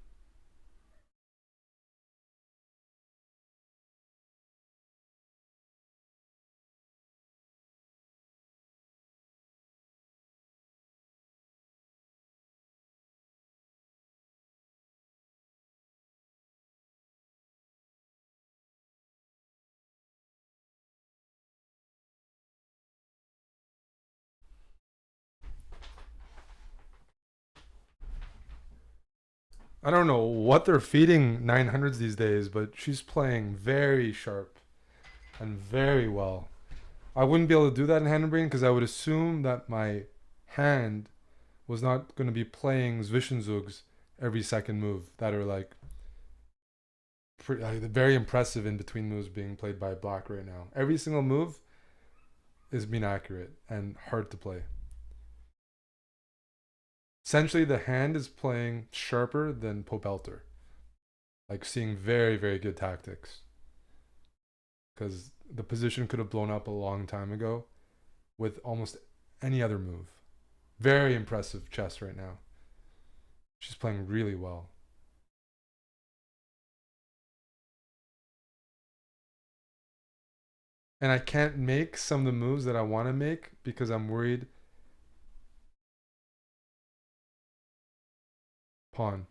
I don't know what they're feeding 900s these days, but she's playing very sharp and very well. I wouldn't be able to do that in hand and brain because I would assume that my hand was not going to be playing Zwischenzugs every second move that are like very impressive in between moves being played by black right now. Every single move is being accurate and hard to play. Essentially, the hand is playing sharper than Popelter, like seeing very, very good tactics because the position could have blown up a long time ago with almost any other move. Very impressive chess right now. She's playing really well. And I can't make some of the moves that I want to make because I'm worried. Pawn.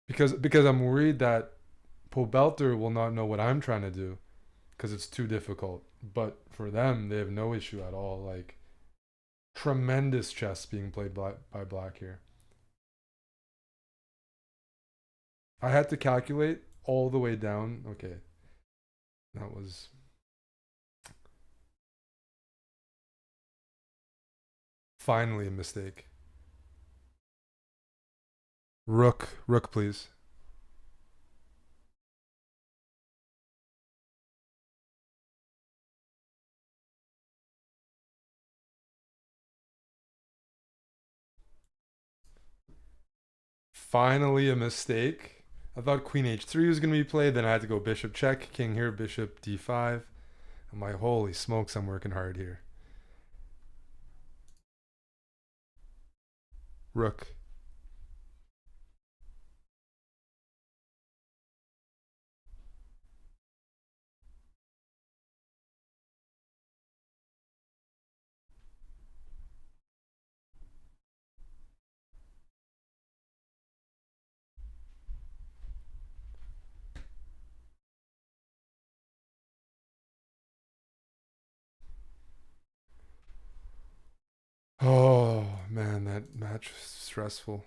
Because I'm worried that Pobelter will not know what I'm trying to do because it's too difficult. But for them, they have no issue at all. Like tremendous chess being played by black here. I had to calculate all the way down. Okay, that was finally a mistake. Rook, please. Finally a mistake. I thought Queen H3 was going to be played. Then I had to go Bishop check, King here, Bishop D5. I'm like, holy smokes, I'm working hard here. Rook. Oh man, that match was stressful.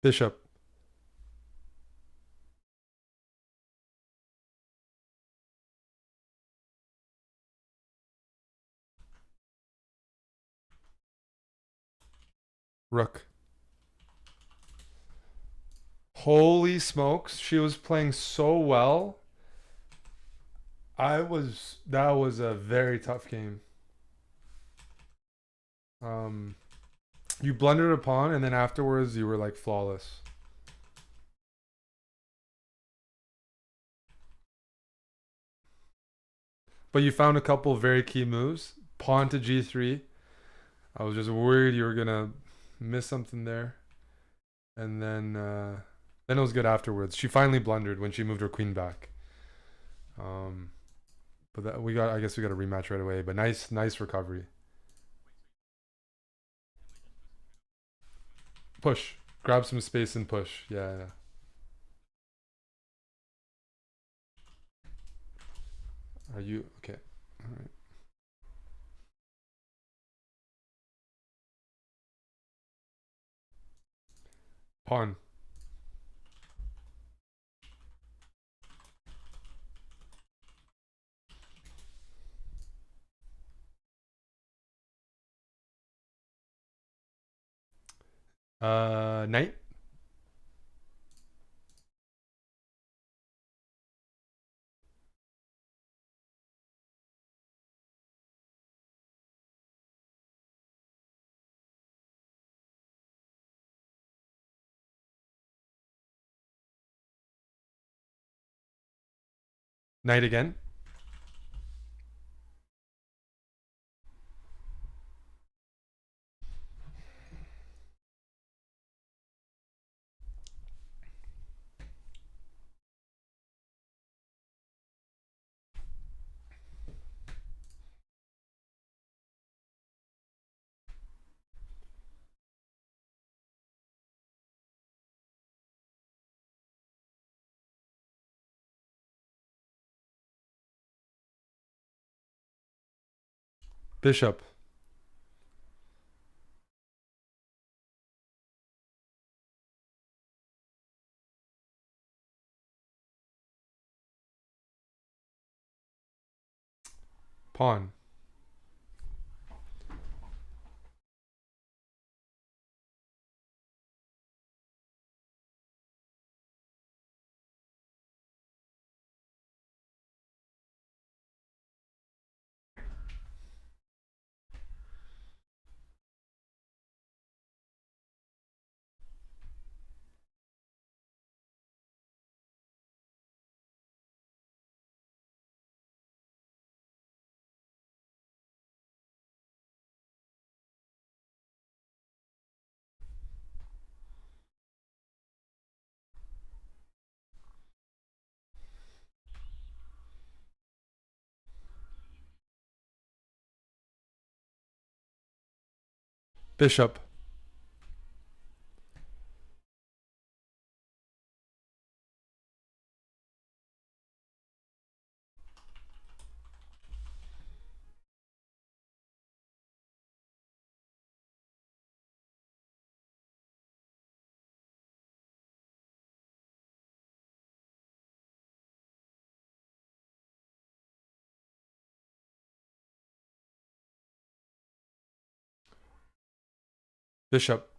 Bishop. Rook. Holy smokes, she was playing so well. That was a very tough game. Um you blundered a pawn and then afterwards you were like flawless. But you found a couple very key moves. Pawn to G3. I was just worried you were gonna miss something there. And then it was good afterwards. She finally blundered when she moved her queen back. Um but that we got I guess we got a rematch right away. But nice recovery. Push. Grab some space and push. Yeah, yeah. Are you okay? All right. Pawn. Knight. Knight again. Bishop. Pawn. Bishop. Bishop.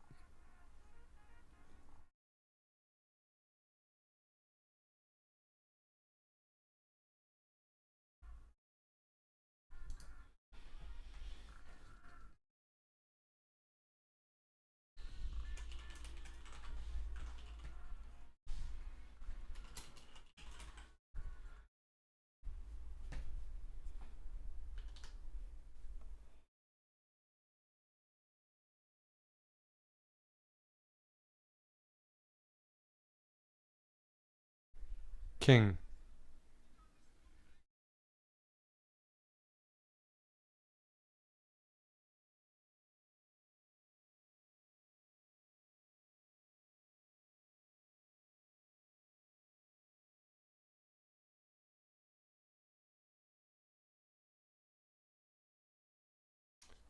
King.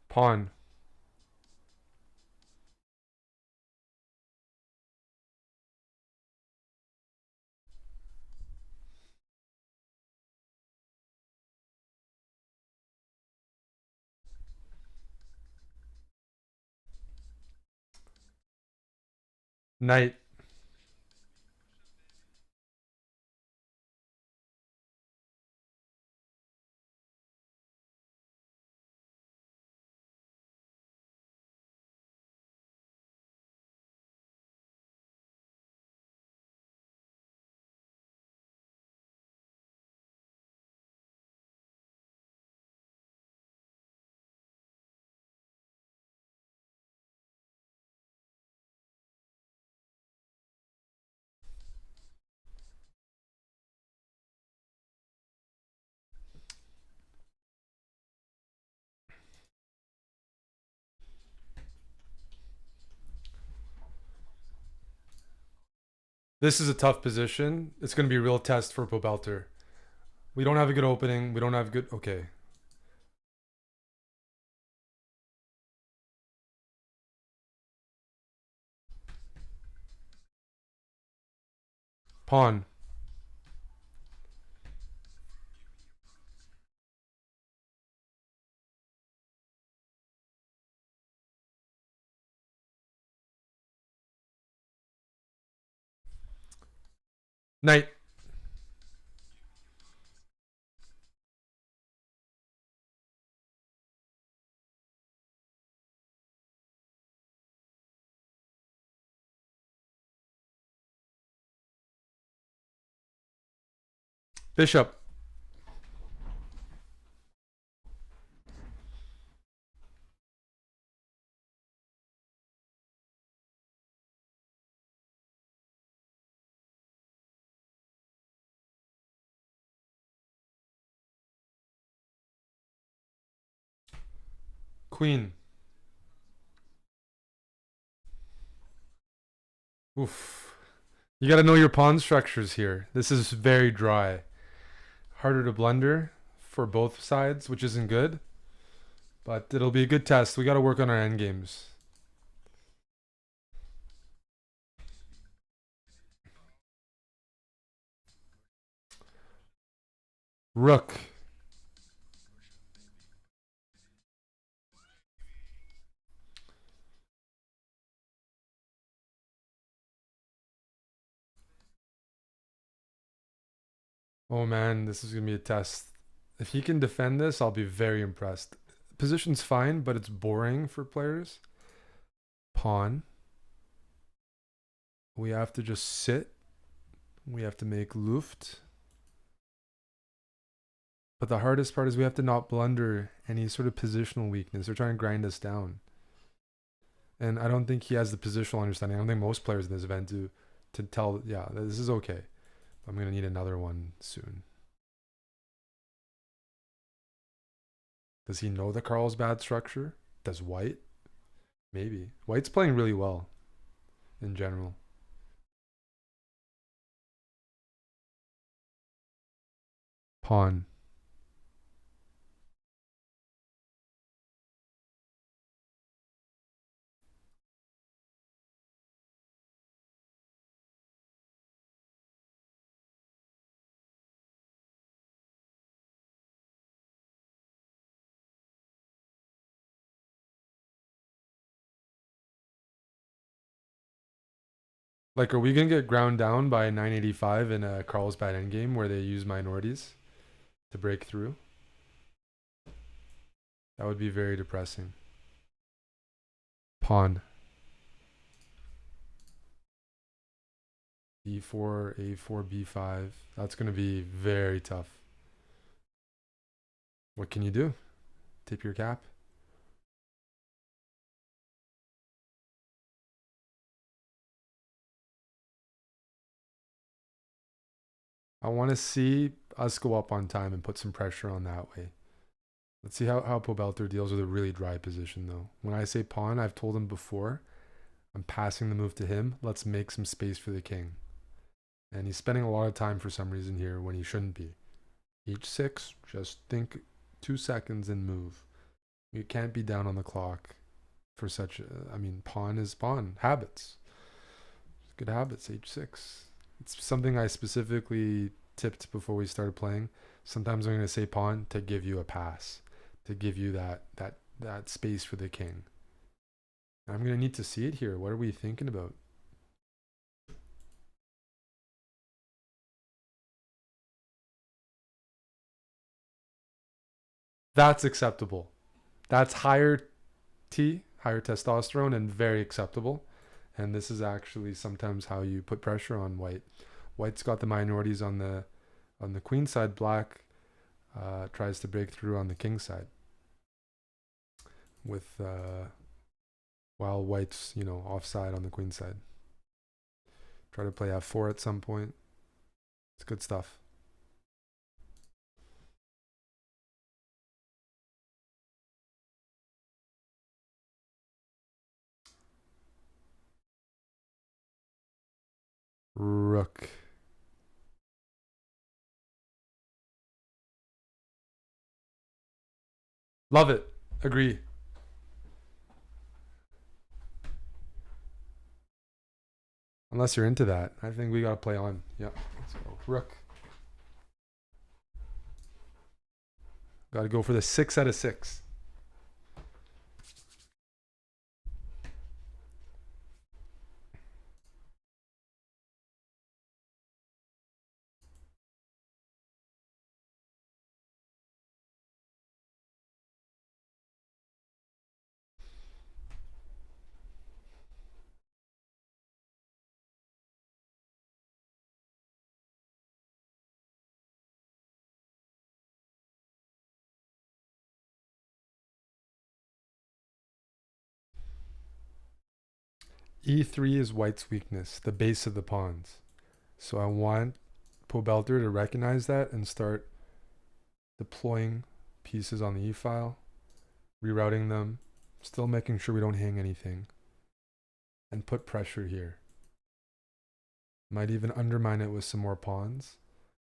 Pawn. Knight. This is a tough position. It's going to be a real test for Pobelter. We don't have a good opening. We don't have good. Okay. Pawn. Knight. Bishop. queen. Oof. You got to know your pawn structures here. This is very dry. Harder to blunder for both sides, which isn't good. But it'll be a good test. We got to work on our end games. Rook. Oh man, this is going to be a test. If he can defend this, I'll be very impressed. Position's fine, but it's boring for players. Pawn. We have to just sit. We have to make Luft. But the hardest part is we have to not blunder any sort of positional weakness. They're trying to grind us down. And I don't think he has the positional understanding. I don't think most players in this event do to tell, yeah, this is okay. I'm going to need another one soon. Does he know the Carlsbad structure? Does White? Maybe. White's playing really well in general. Pawn. Like, are we going to get ground down by 985 in a Carlsbad endgame where they use minorities to break through? That would be very depressing. Pawn. E4, A4, B5. That's going to be very tough. What can you do? Tip your cap? I want to see us go up on time and put some pressure on that way. Let's see how Pobelter deals with a really dry position, though. When I say pawn, I've told him before, I'm passing the move to him. Let's make some space for the king. And he's spending a lot of time for some reason here when he shouldn't be. H6, just think 2 seconds and move. You can't be down on the clock for such I mean, pawn is pawn. Habits. Good habits, H6. It's something I specifically tipped before we started playing. Sometimes I'm going to say pawn to give you a pass, to give you that space for the king. I'm going to need to see it here. What are we thinking about? That's acceptable. That's higher higher testosterone, and very acceptable. And this is actually sometimes how you put pressure on White. White's got the minorities on the queen side. Black tries to break through on the king side. With while White's offside on the queen side. Try to play f4 at some point. It's good stuff. Rook. Love it. Agree. Unless you're into that. I think we got to play on. Yep. Let's go. Rook. Got to go for the 6 out of 6. E3 is White's weakness, the base of the pawns. So I want Pobelter to recognize that and start deploying pieces on the E file, rerouting them, Still making sure we don't hang anything. And put pressure here. Might even undermine it with some more pawns.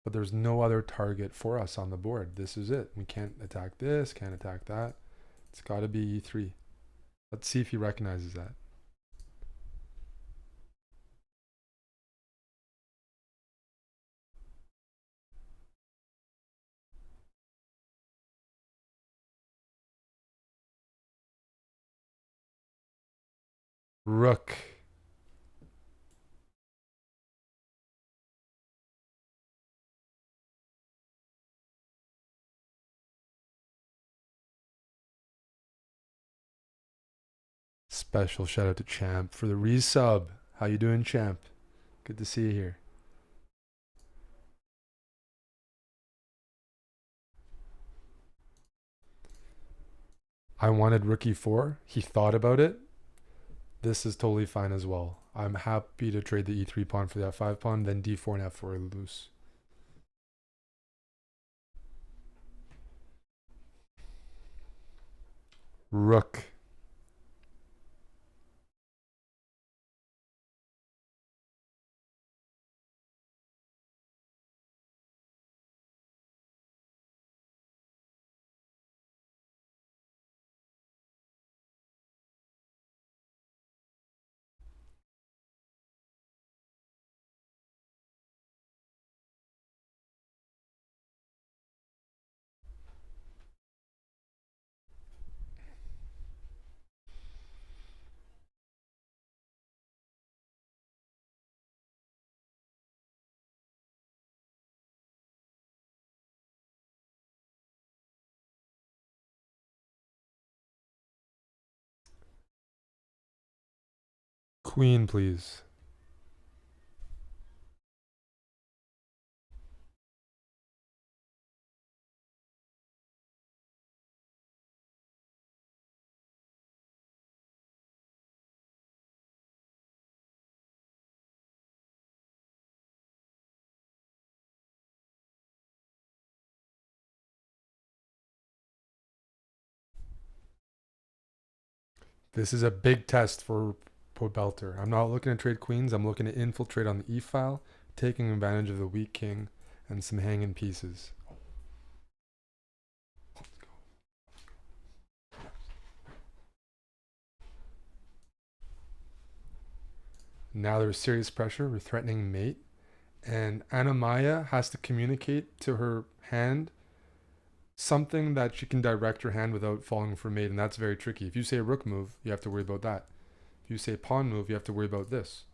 But there's no other target for us on the board. This is it. We can't attack this, can't attack that. It's got to be e3. Let's see if he recognizes that. Rook. Special shout out to Champ for the resub. How you doing, Champ? Good to see you here. I wanted rook e4. He thought about it. This is totally fine as well. I'm happy to trade the e3 pawn for the f5 pawn, then d4 and f4 are loose. Rook. Queen, please. This is a big test for Pobelter. I'm not looking to trade queens. I'm looking to infiltrate on the e-file, taking advantage of the weak king and some hanging pieces. Now there's serious pressure. We're threatening mate. And Anamaya has to communicate to her hand something that she can direct her hand without falling for mate. And that's very tricky. If you say rook move, you have to worry about that. If you say pawn move, you have to worry about this.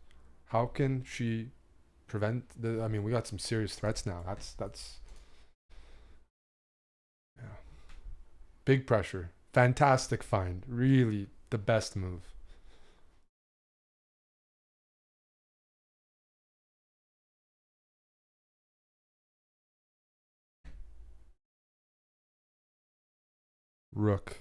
How can she prevent the... I mean, we got some serious threats now. That's yeah. Big pressure. Fantastic find. Really the best move. Rook.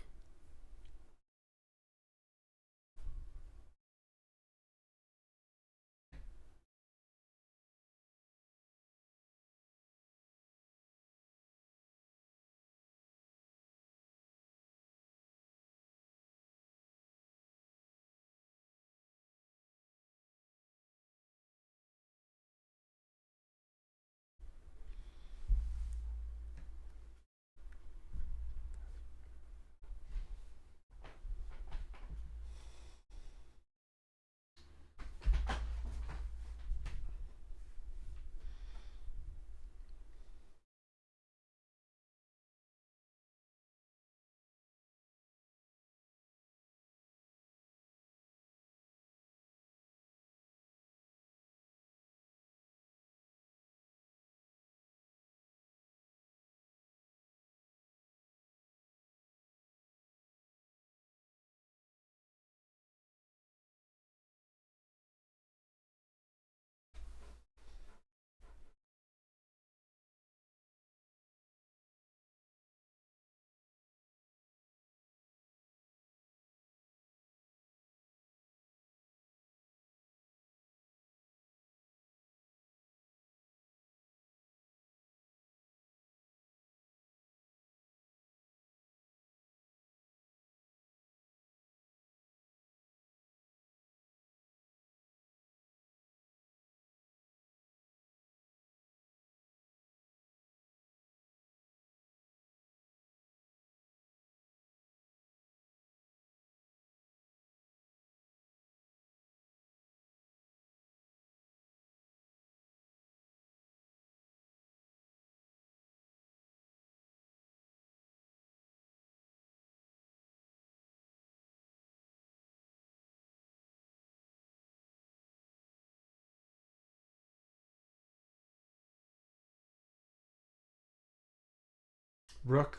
Rook.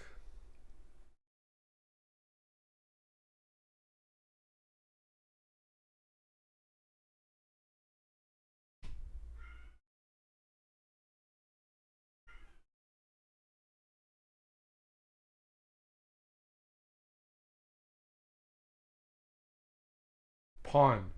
Pawn.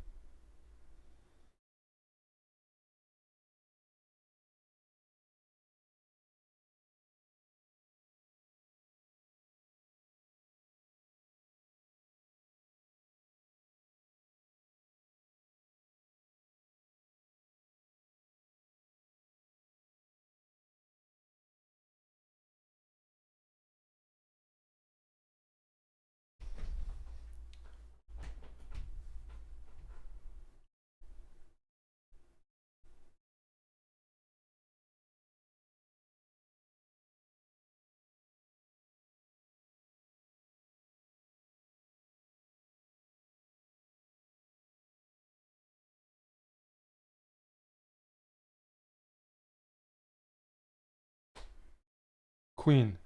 Queen.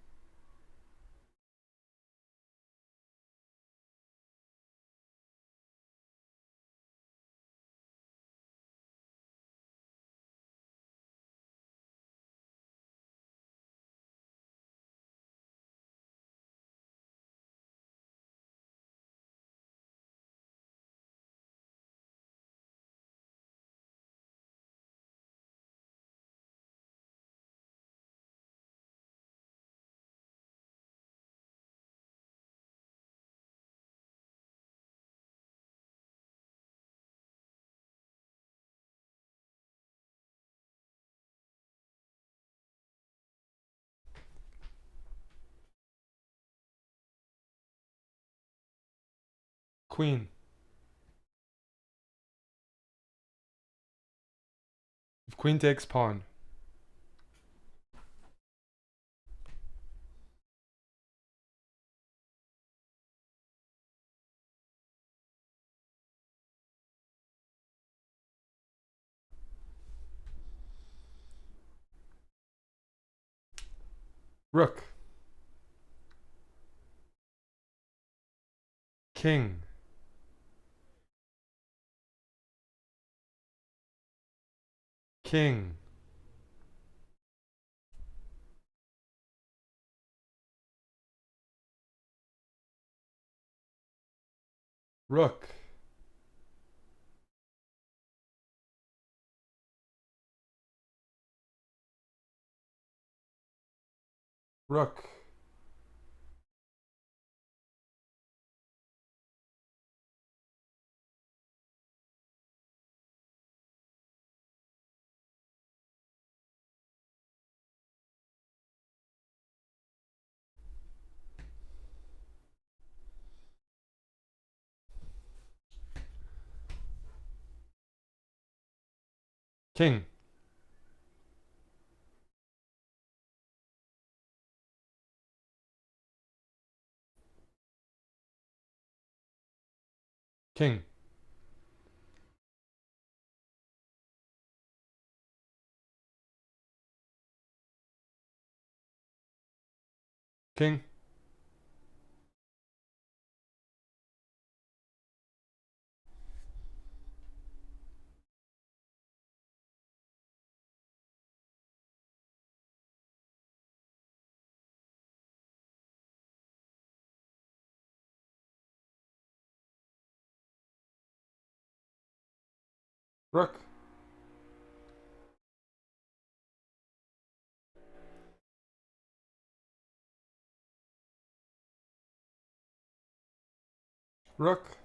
Queen. If queen takes pawn. Rook. King. King. Rook. Rook. King. King. King. Rook. Rook.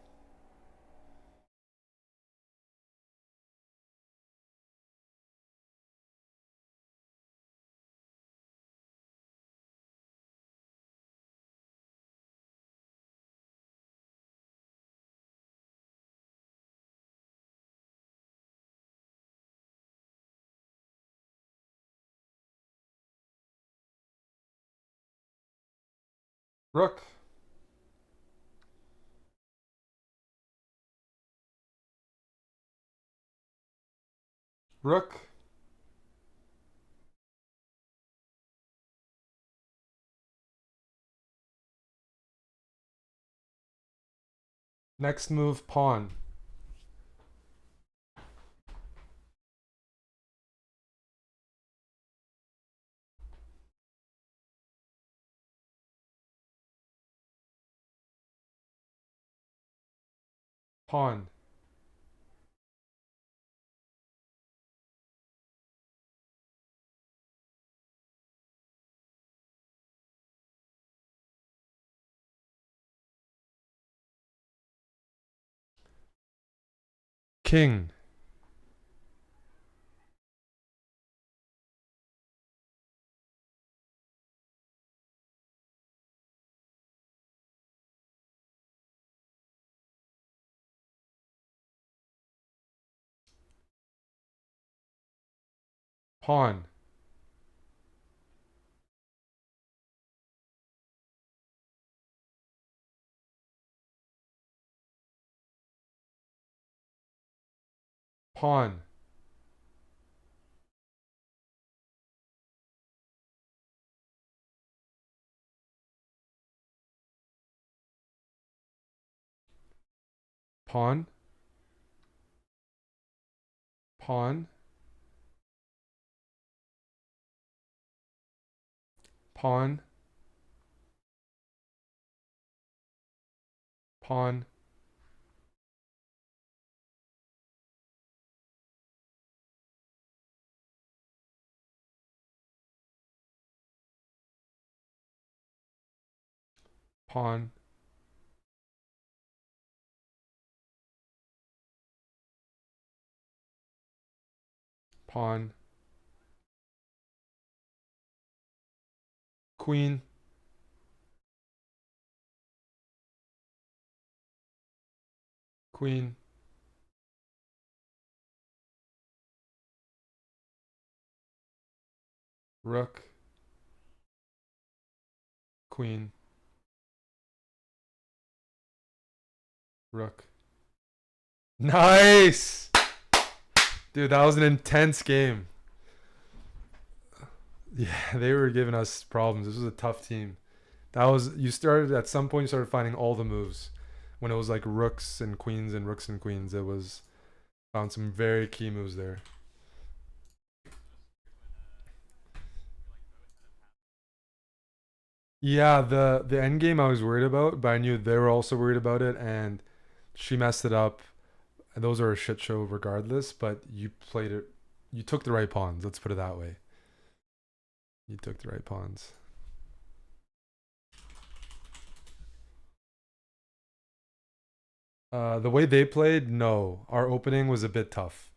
Rook. Rook. Next move, pawn. Pawn. King. Pawn. Pawn. Pawn. Pawn. Pawn. Pawn. Pawn. Pawn. Queen. Queen. Rook. Queen. Rook. Nice! Dude, that was an intense game. Yeah, they were giving us problems. This was a tough team. That was you started at some point you started finding all the moves. When it was like rooks and queens and rooks and queens, it was found some very key moves there. Yeah, the end game I was worried about, but I knew they were also worried about it, and she messed it up. And those are a shit show regardless, but you played it. You took the right pawns. Let's put it that way. You took the right pawns. The way they played, no. Our opening was a bit tough.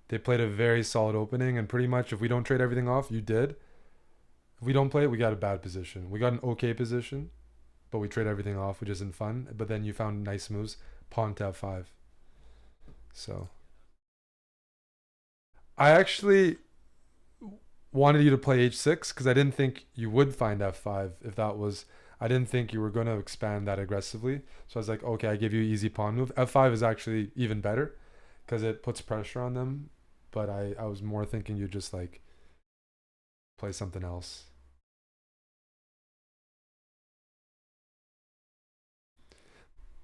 They played a very solid opening, and pretty much if we don't trade everything off, you did. If we don't play it, we got a bad position. We got an okay position, but we trade everything off, which isn't fun. But then you found nice moves, pawn to f5. So I actually wanted you to play h6 because I didn't think you would find f5 if that was. I didn't think you were going to expand that aggressively. So I was like, okay, I give you an easy pawn move. f5 is actually even better because it puts pressure on them. But I was more thinking you just like play something else.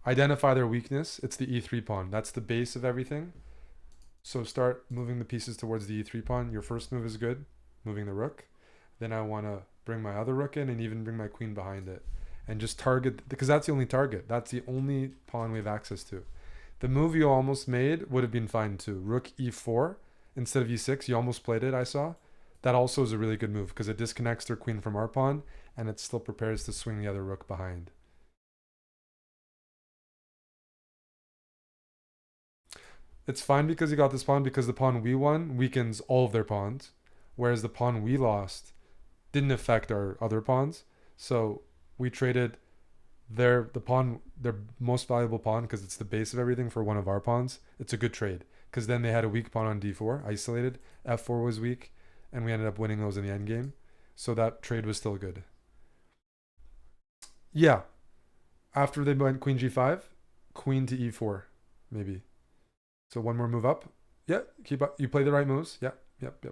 Identify their weakness. It's the e3 pawn. That's the base of everything. So start moving the pieces towards the e3 pawn. Your first move is good, moving the rook. Then I want to bring my other rook in and even bring my queen behind it. And just target, because that's the only target. That's the only pawn we have access to. The move you almost made would have been fine too. Rook e4 instead of e6. You almost played it, I saw. That also is a really good move because it disconnects their queen from our pawn and it still prepares to swing the other rook behind. It's fine because he got this pawn because the pawn we won weakens all of their pawns, whereas the pawn we lost didn't affect our other pawns. So we traded their most valuable pawn because it's the base of everything for one of our pawns. It's a good trade because then they had a weak pawn on d4, isolated. f4 was weak, and we ended up winning those in the end game. So that trade was still good. Yeah, after they went queen g5, queen to e4, maybe. So one more move up. Yeah, keep up. You play the right moves. Yeah, yep.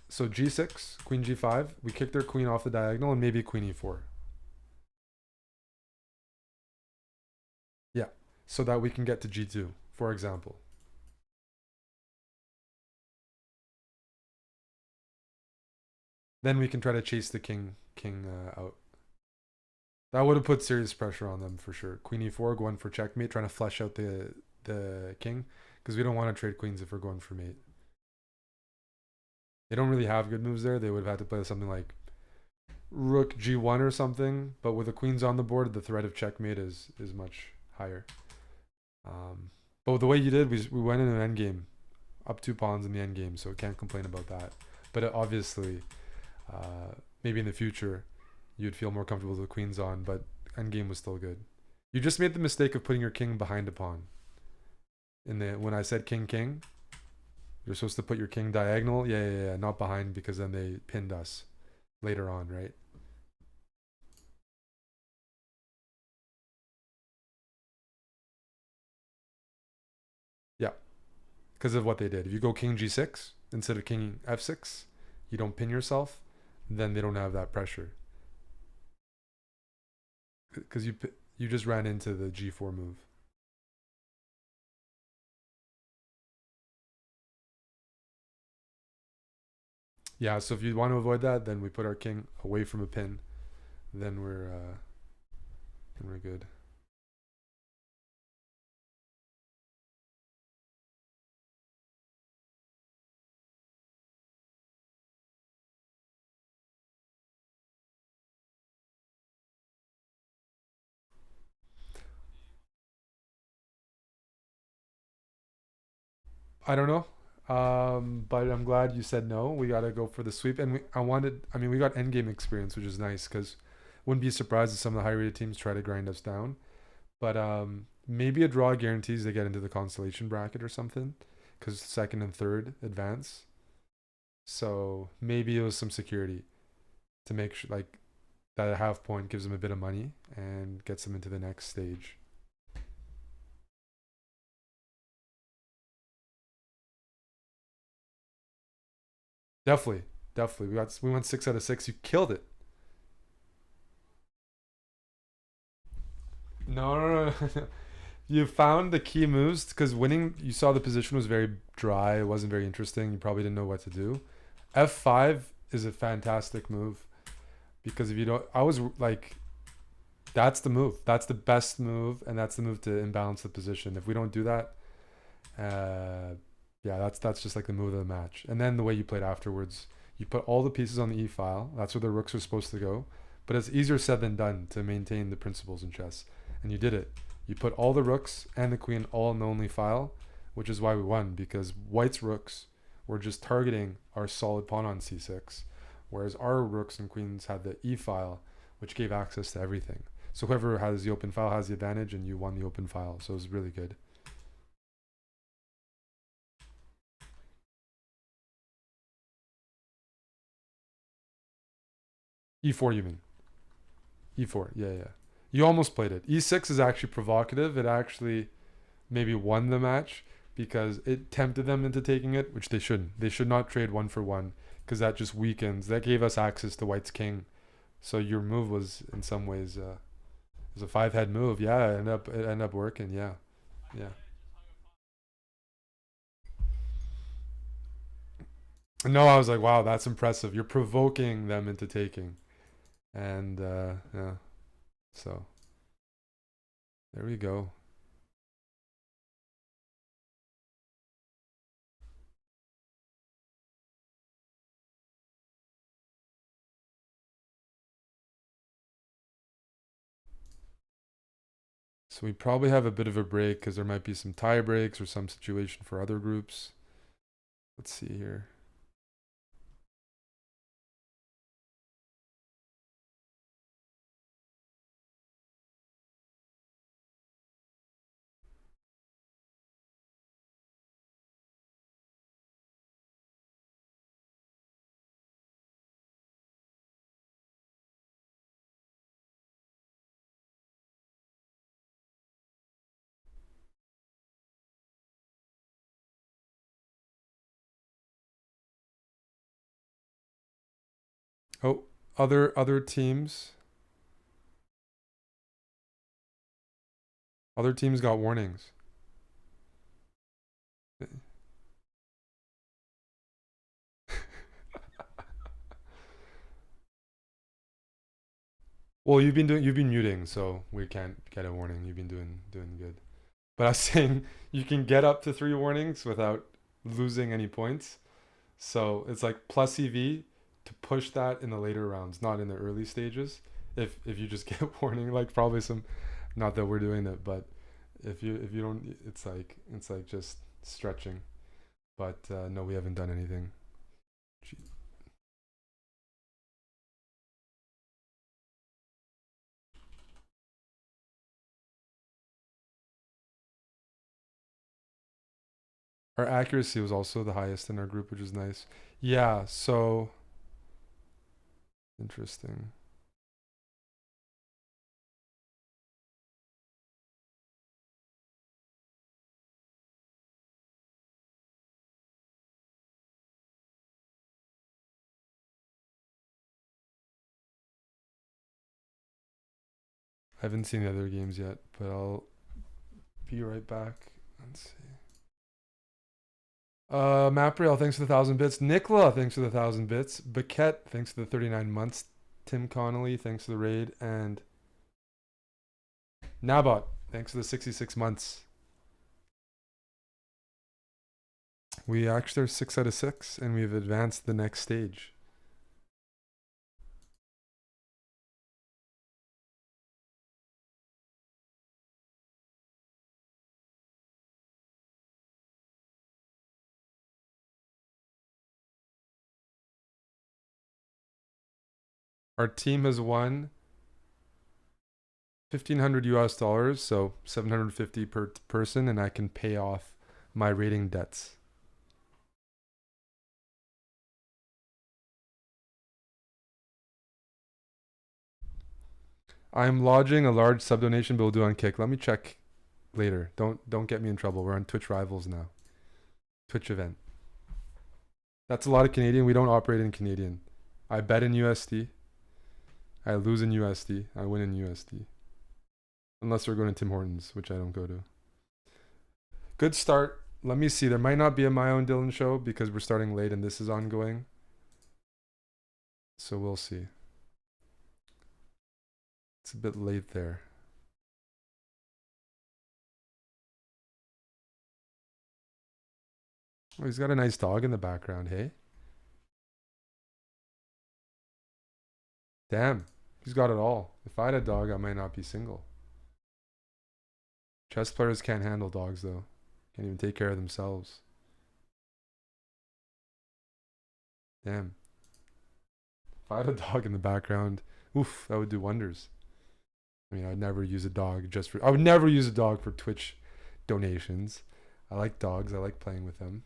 So g6, queen g5. We kick their queen off the diagonal and maybe queen e4. Yeah. so that we can get to g2, for example. Then we can try to chase the king out. That would have put serious pressure on them for sure. Queen e4 going for checkmate, trying to flush out the king, because we don't want to trade queens if we're going for mate. They don't really have good moves there. They would have had to play something like rook g1 or something, but with the queens on the board, the threat of checkmate is much higher. But the way you did, we went in an endgame, up 2 pawns in the endgame, so can't complain about that. But obviously, maybe in the future, you'd feel more comfortable with the queens on, but endgame was still good. You just made the mistake of putting your king behind a pawn. When I said king king, you're supposed to put your king diagonal, yeah, not behind, because then they pinned us later on, right? Yeah, because of what they did. If you go king g6 instead of king f6, you don't pin yourself, then they don't have that pressure. Because you just ran into the g4 move. Yeah, so if you want to avoid that, then we put our king away from a pin. Then we're good. I don't know. But I'm glad you said no. We gotta go for the sweep, and I mean, we got endgame experience, which is nice because wouldn't be surprised if some of the high rated teams try to grind us down. But maybe a draw guarantees they get into the constellation bracket or something, because second and third advance. So maybe it was some security to make sure like that a half point gives them a bit of money and gets them into the next stage. Definitely, definitely. We went 6 out of 6. You killed it. No, no, no. No. You found the key moves because winning. You saw the position was very dry. It wasn't very interesting. You probably didn't know what to do. F5 is a fantastic move because if you don't, I was like, that's the move. That's the best move, and that's the move to imbalance the position. If we don't do that, uh, yeah, that's just like the move of the match. And then the way you played afterwards, you put all the pieces on the e file. That's where the rooks are supposed to go. But it's easier said than done to maintain the principles in chess, and you did it. You put all the rooks and the queen all in the only file, which is why we won because white's rooks were just targeting our solid pawn on c6, whereas our rooks and queens had the e file, which gave access to everything. So whoever has the open file has the advantage, and you won the open file. So it was really good. E4, you mean? E4, yeah. You almost played it. E6 is actually provocative. It actually maybe won the match because it tempted them into taking it, which they shouldn't. They should not trade one for one because that just weakens. That gave us access to White's king. So your move was in some ways was a five head move. Yeah, it ended up working. Yeah, yeah. No, I was like, wow, that's impressive. You're provoking them into taking, and yeah. So there we go. So we probably have a bit of a break because there might be some tie breaks or some situation for other groups. Let's see here. Oh, other teams. Other teams got warnings. Well, you've been muting, so we can't get a warning. You've been doing good. But I was saying you can get up to 3 warnings without losing any points. So it's like plus EV to push that in the later rounds, not in the early stages. If you just get warning, like probably some, not that we're doing it, but if you don't, it's like just stretching. But no, we haven't done anything. Our accuracy was also the highest in our group, which is nice. Yeah, so interesting. I haven't seen the other games yet, but I'll be right back. Let's see. Maprail, thanks for the 1,000 bits. Nicola, thanks for the 1,000 bits. Baquette, thanks for the 39 months. Tim Connolly, thanks for the raid. And Nabot, thanks for the 66 months. We actually are 6 out of 6, and we've advanced the next stage. Our team has won $1,500 US, so 750 per person, and I can pay off my rating debts. I'm lodging a large sub donation bill due on Kick. Let me check later. Don't get me in trouble. We're on Twitch Rivals now. Twitch event. That's a lot of Canadian. We don't operate in Canadian. I bet in USD. I lose in USD. I win in USD. Unless we're going to Tim Hortons, which I don't go to. Good start. Let me see. There might not be a My Own Dylan show because we're starting late and this is ongoing. So we'll see. It's a bit late there. Oh, he's got a nice dog in the background, hey? Damn. He's got it all. If I had a dog, I might not be single. Chess players can't handle dogs, though. Can't even take care of themselves. Damn. If I had a dog in the background, oof, that would do wonders. I mean, I'd never use a dog I would never use a dog for Twitch donations. I like dogs. I like playing with them.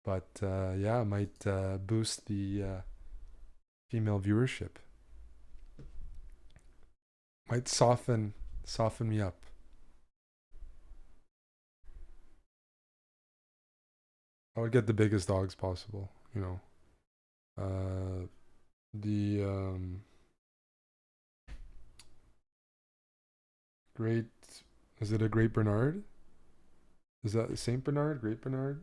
But yeah, it might boost the female viewership. Might soften me up. I would get the biggest dogs possible. You know, the great. Is it a Great Bernard? Is that Saint Bernard? Great Bernard?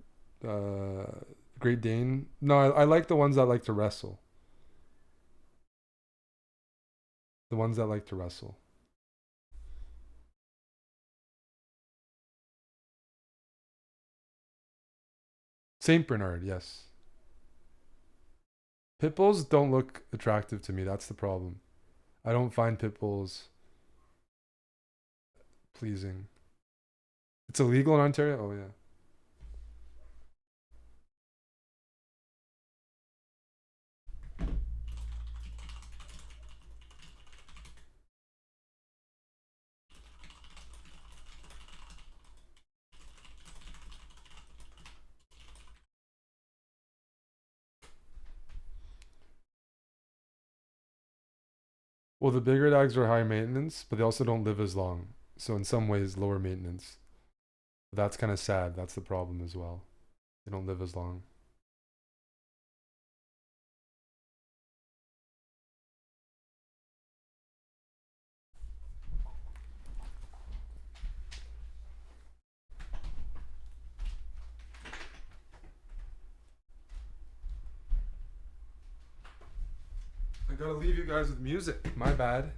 Great Dane? No, I like the ones that like to wrestle. The ones that like to wrestle. Saint Bernard, yes. Pit bulls don't look attractive to me. That's the problem. I don't find pit bulls pleasing. It's illegal in Ontario? Oh, yeah. Well, the bigger dogs are higher maintenance, but they also don't live as long. So, in some ways, lower maintenance. That's kind of sad. That's the problem as well. They don't live as long. Gotta leave you guys with music. My bad.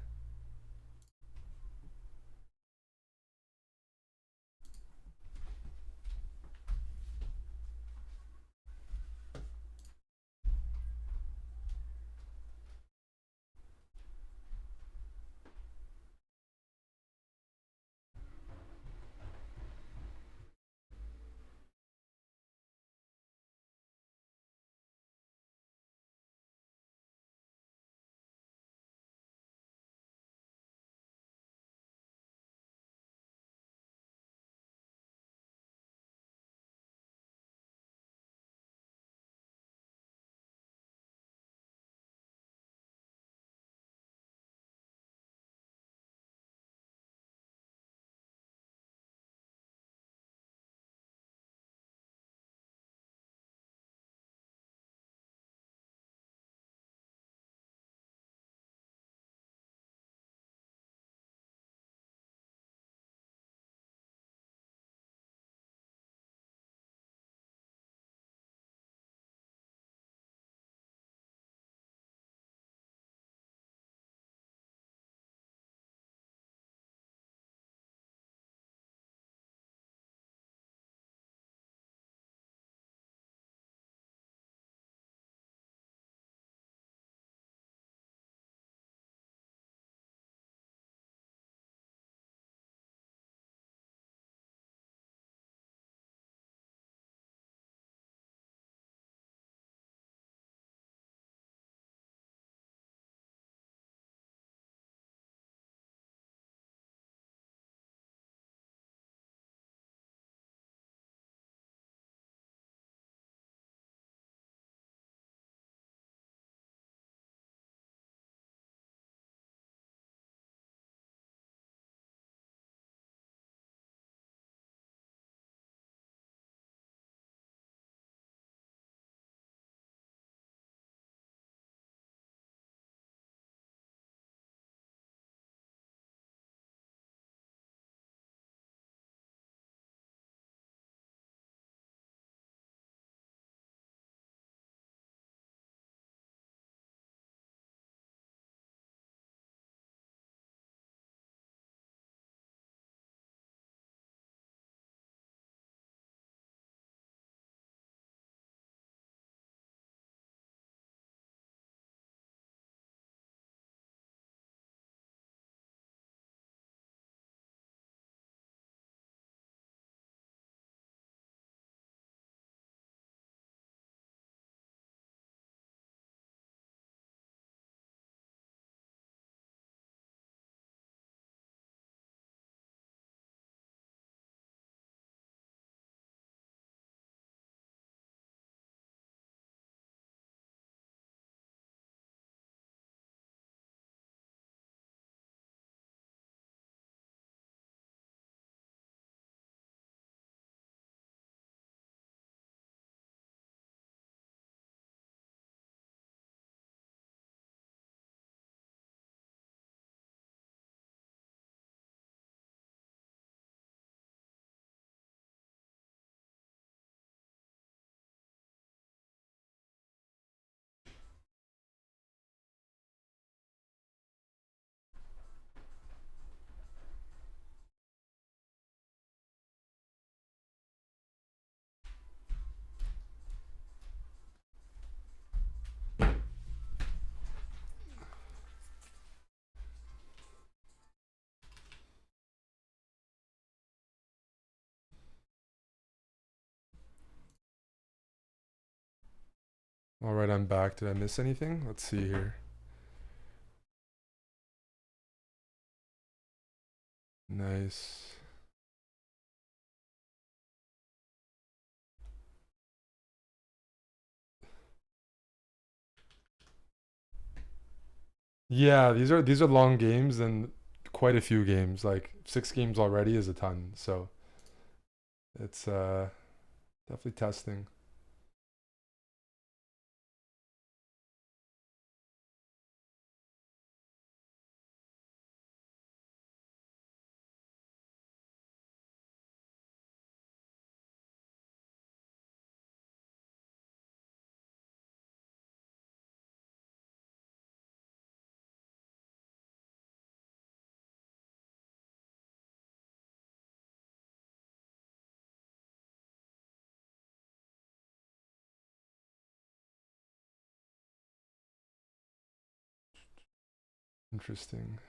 All right, I'm back. Did I miss anything? Let's see here. Nice. Yeah, these are long games and quite a few games. Like 6 games already is a ton. So it's definitely testing. Interesting.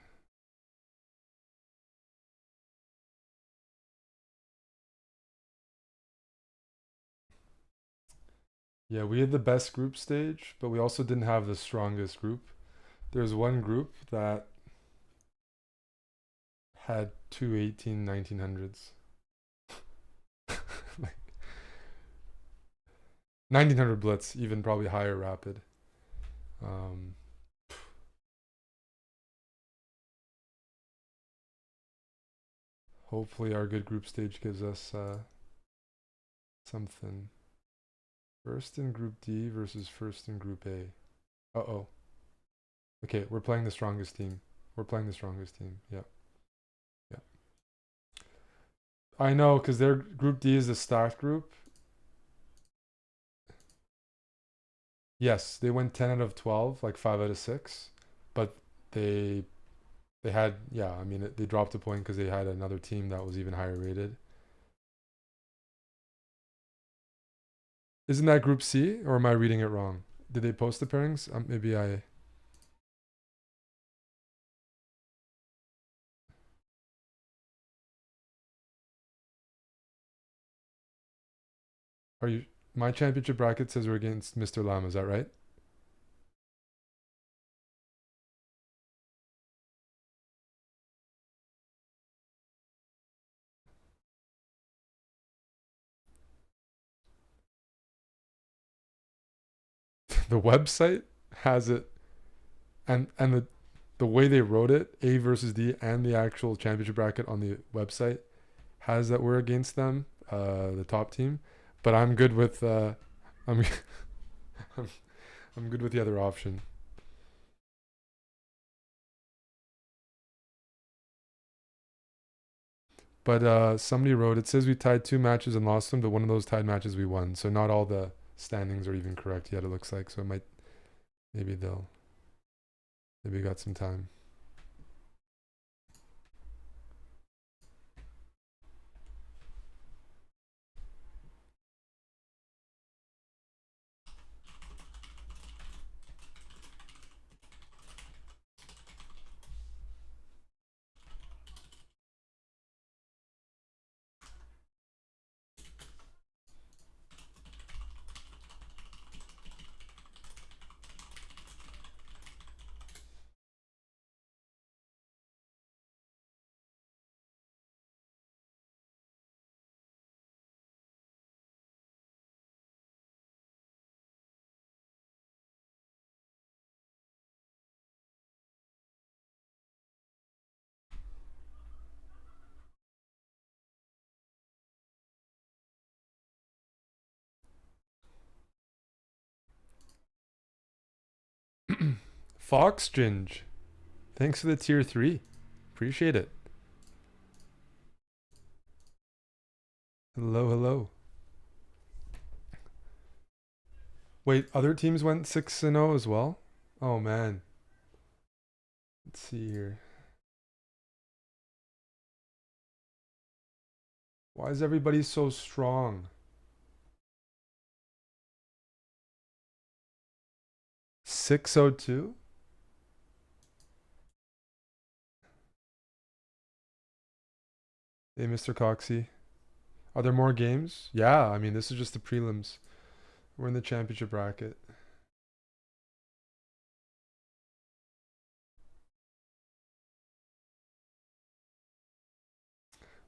Yeah, we had the best group stage, but we also didn't have the strongest group. There's one group that had two 1900s. Like 1900 blitz, even probably higher rapid. Um, Hopefully, our good group stage gives us something. First in Group D versus first in Group A. Uh oh. Okay, we're playing the strongest team. We're playing the strongest team. Yeah. Yeah. I know, because their Group D is a stacked group. Yes, they went 10 out of 12, like 5 out of 6. But they they had, yeah, I mean, they dropped a point because they had another team that was even higher rated. Isn't that Group C, or am I reading it wrong? Did they post the pairings? Maybe I. Are you? My championship bracket says we're against Mr. Lam. Is that right? The website has it, and the way they wrote it, A versus D, and the actual championship bracket on the website has that we're against them, the top team. But I'm good with I'm I'm, I'm good with the other option. But somebody wrote, it says we tied 2 matches and lost them, but one of those tied matches we won. So not all the standings are even correct yet. It looks like, so it might, maybe they'll maybe got some time. Fox Ginge, thanks for the tier 3. Appreciate it. Hello, hello. Wait, other teams went 6-0 as well? Oh man. Let's see here. Why is everybody so strong? 602? Hey, Mr. Coxey. Are there more games? Yeah, I mean, this is just the prelims. We're in the championship bracket.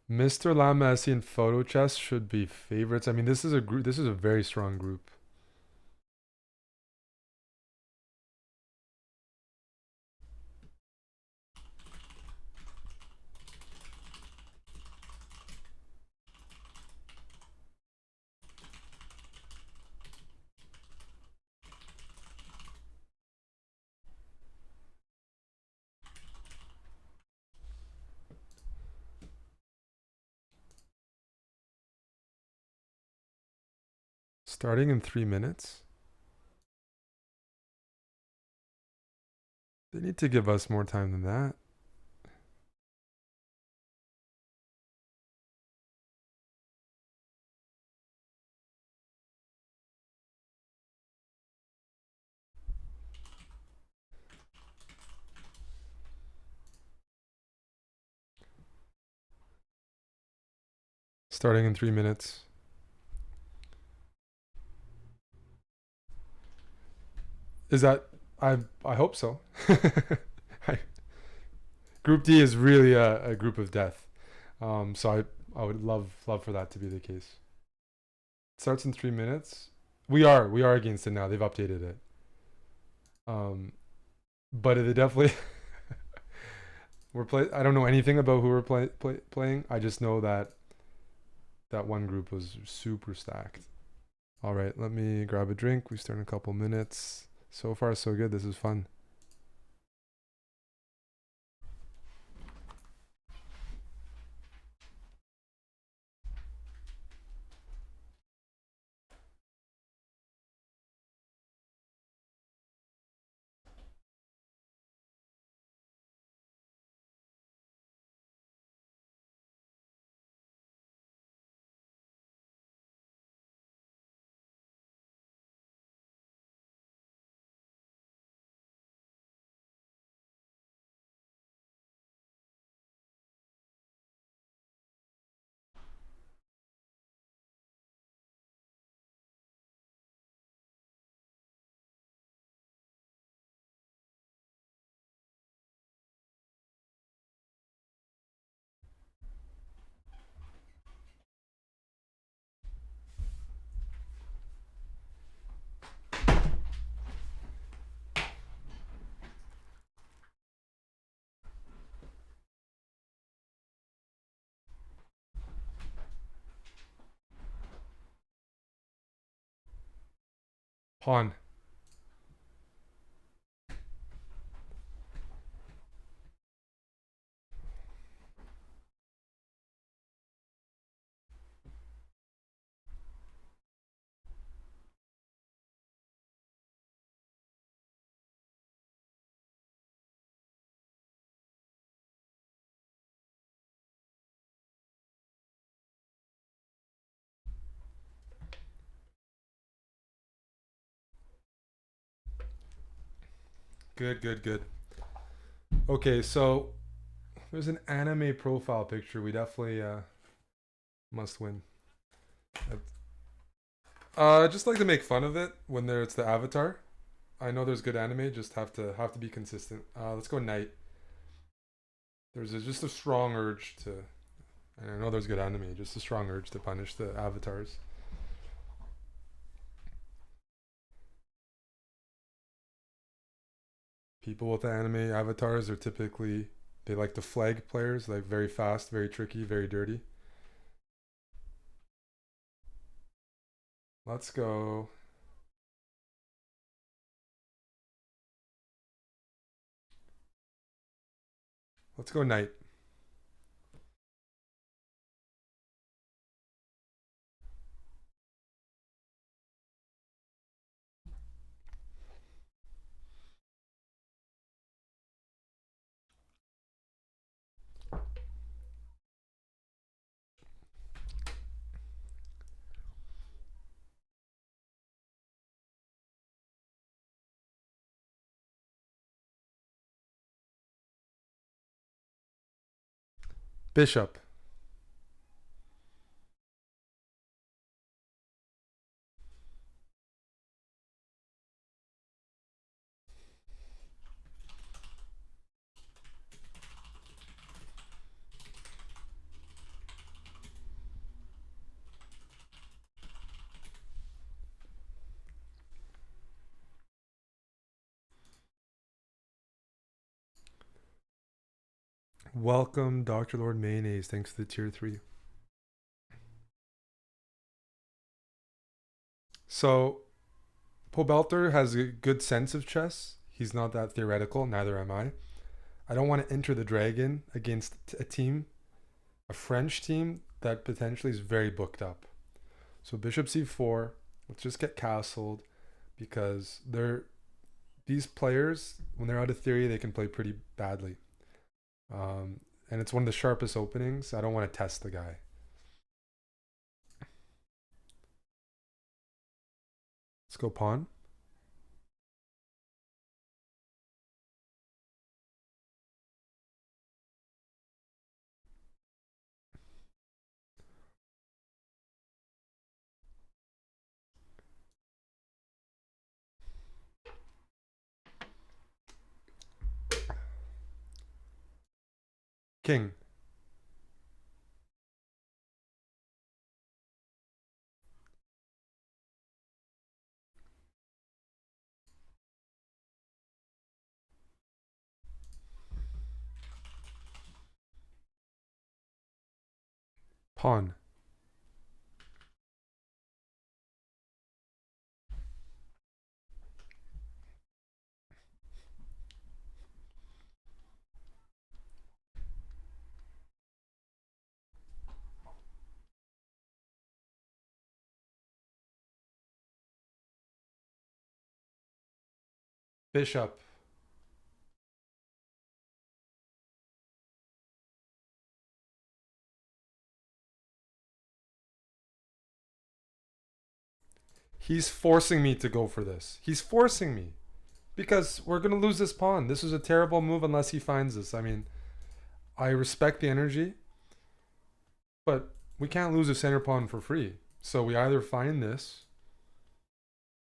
Mr. Lamasi and Photo Chess should be favorites. I mean, this is a group. This is a very strong group. Starting in 3 minutes. They need to give us more time than that. Starting in 3 minutes. Is that? I hope so. I, Group D is really a group of death. So I would love for that to be the case. It starts in 3 minutes. We are against it now. They've updated it. Um, but it definitely we're play. I don't know anything about who we're playing. I just know that that one group was super stacked. All right, let me grab a drink. We start in a couple minutes. So far, so good. This is fun. Pawn. Good, good, good. Okay, so there's an anime profile picture. We definitely must win. Just like to make fun of it when there it's the avatar. I know there's good anime. Just have to be consistent. Let's go Knight. Just a strong urge to. And I know there's good anime. Just a strong urge to punish the avatars. People with the anime avatars are typically they like to flag players, like very fast, very tricky, very dirty. Let's go. Let's go Knight. Bishop. Welcome, Dr. Lord Mayonnaise. Thanks for the tier 3. So, Pobelter has a good sense of chess. He's not that theoretical, neither am I. I don't want to enter the dragon against a team, a French team that potentially is very booked up. So bishop c4, let's just get castled because these players when they're out of theory they can play pretty badly. And it's one of the sharpest openings. I don't want to test the guy. Let's go pawn. King. Pawn. Bishop. He's forcing me to go for this. He's forcing me. Because we're going to lose this pawn. This is a terrible move unless he finds this. I mean, I respect the energy, but we can't lose a center pawn for free. So we either find this,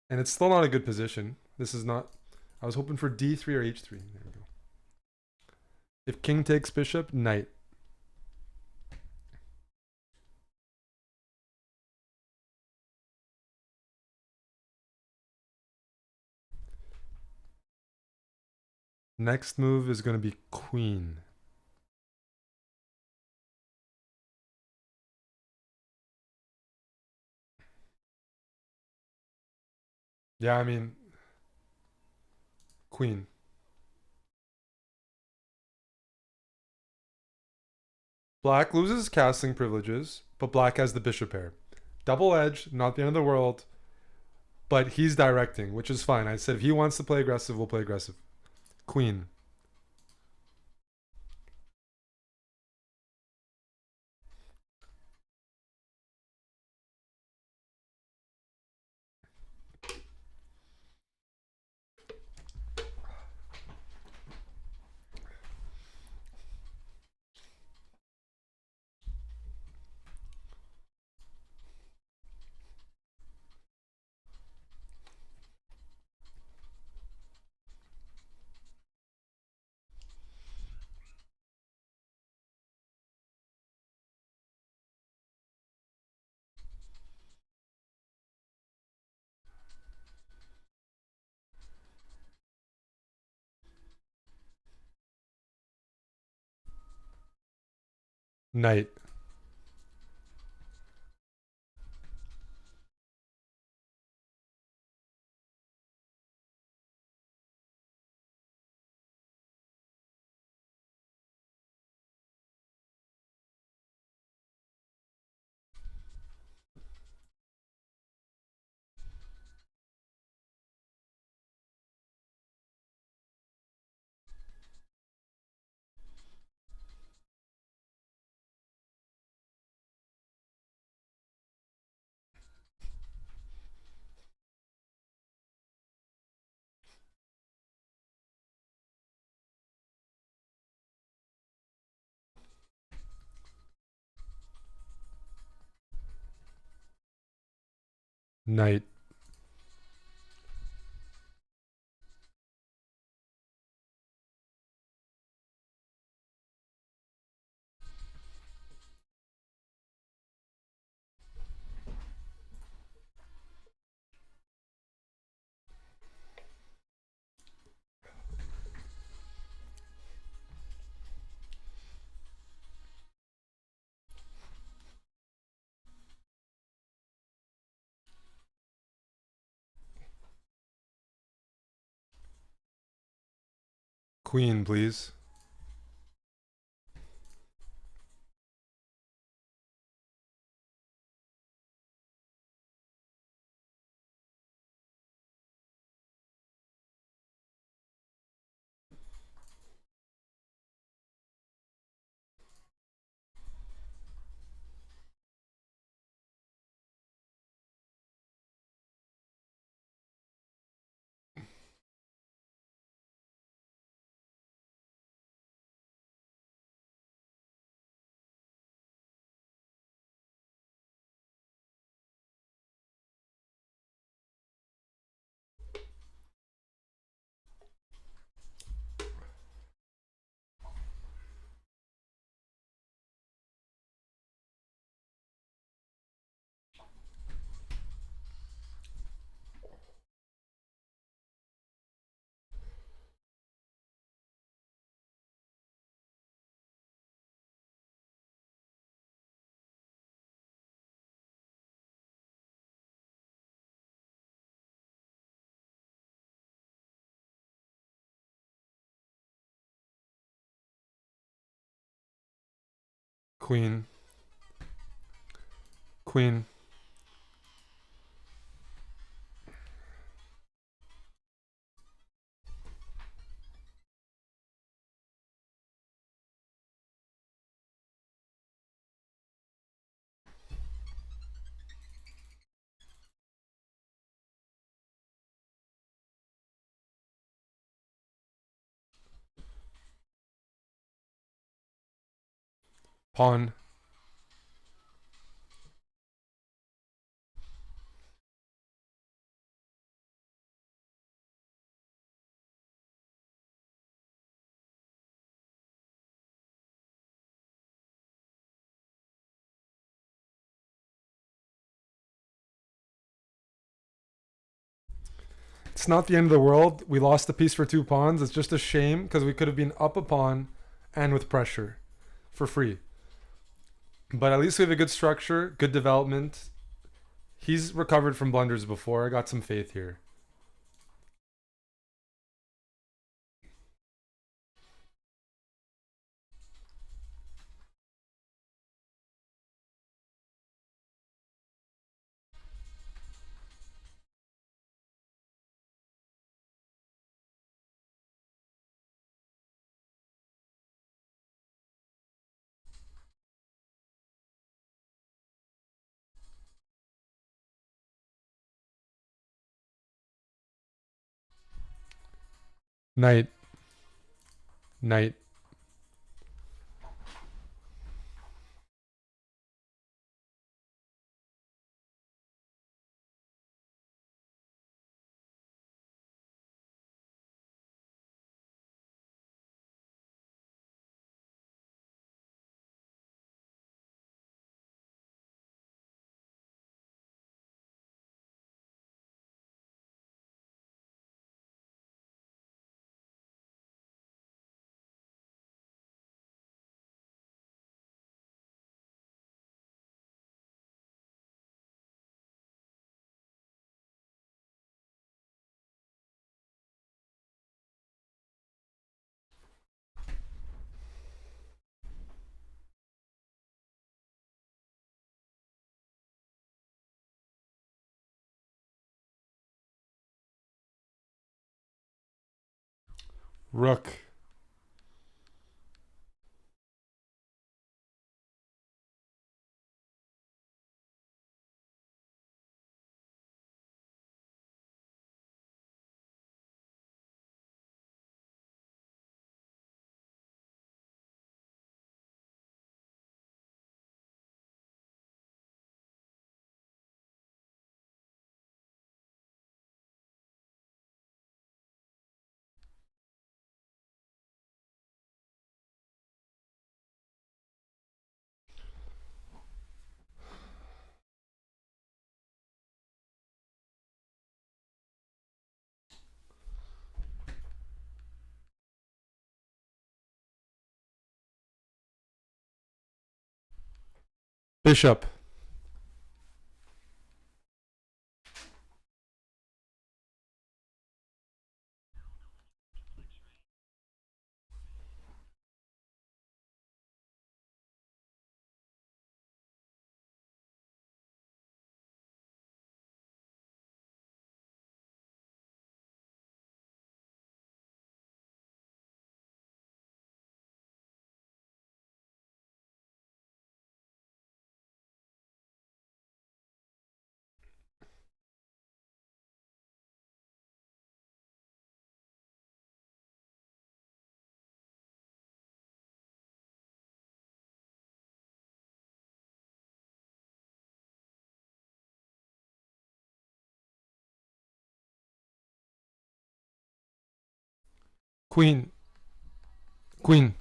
and it's still not a good position. This is not. I was hoping for d3 or h3. There we go. If king takes bishop, knight. Next move is going to be queen. Yeah, I mean, queen. Black loses castling privileges, but black has the bishop pair. Double edge, not the end of the world, but he's directing, which is fine. I said if he wants to play aggressive, we'll play aggressive. Queen. Knight. Knight. Queen, please. Queen. Queen. Pawn. It's not the end of the world. We lost the piece for 2 pawns. It's just a shame because we could have been up a pawn and with pressure for free. But at least we have a good structure, good development. He's recovered from blunders before. I got some faith here. Knight. Knight. Rook. Bishop. Queen. Queen.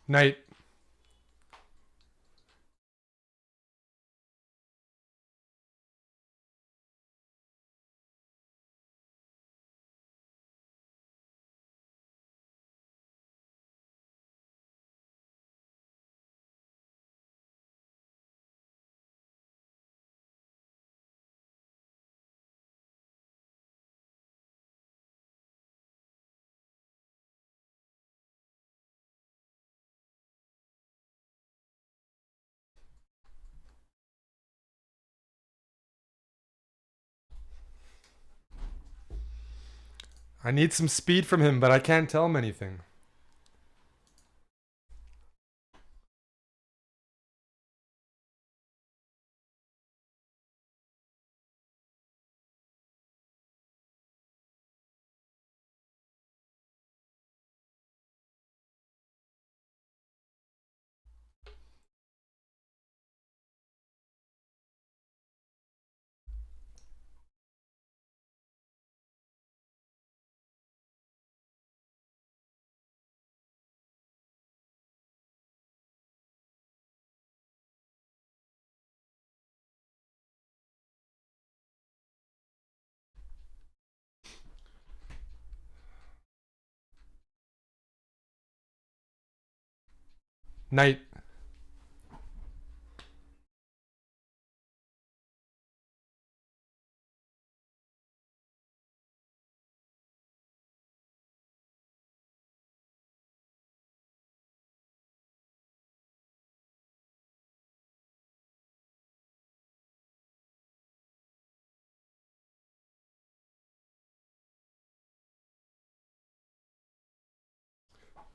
Knight. I need some speed from him, but I can't tell him anything. Knight.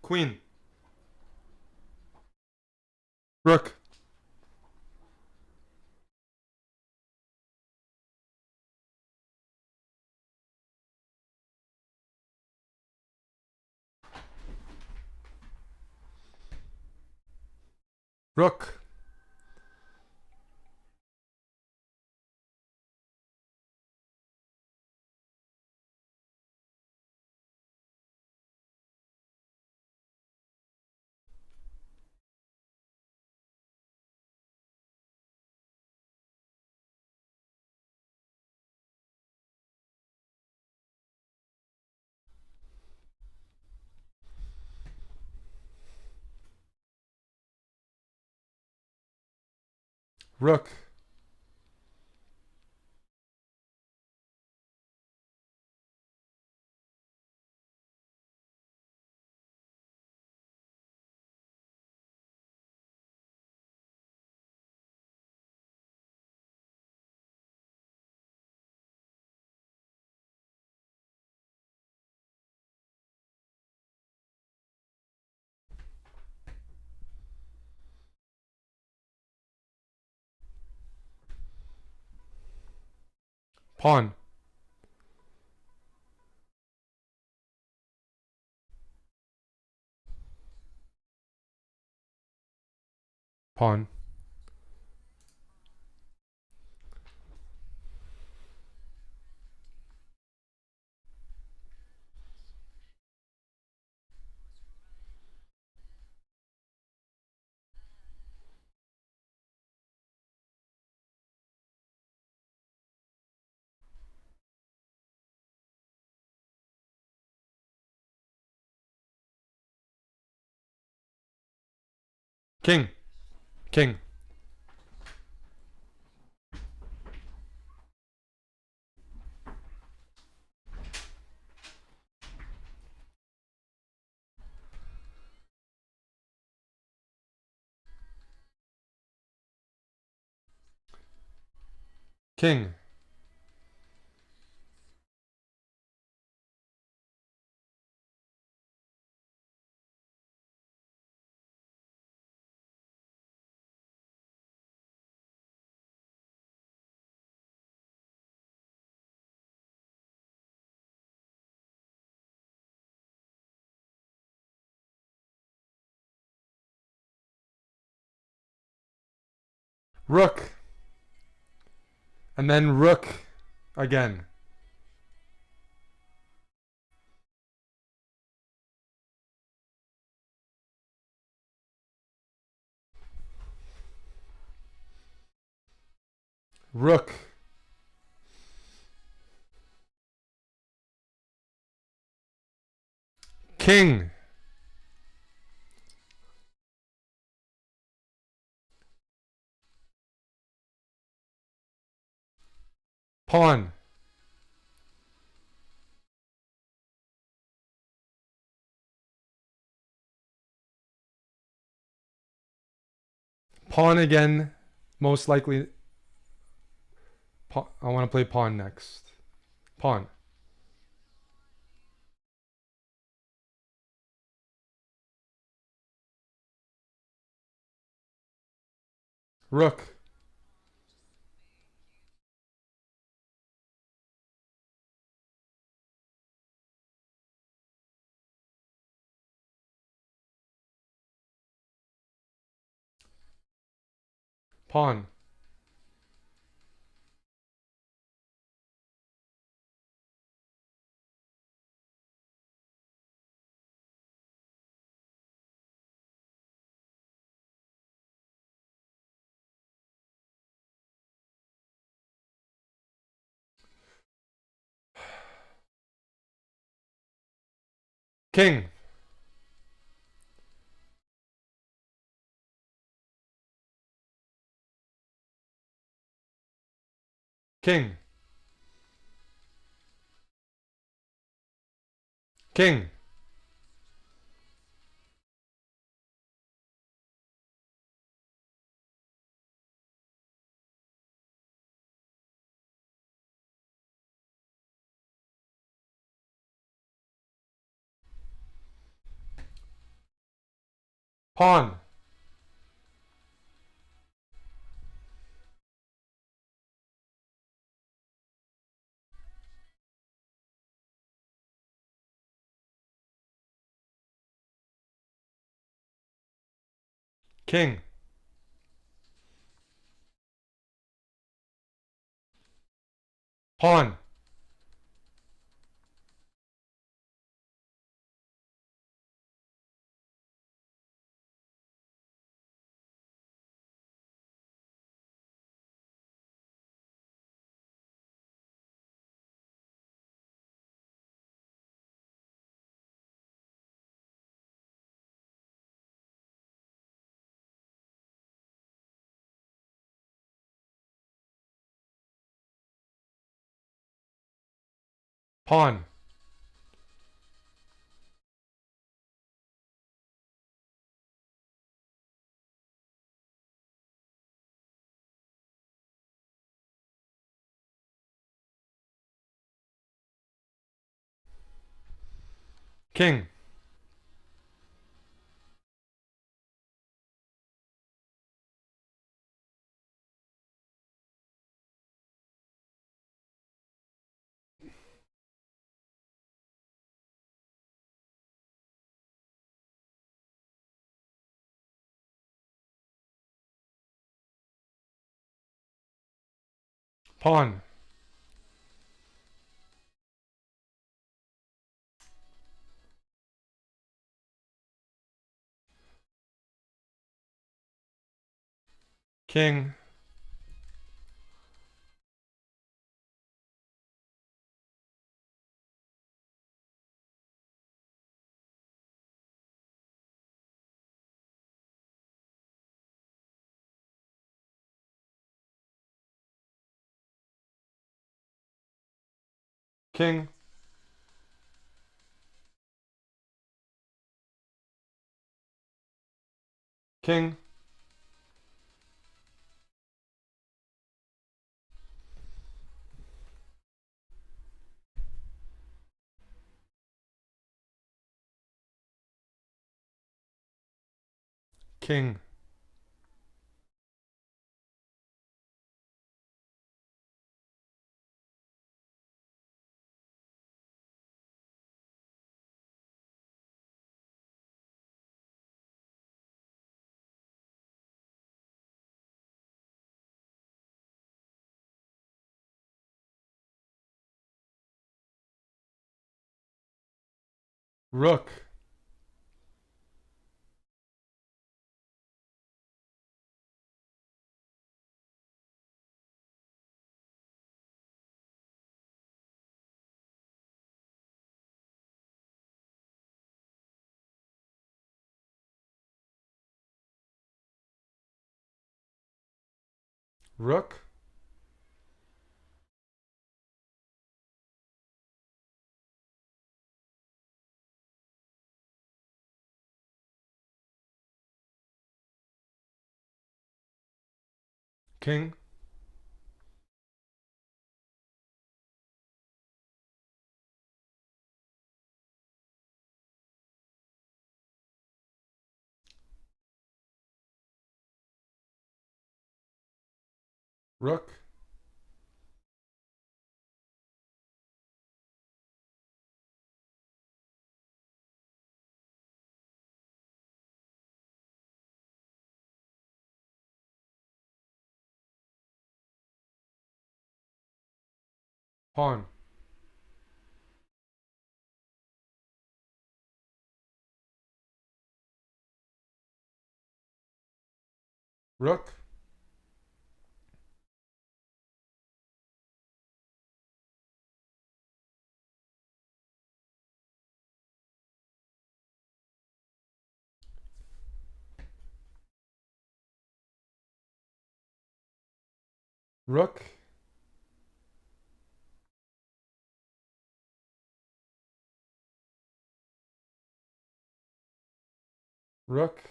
Queen. Rook. Rook. Rook. Pawn. Pawn. King. King. King. Rook. And then rook again. Rook. King. Pawn. Pawn again. Most likely. I want to play pawn next. Pawn. Rook. Pawn. King. King. King. Pawn. King. Pawn. Pawn. King. Pawn. King. King. King. King. Rook. Rook. King. Rook. Pawn. Rook. Rook. Rook.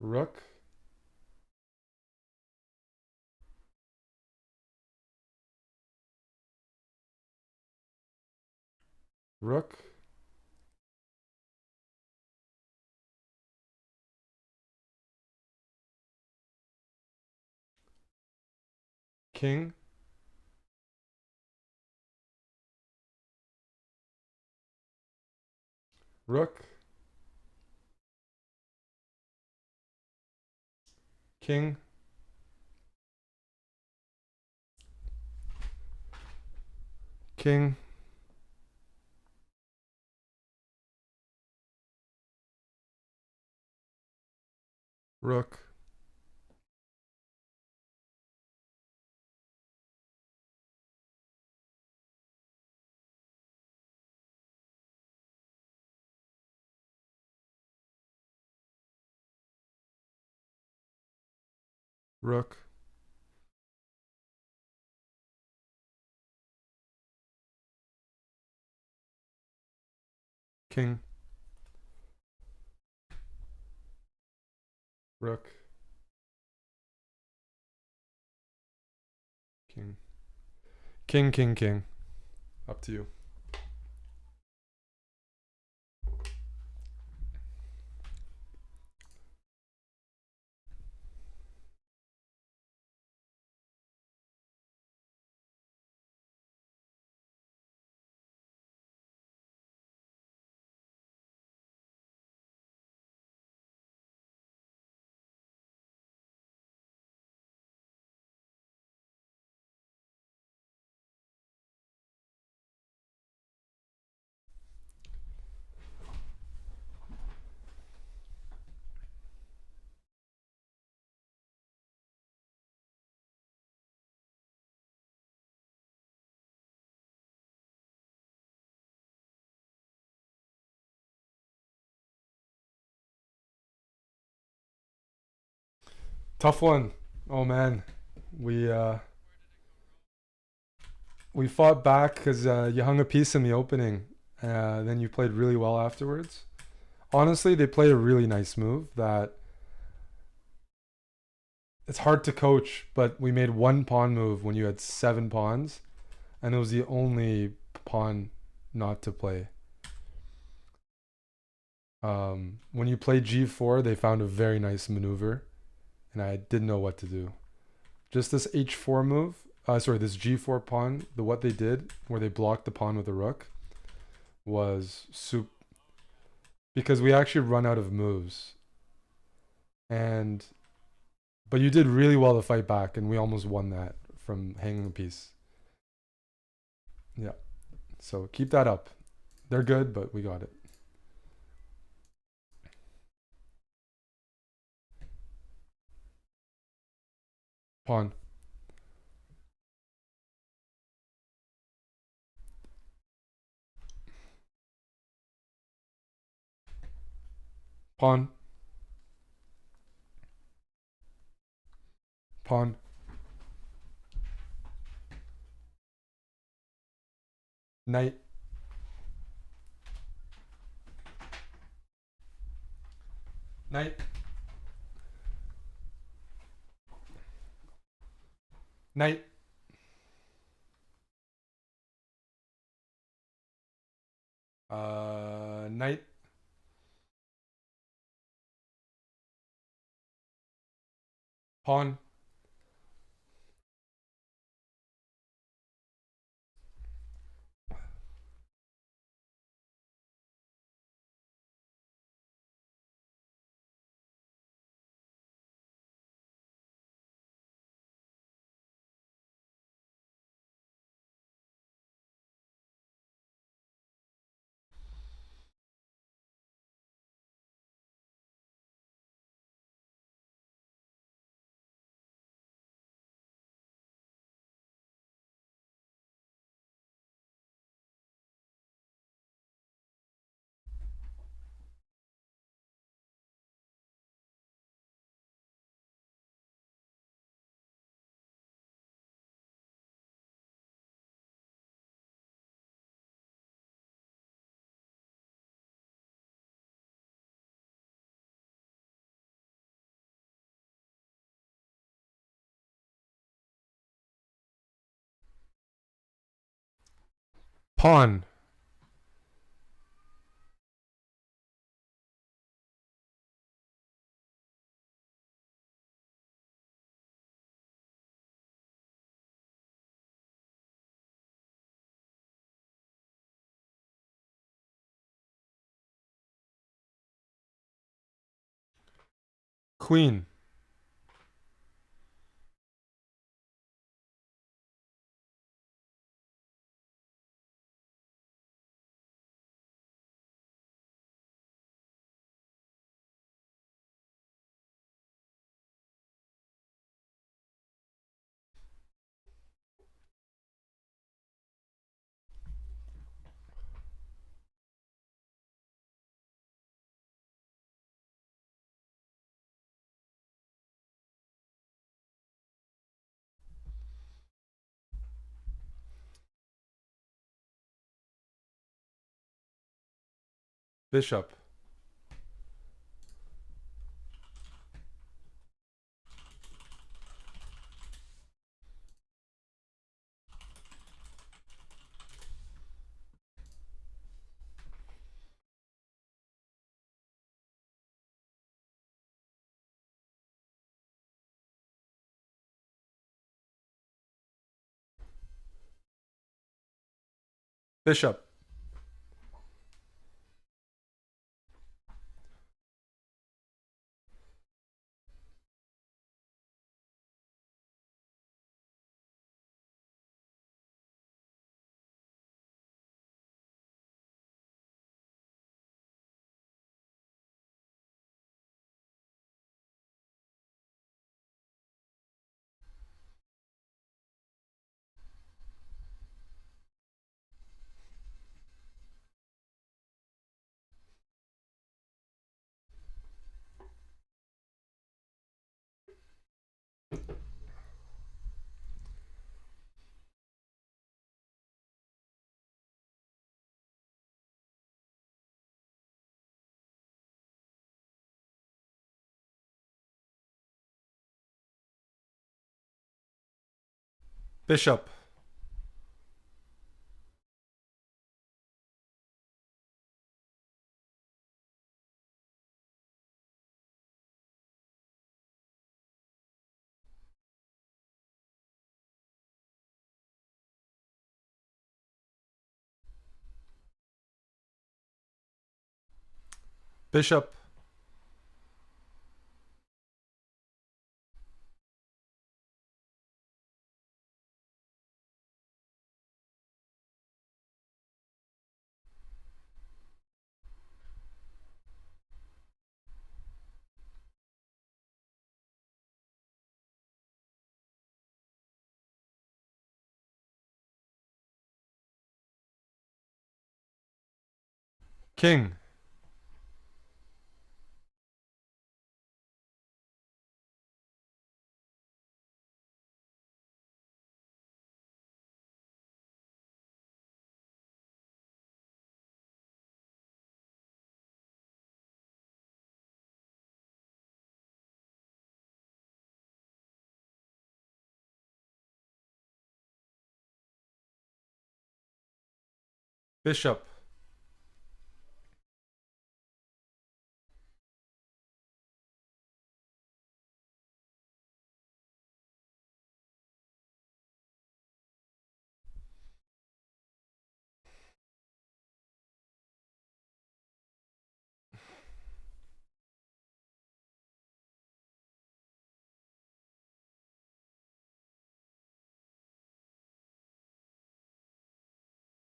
Rook. Rook. King. Rook. King. King. Rook. Rook. King. Rook. King. King. King. King. Up to you. Tough one. Oh man, we uh, we fought back because you hung a piece in the opening. Then you played really well afterwards. Honestly, they played a really nice move that it's hard to coach, but we made one pawn move when you had 7 pawns, and it was the only pawn not to play. When you played g4, they found a very nice maneuver, and I didn't know what to do. Just this h4 move, this g4 pawn, what they did, where they blocked the pawn with a rook, was soup. Because we actually run out of moves. And but you did really well to fight back, and we almost won that from hanging a piece. Yeah. So keep that up. They're good, but we got it. Pawn. Pawn. Pawn. Knight. Knight. Knight. Knight. Pawn. Pawn. Queen. Bishop. Bishop. Bishop. Bishop. King. Bishop.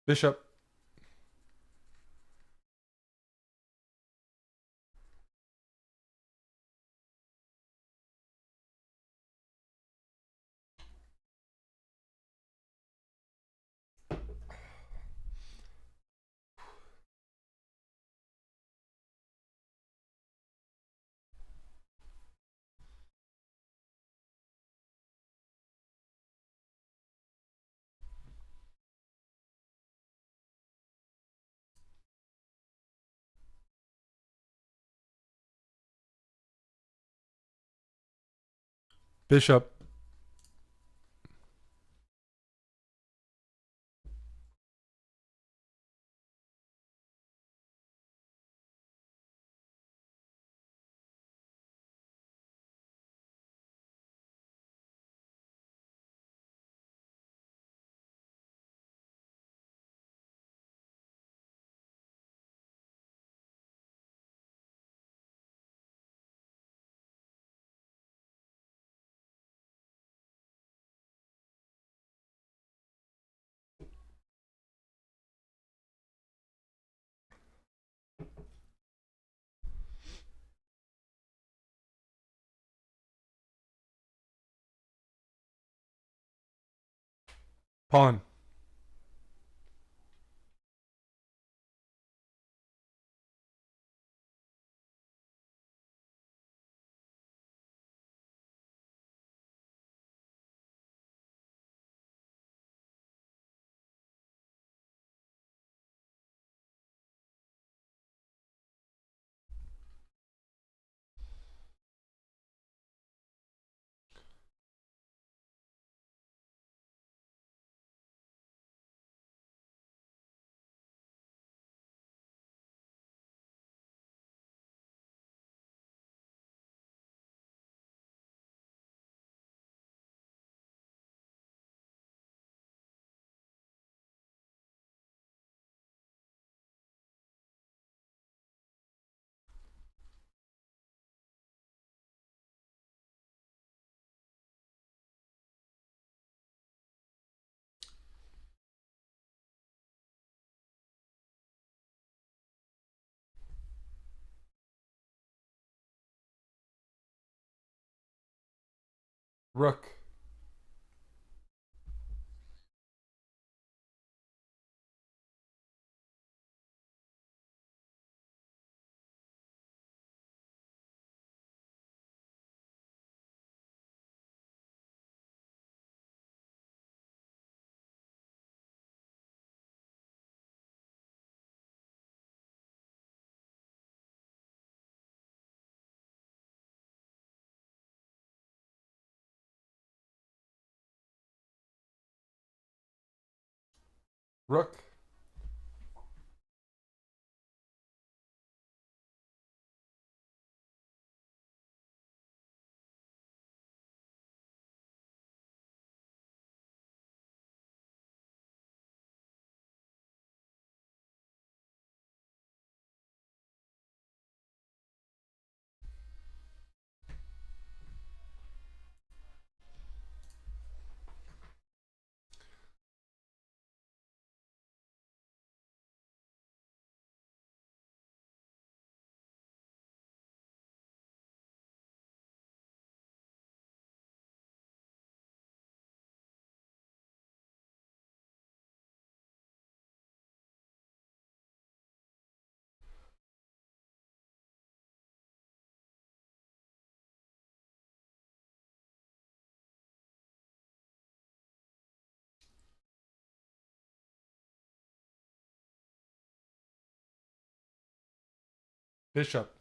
Bishop. Bishop. Pawn. Rook. Rook. Bishop.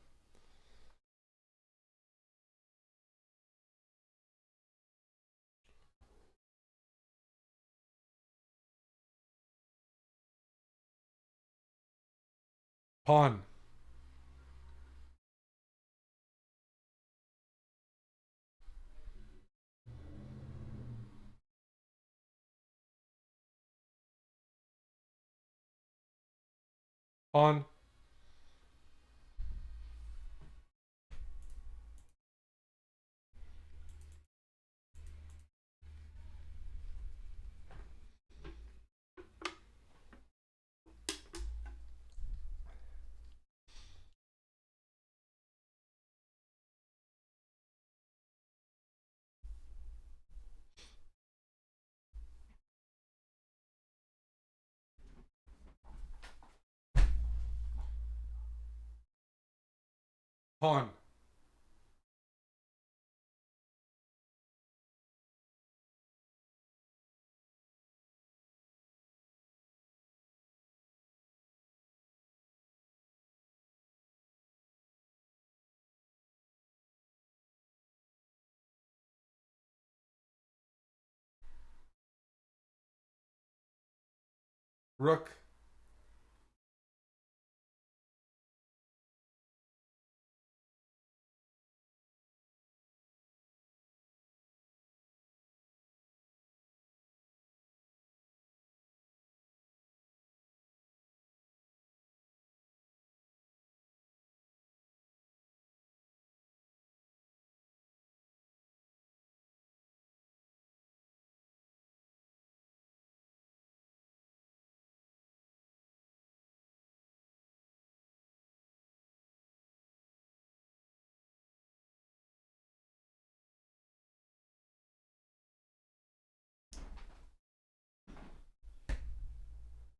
Pawn. Pawn. Pawn. Rook.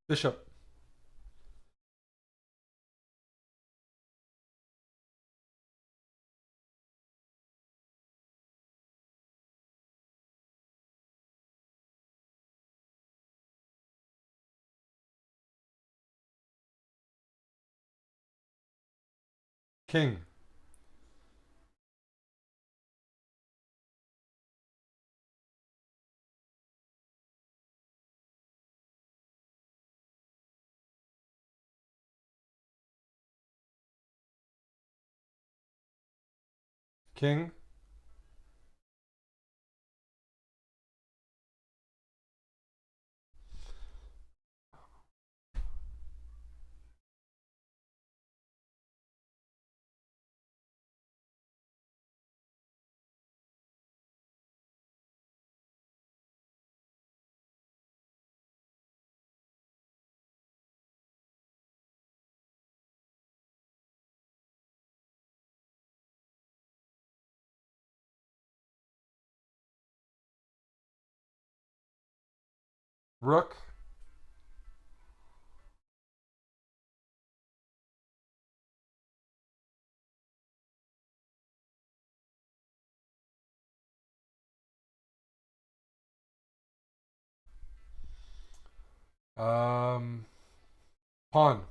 Bishop. King. King. Rook. Um, Pawn.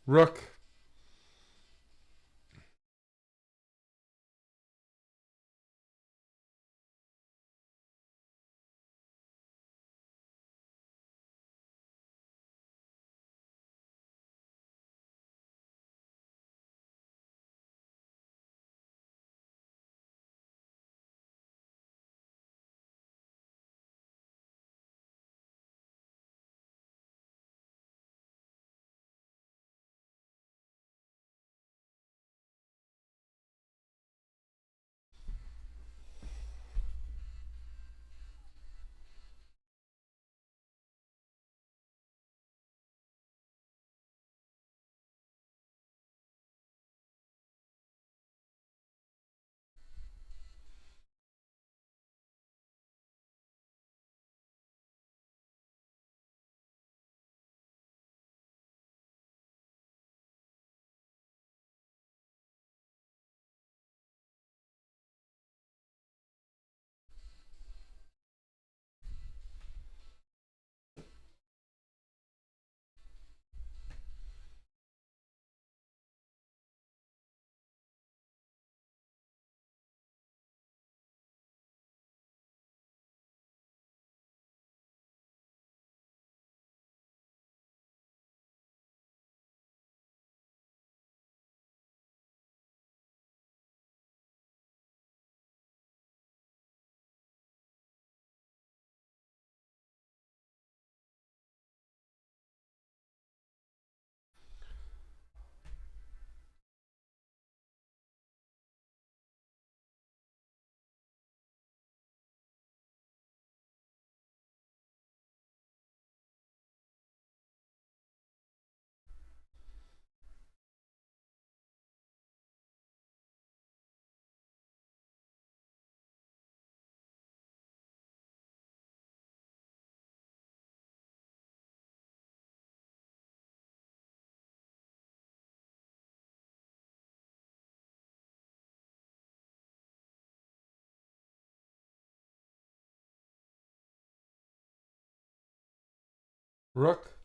Rook. Rook.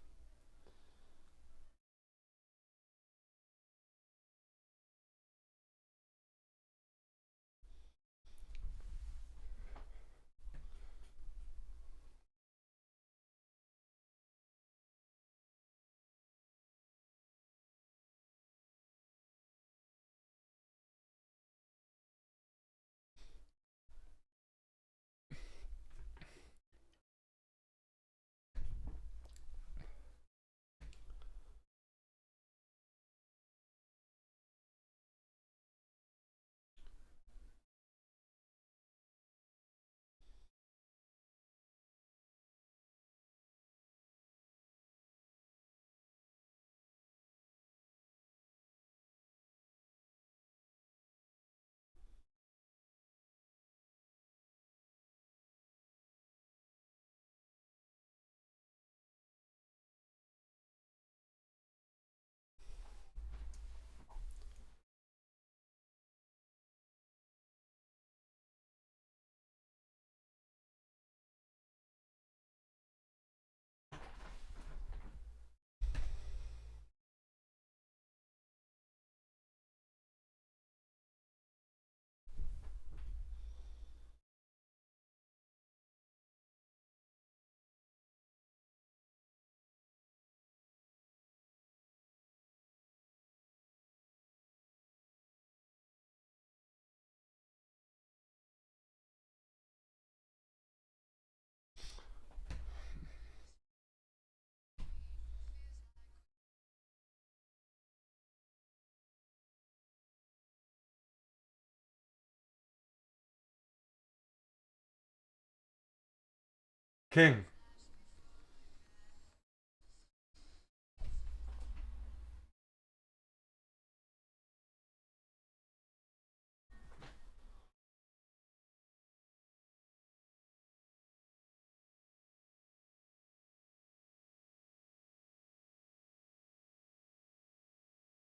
King.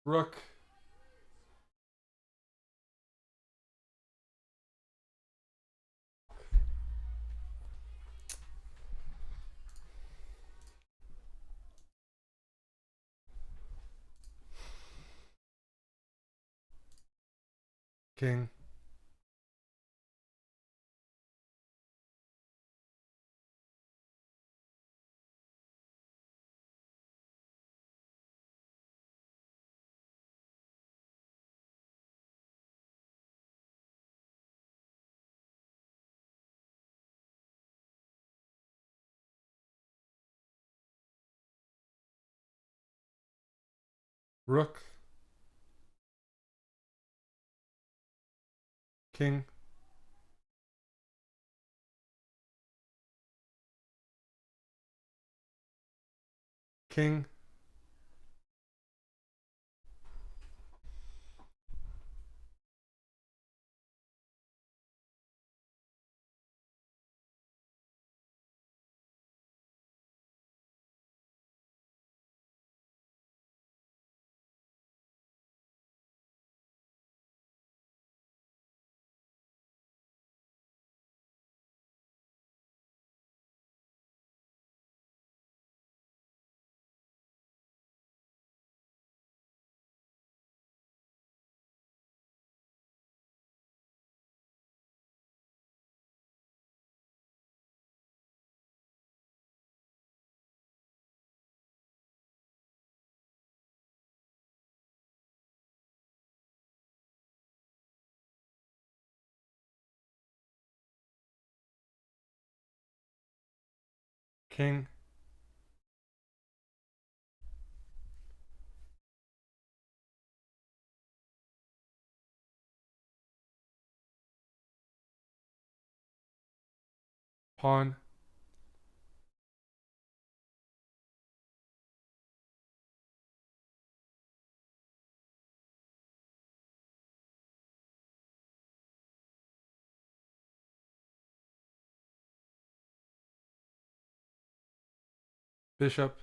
Rook. King. Rook. King. King. King. Pawn. Bishop.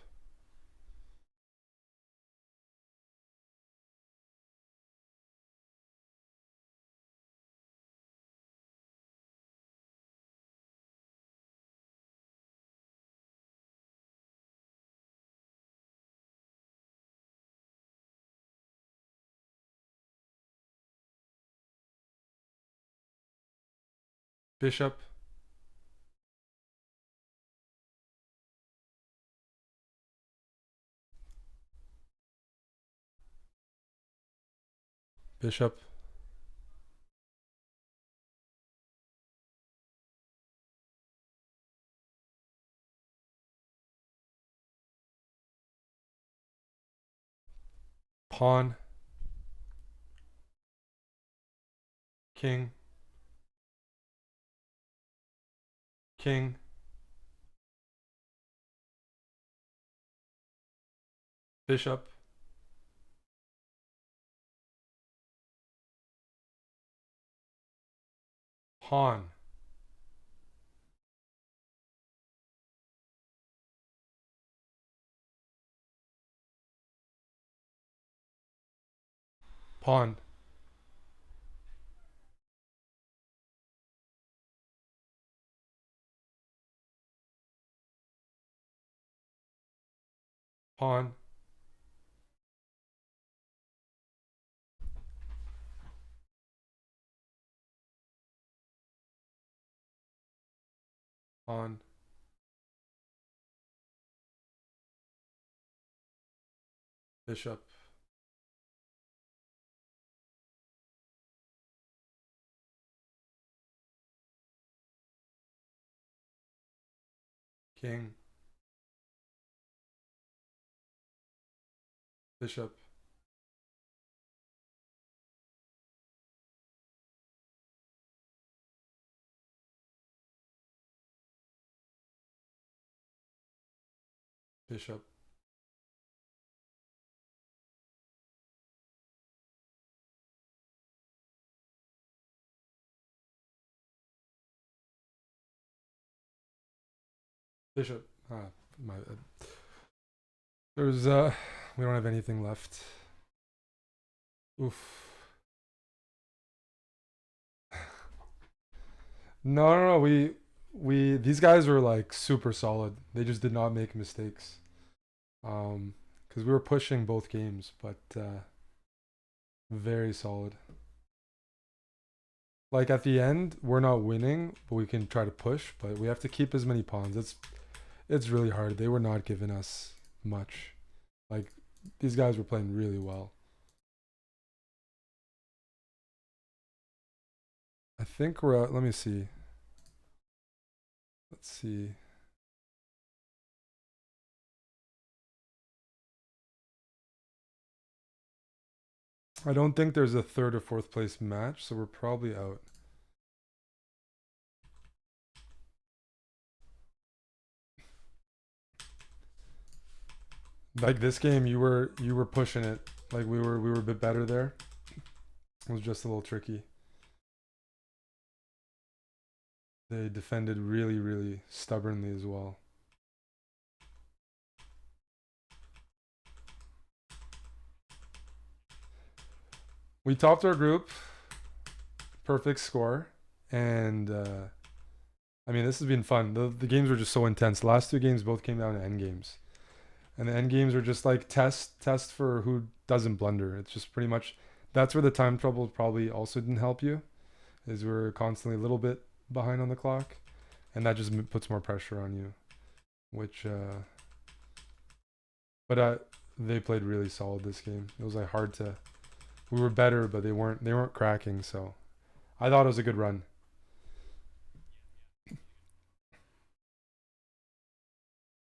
Bishop. Bishop. Pawn. King. King. Bishop. Pawn. Pawn. Pawn. Pawn. Bishop. King. Bishop. Bishop. Bishop. Ah, my. There's we don't have anything left. Oof. No, no, no. We these guys were like super solid. They just did not make mistakes. Because we were pushing both games, but very solid. Like at the end, we're not winning, but we can try to push. But we have to keep as many pawns. It's really hard. They were not giving us much. Like these guys were playing really well. I think we're at, let me see. Let's see. I don't think there's a third or fourth place match, so we're probably out. Like this game, you were pushing it. Like we were a bit better there. It was just a little tricky. They defended really, really stubbornly as well. We topped our group, perfect score, and I mean this has been fun. The games were just so intense. The last two games both came down to end games, and the end games are just like test for who doesn't blunder. It's just pretty much that's where the time trouble probably also didn't help you, is we're constantly a little bit behind on the clock, and that just puts more pressure on you. Which, but they played really solid this game. It was like hard to. We were better, but they weren't cracking. So I thought it was a good run.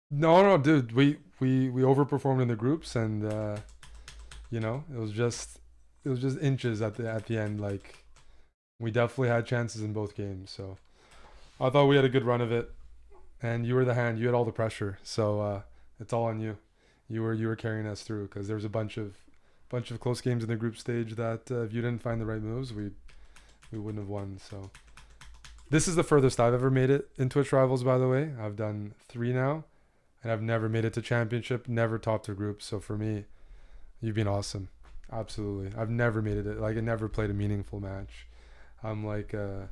No, no, dude, we overperformed in the groups, and it was just inches at the end. Like we definitely had chances in both games. So I thought we had a good run of it, and you were the hand. You had all the pressure, so it's all on you. You were carrying us through because there was a bunch of close games in the group stage that if you didn't find the right moves, we wouldn't have won. So this is the furthest I've ever made it in Twitch Rivals. By the way, I've done 3 now, and I've never made it to championship. Never topped a group. So for me, you've been awesome. Absolutely, I've never made it. Like I never played a meaningful match. I'm like a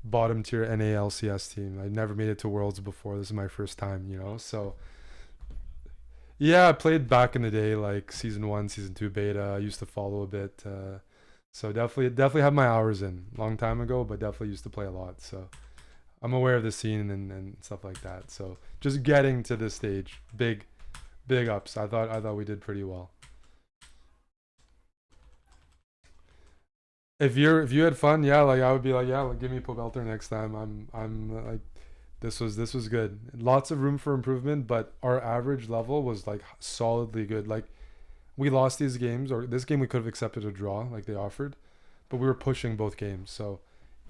bottom tier NALCS team. I never made it to Worlds before. This is my first time. So yeah, I played back in the day, like season 1, season 2 beta. I used to follow a bit. So definitely have my hours in. Long time ago, but definitely used to play a lot. So I'm aware of the scene and stuff like that. So just getting to this stage, big ups. I thought we did pretty well. If you had fun, yeah, like I would be like, yeah, like, give me Pobelter next time. Like this was good. Lots of room for improvement, but our average level was like solidly good. Like we lost these games, or this game we could have accepted a draw, like they offered, but we were pushing both games. So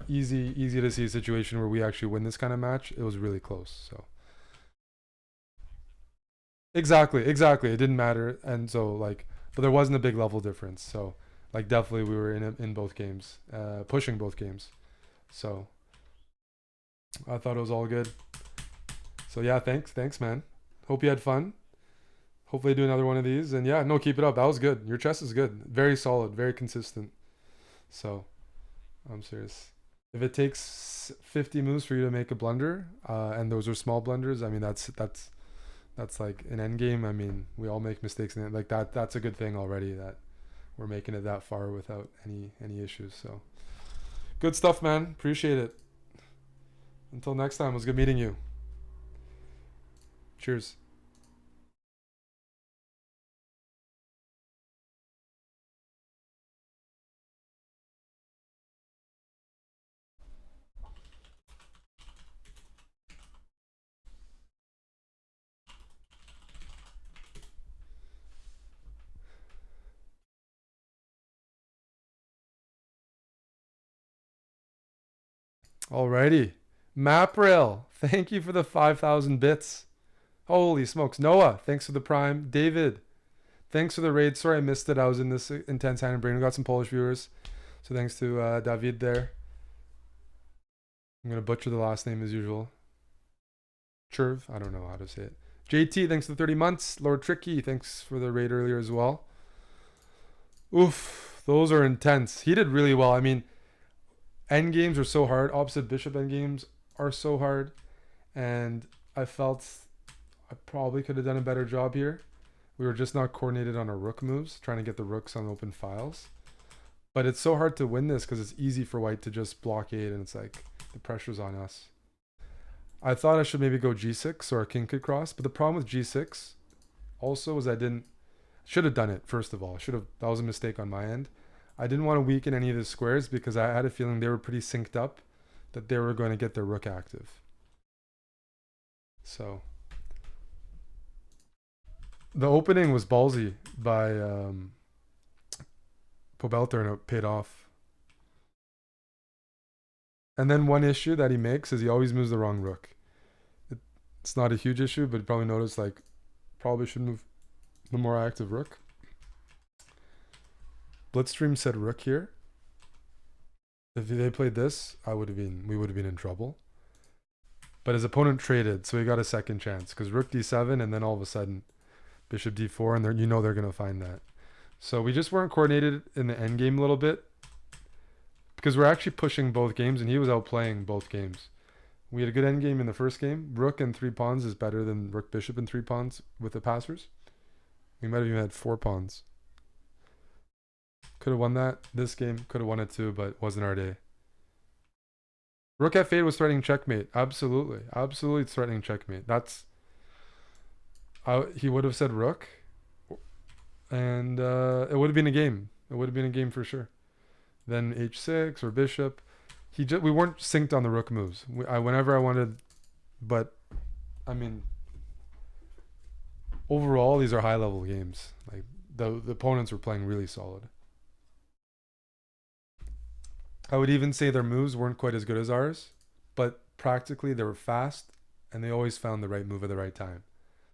easy to see a situation where we actually win this kind of match. It was really close. So exactly. It didn't matter, and so like, but there wasn't a big level difference. So like definitely we were in both games, pushing both games. So I thought it was all good. So yeah, thanks, man. Hope you had fun. Hopefully do another one of these. And yeah, no, keep it up. That was good. Your chess is good. Very solid, very consistent. So I'm serious. If it takes 50 moves for you to make a blunder, and those are small blunders, I mean that's like an end game. I mean, we all make mistakes in it. Like that's a good thing already that we're making it that far without any issues. So good stuff, man. Appreciate it. Until next time, it was good meeting you. Cheers. Alrighty. Mapril, thank you for the 5,000 bits. Holy smokes. Noah, thanks for the prime. David, thanks for the raid. Sorry I missed it. I was in this intense hand and brain. We got some Polish viewers. So thanks to David there. I'm going to butcher the last name as usual. Churv, I don't know how to say it. JT, thanks for the 30 months. Lord Tricky, thanks for the raid earlier as well. Oof, those are intense. He did really well. I mean, end games are so hard. Opposite bishop end games are so hard. And I felt I probably could have done a better job here. We were just not coordinated on our rook moves, trying to get the rooks on open files. But it's so hard to win this because it's easy for white to just blockade, and it's like the pressure's on us. I thought I should maybe go g6 so our king could cross, but the problem with g6 also was I didn't should have done it first of all. Should have that was a mistake on my end. I didn't want to weaken any of the squares because I had a feeling they were pretty synced up, that they were going to get their rook active. So the opening was ballsy by Pobelter, and it paid off. And then one issue that he makes is he always moves the wrong rook. It's not a huge issue, but you probably noticed like probably should move the more active rook. Blitzstream said rook here. If they played this, we would have been in trouble. But his opponent traded, so he got a second chance because rook d7, and then all of a sudden bishop d4, and they're gonna find that. So we just weren't coordinated in the end game a little bit because we're actually pushing both games, and he was outplaying both games. We had a good end game in the first game. Rook and 3 pawns is better than rook bishop and 3 pawns with the passers. We might have even had 4 pawns. Could have won that. This game could have won it too, but wasn't our day. Rook f8 was threatening checkmate. Absolutely threatening checkmate. He would have said rook, and it would have been a game. It would have been a game for sure. Then h6 or bishop. We weren't synced on the rook moves. Whenever I wanted, but I mean, overall these are high level games. Like the opponents were playing really solid. I would even say their moves weren't quite as good as ours, but practically they were fast and they always found the right move at the right time.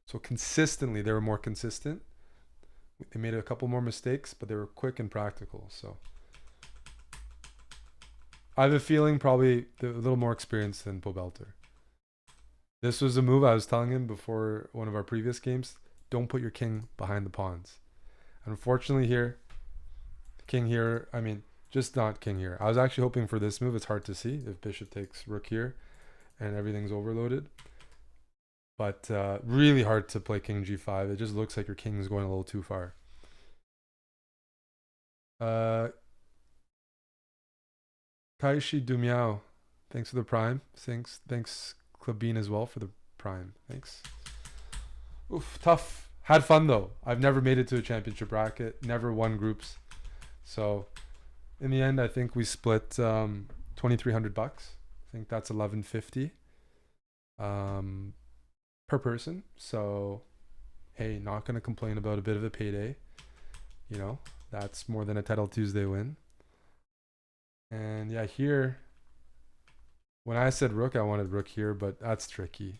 So consistently, they were more consistent. They made a couple more mistakes, but they were quick and practical. So I have a feeling probably a little more experienced than Pobelter. This was a move I was telling him before one of our previous games. Don't put your king behind the pawns. Unfortunately here, king here, I mean, just not king here. I was actually hoping for this move. It's hard to see if bishop takes rook here and everything's overloaded. But really hard to play king g5. It just looks like your king is going a little too far. Kaishi Dumiao, thanks for the prime. Thanks Klabin as well for the prime. Thanks. Oof, tough. Had fun though. I've never made it to a championship bracket. Never won groups. So in the end, I think we split $2,300. I think that's $1,150 per person. So hey, not gonna complain about a bit of a payday. You know, that's more than a Title Tuesday win. And yeah, here, when I said rook, I wanted rook here, but that's tricky.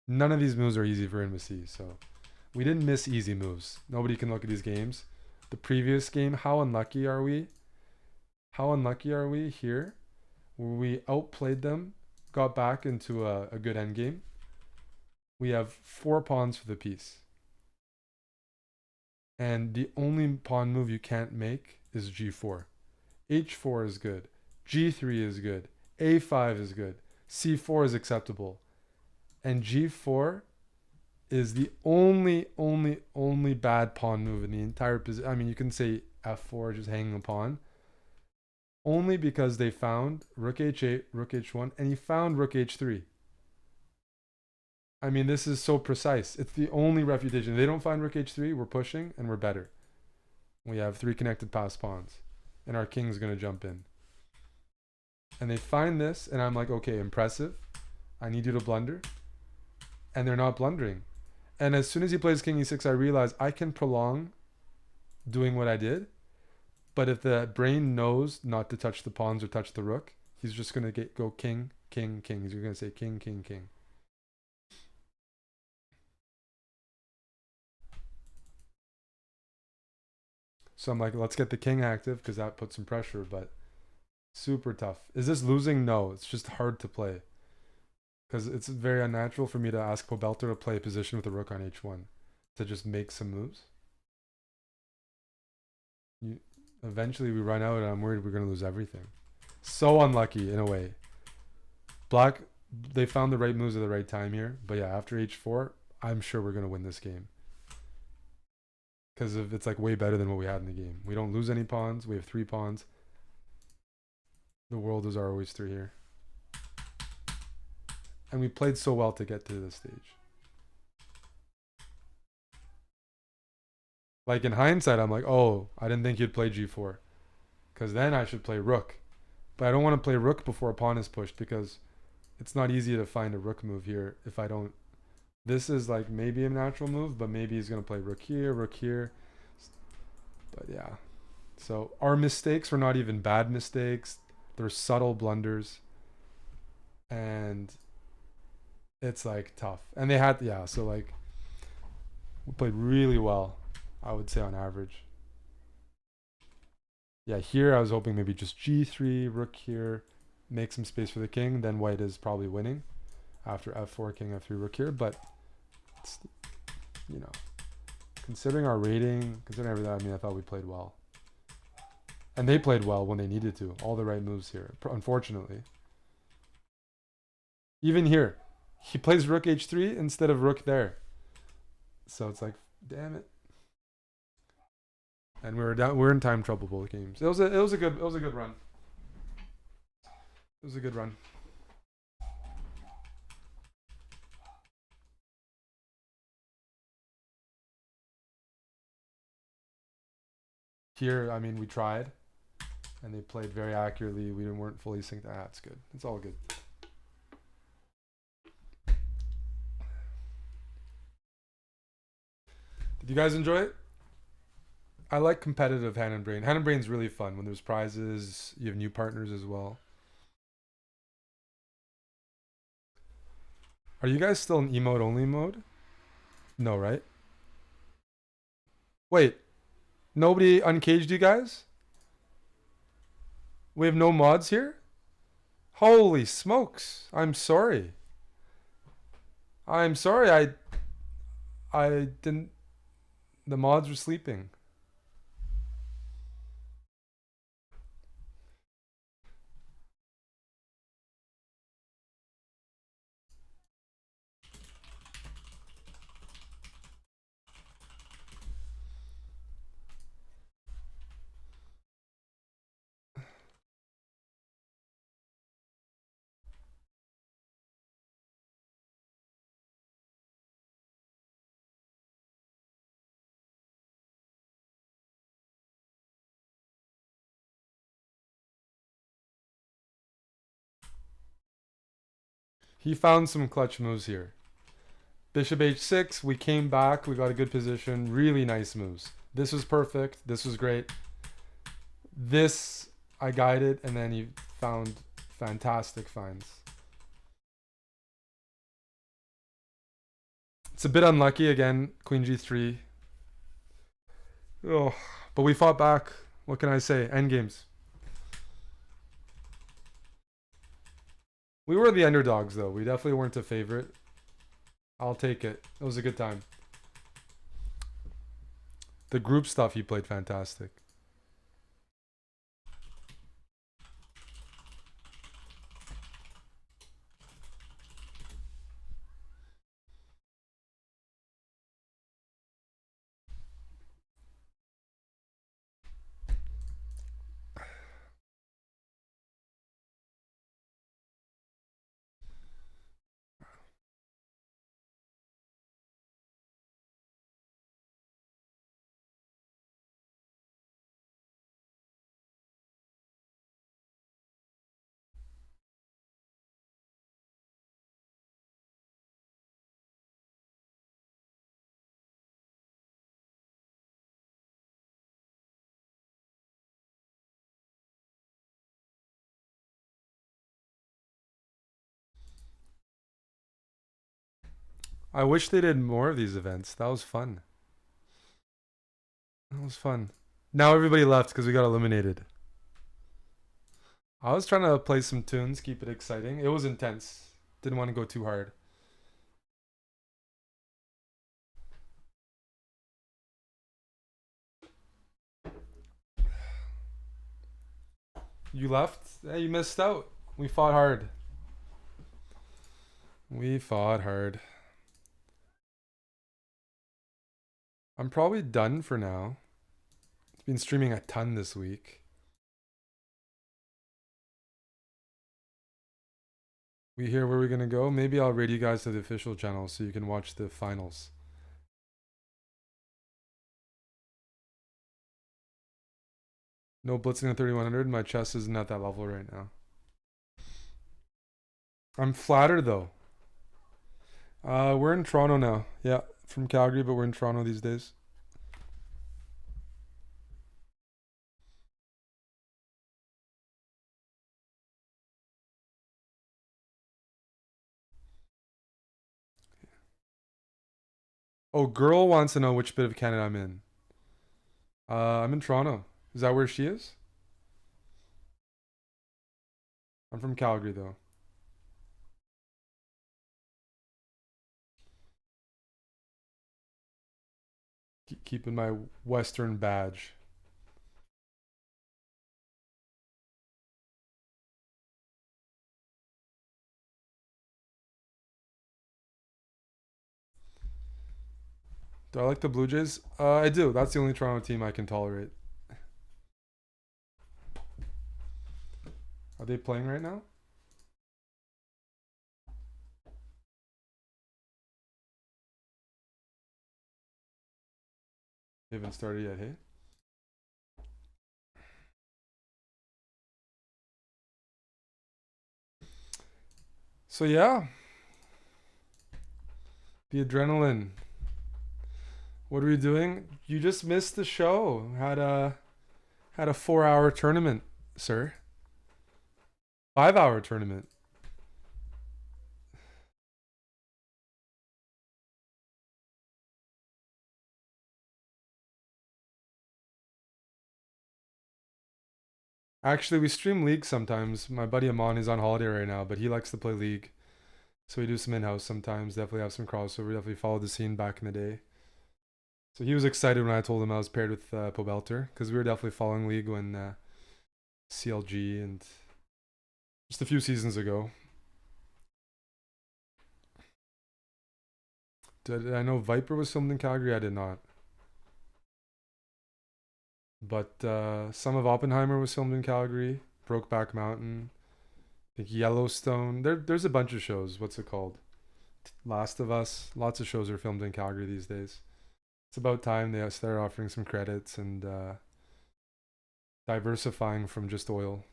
None of these moves are easy for him to see, so we didn't miss easy moves. Nobody can look at these games. The previous game, how unlucky are we? How unlucky are we here? Where we outplayed them, got back into a good endgame. We have 4 pawns for the piece. And the only pawn move you can't make is g4. h4 is good. g3 is good. a5 is good. c4 is acceptable. And g4 is the only bad pawn move in the entire position. I mean, you can say f4, just hanging a pawn. Only because they found rook h8, rook h1, and he found rook h3. I mean, this is so precise. It's the only refutation. If they don't find rook h3, we're pushing and we're better. We have 3 connected passed pawns. And our king's going to jump in. And they find this, and I'm like, okay, impressive. I need you to blunder. And they're not blundering. And as soon as he plays king e6, I realize I can prolong doing what I did. But if the brain knows not to touch the pawns or touch the rook, he's just going to go king, king, king. He's going to say king, king, king. So I'm like, let's get the king active because that puts some pressure, but super tough. Is this losing? No, it's just hard to play. Because it's very unnatural for me to ask Pobelter to play a position with a rook on h1 to just make some moves. Eventually we run out and I'm worried we're going to lose everything. So unlucky in a way. Black, they found the right moves at the right time here. But yeah, after h4, I'm sure we're going to win this game. Because it's like way better than what we had in the game. We don't lose any pawns. We have 3 pawns. The world is our oyster here. And we played so well to get to this stage. Like in hindsight, I'm like, oh, I didn't think you'd play g4. Because then I should play rook. But I don't want to play rook before a pawn is pushed because it's not easy to find a rook move here if I don't. This is like maybe a natural move, but maybe he's going to play rook here, rook here. But yeah. So our mistakes were not even bad mistakes. They're subtle blunders. And it's like tough. And they had, yeah, so like we played really well, I would say on average. Yeah, here I was hoping maybe just g3, rook here, make some space for the king. Then white is probably winning after f4, king f3, rook here. But, it's, you know, considering our rating, considering everything, I mean, I thought we played well. And they played well when they needed to. All the right moves here, unfortunately. Even here, he plays rook h3 instead of rook there. So it's like, damn it. And we're in time trouble both games. It was a good run. It was a good run. Here, I mean, we tried, and they played very accurately. We weren't fully synced. Ah, it's good. It's all good. Did you guys enjoy it? I like competitive Hand and Brain. Hand and Brain's really fun. When there's prizes, you have new partners as well. Are you guys still in emote only mode? No, right? Wait, nobody uncaged you guys? We have no mods here? Holy smokes. I'm sorry. I'm sorry. I didn't. The mods were sleeping. He found some clutch moves here. Bishop h6, we came back, we got a good position, really nice moves. This was perfect, this was great. This, I guided, and then he found fantastic finds. It's a bit unlucky, again, queen g3. Oh, but we fought back. What can I say? Endgames. We were the underdogs, though. We definitely weren't a favorite. I'll take it. It was a good time. The group stuff, he played fantastic. I wish they did more of these events. That was fun. That was fun. Now everybody left because we got eliminated. I was trying to play some tunes, keep it exciting. It was intense. Didn't want to go too hard. You left? Hey, you missed out. We fought hard. We fought hard. I'm probably done for now. It's been streaming a ton this week. We hear where we're gonna go. Maybe I'll raid you guys to the official channel so you can watch the finals. No blitzing at 3100. My chest isn't at that level right now. I'm flattered though. We're in Toronto now. Yeah, from Calgary, but we're in Toronto these days. Oh, girl wants to know which bit of Canada I'm in. I'm in Toronto. Is that where she is? I'm from Calgary though. Keeping my Western badge. Do I like the Blue Jays? I do. That's the only Toronto team I can tolerate. Are they playing right now? They haven't started yet, hey? So yeah. The adrenaline. What are we doing? You just missed the show. Had a 4-hour tournament, sir. 5-hour tournament. Actually, we stream League sometimes. My buddy Amon is on holiday right now, but he likes to play League. So we do some in-house sometimes. Definitely have some crossover. Definitely followed the scene back in the day. So he was excited when I told him I was paired with Pobelter because we were definitely following League when CLG and just a few seasons ago. Did I know Viper was filmed in Calgary? I did not. But some of Oppenheimer was filmed in Calgary. Brokeback Mountain. I think Yellowstone. There's a bunch of shows. What's it called? Last of Us. Lots of shows are filmed in Calgary these days. It's about time they start offering some credits and diversifying from just oil.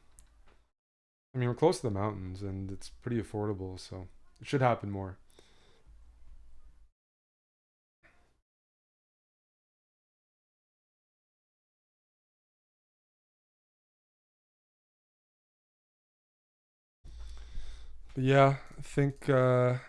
I mean, we're close to the mountains and it's pretty affordable, so It should happen more. But yeah, I think how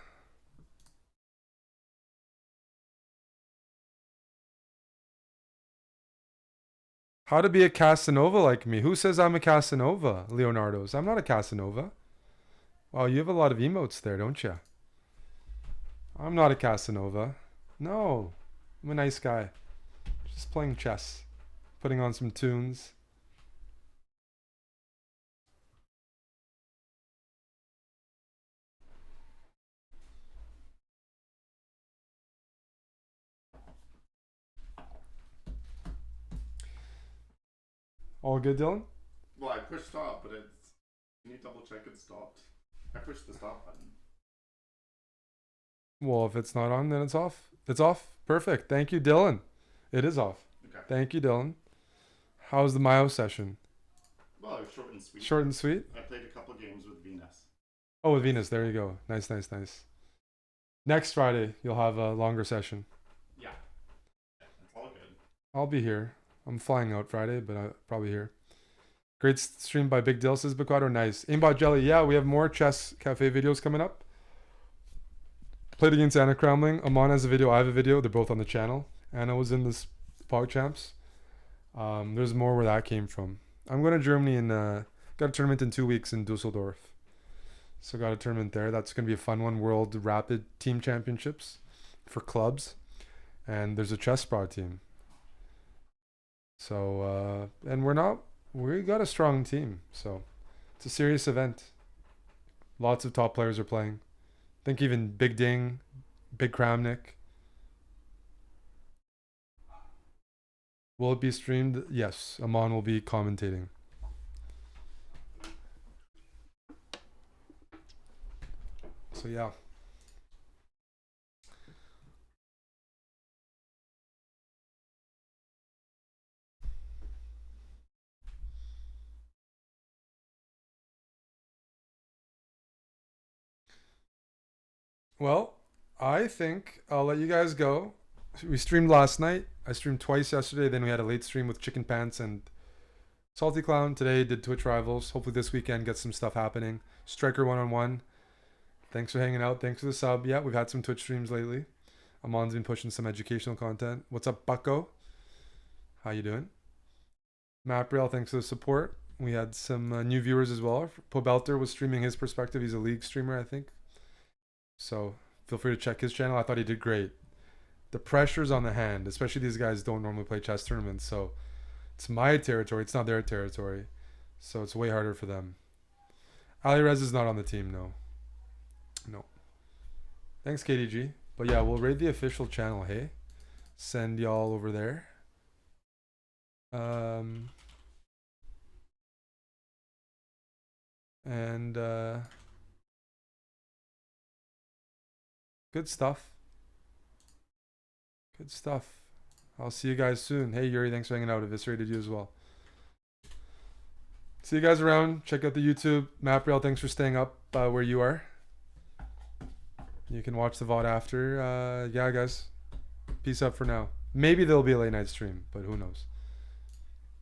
to be a Casanova like me? Who says I'm a Casanova, Leonardo's? I'm not a Casanova. Wow, you have a lot of emotes there, don't you? I'm not a Casanova. No, I'm a nice guy. Just playing chess, putting on some tunes. All good, Dylan? Well, I pushed stop, but it's. Can you double check it stopped? I pushed the stop button. Well, if it's not on, then it's off. It's off. Perfect. Thank you, Dylan. It is off. Okay. Thank you, Dylan. How's the Mayo session? Well, it was short and sweet. Short and sweet? I played a couple games with Venus. Oh, with Venus. There you go. Nice, nice, nice. Next Friday, you'll have a longer session. Yeah. It's all good. I'll be here. I'm flying out Friday, but I'll probably here. Great stream by Big Dill, says Bacquato. Nice. Aimbot Jelly. Yeah, we have more Chess Cafe videos coming up. Played against Anna Cramling. Amon has a video. I have a video. They're both on the channel. Anna was in this Pog Champs. There's more where that came from. I'm going to Germany and got a tournament in 2 weeks in Dusseldorf. So got a tournament there. That's going to be a fun one. World Rapid Team Championships for clubs. And there's a chess spa team. So, and we got a strong team. So it's a serious event. Lots of top players are playing. I think even Big Ding, Big Kramnik. Will it be streamed? Yes. Amon will be commentating. So yeah. Well, I think I'll let you guys go. We streamed last night. I streamed twice yesterday. Then we had a late stream with Chicken Pants and Salty Clown. Today did Twitch Rivals. Hopefully this weekend get some stuff happening. Striker 1-on-1. Thanks for hanging out. Thanks for the sub. Yeah, we've had some Twitch streams lately. Amon's been pushing some educational content. What's up, Bucko? How you doing? Mapriel, thanks for the support. We had some new viewers as well. Pobelter was streaming his perspective. He's a league streamer, I think. So feel free to check his channel. I thought he did great. The pressure's on the hand, especially these guys don't normally play chess tournaments. So it's my territory. It's not their territory. So it's way harder for them. Ali Rez is not on the team, no. No. Thanks, KDG. But yeah, we'll raid the official channel, hey? Send y'all over there. And good stuff. Good stuff. I'll see you guys soon. Hey Yuri, thanks for hanging out. Eviscerated you as well. See you guys around. Check out the YouTube. Mapriel, thanks for staying up where you are. You can watch the VOD after. Yeah, guys. Peace out for now. Maybe there'll be a late night stream, but who knows.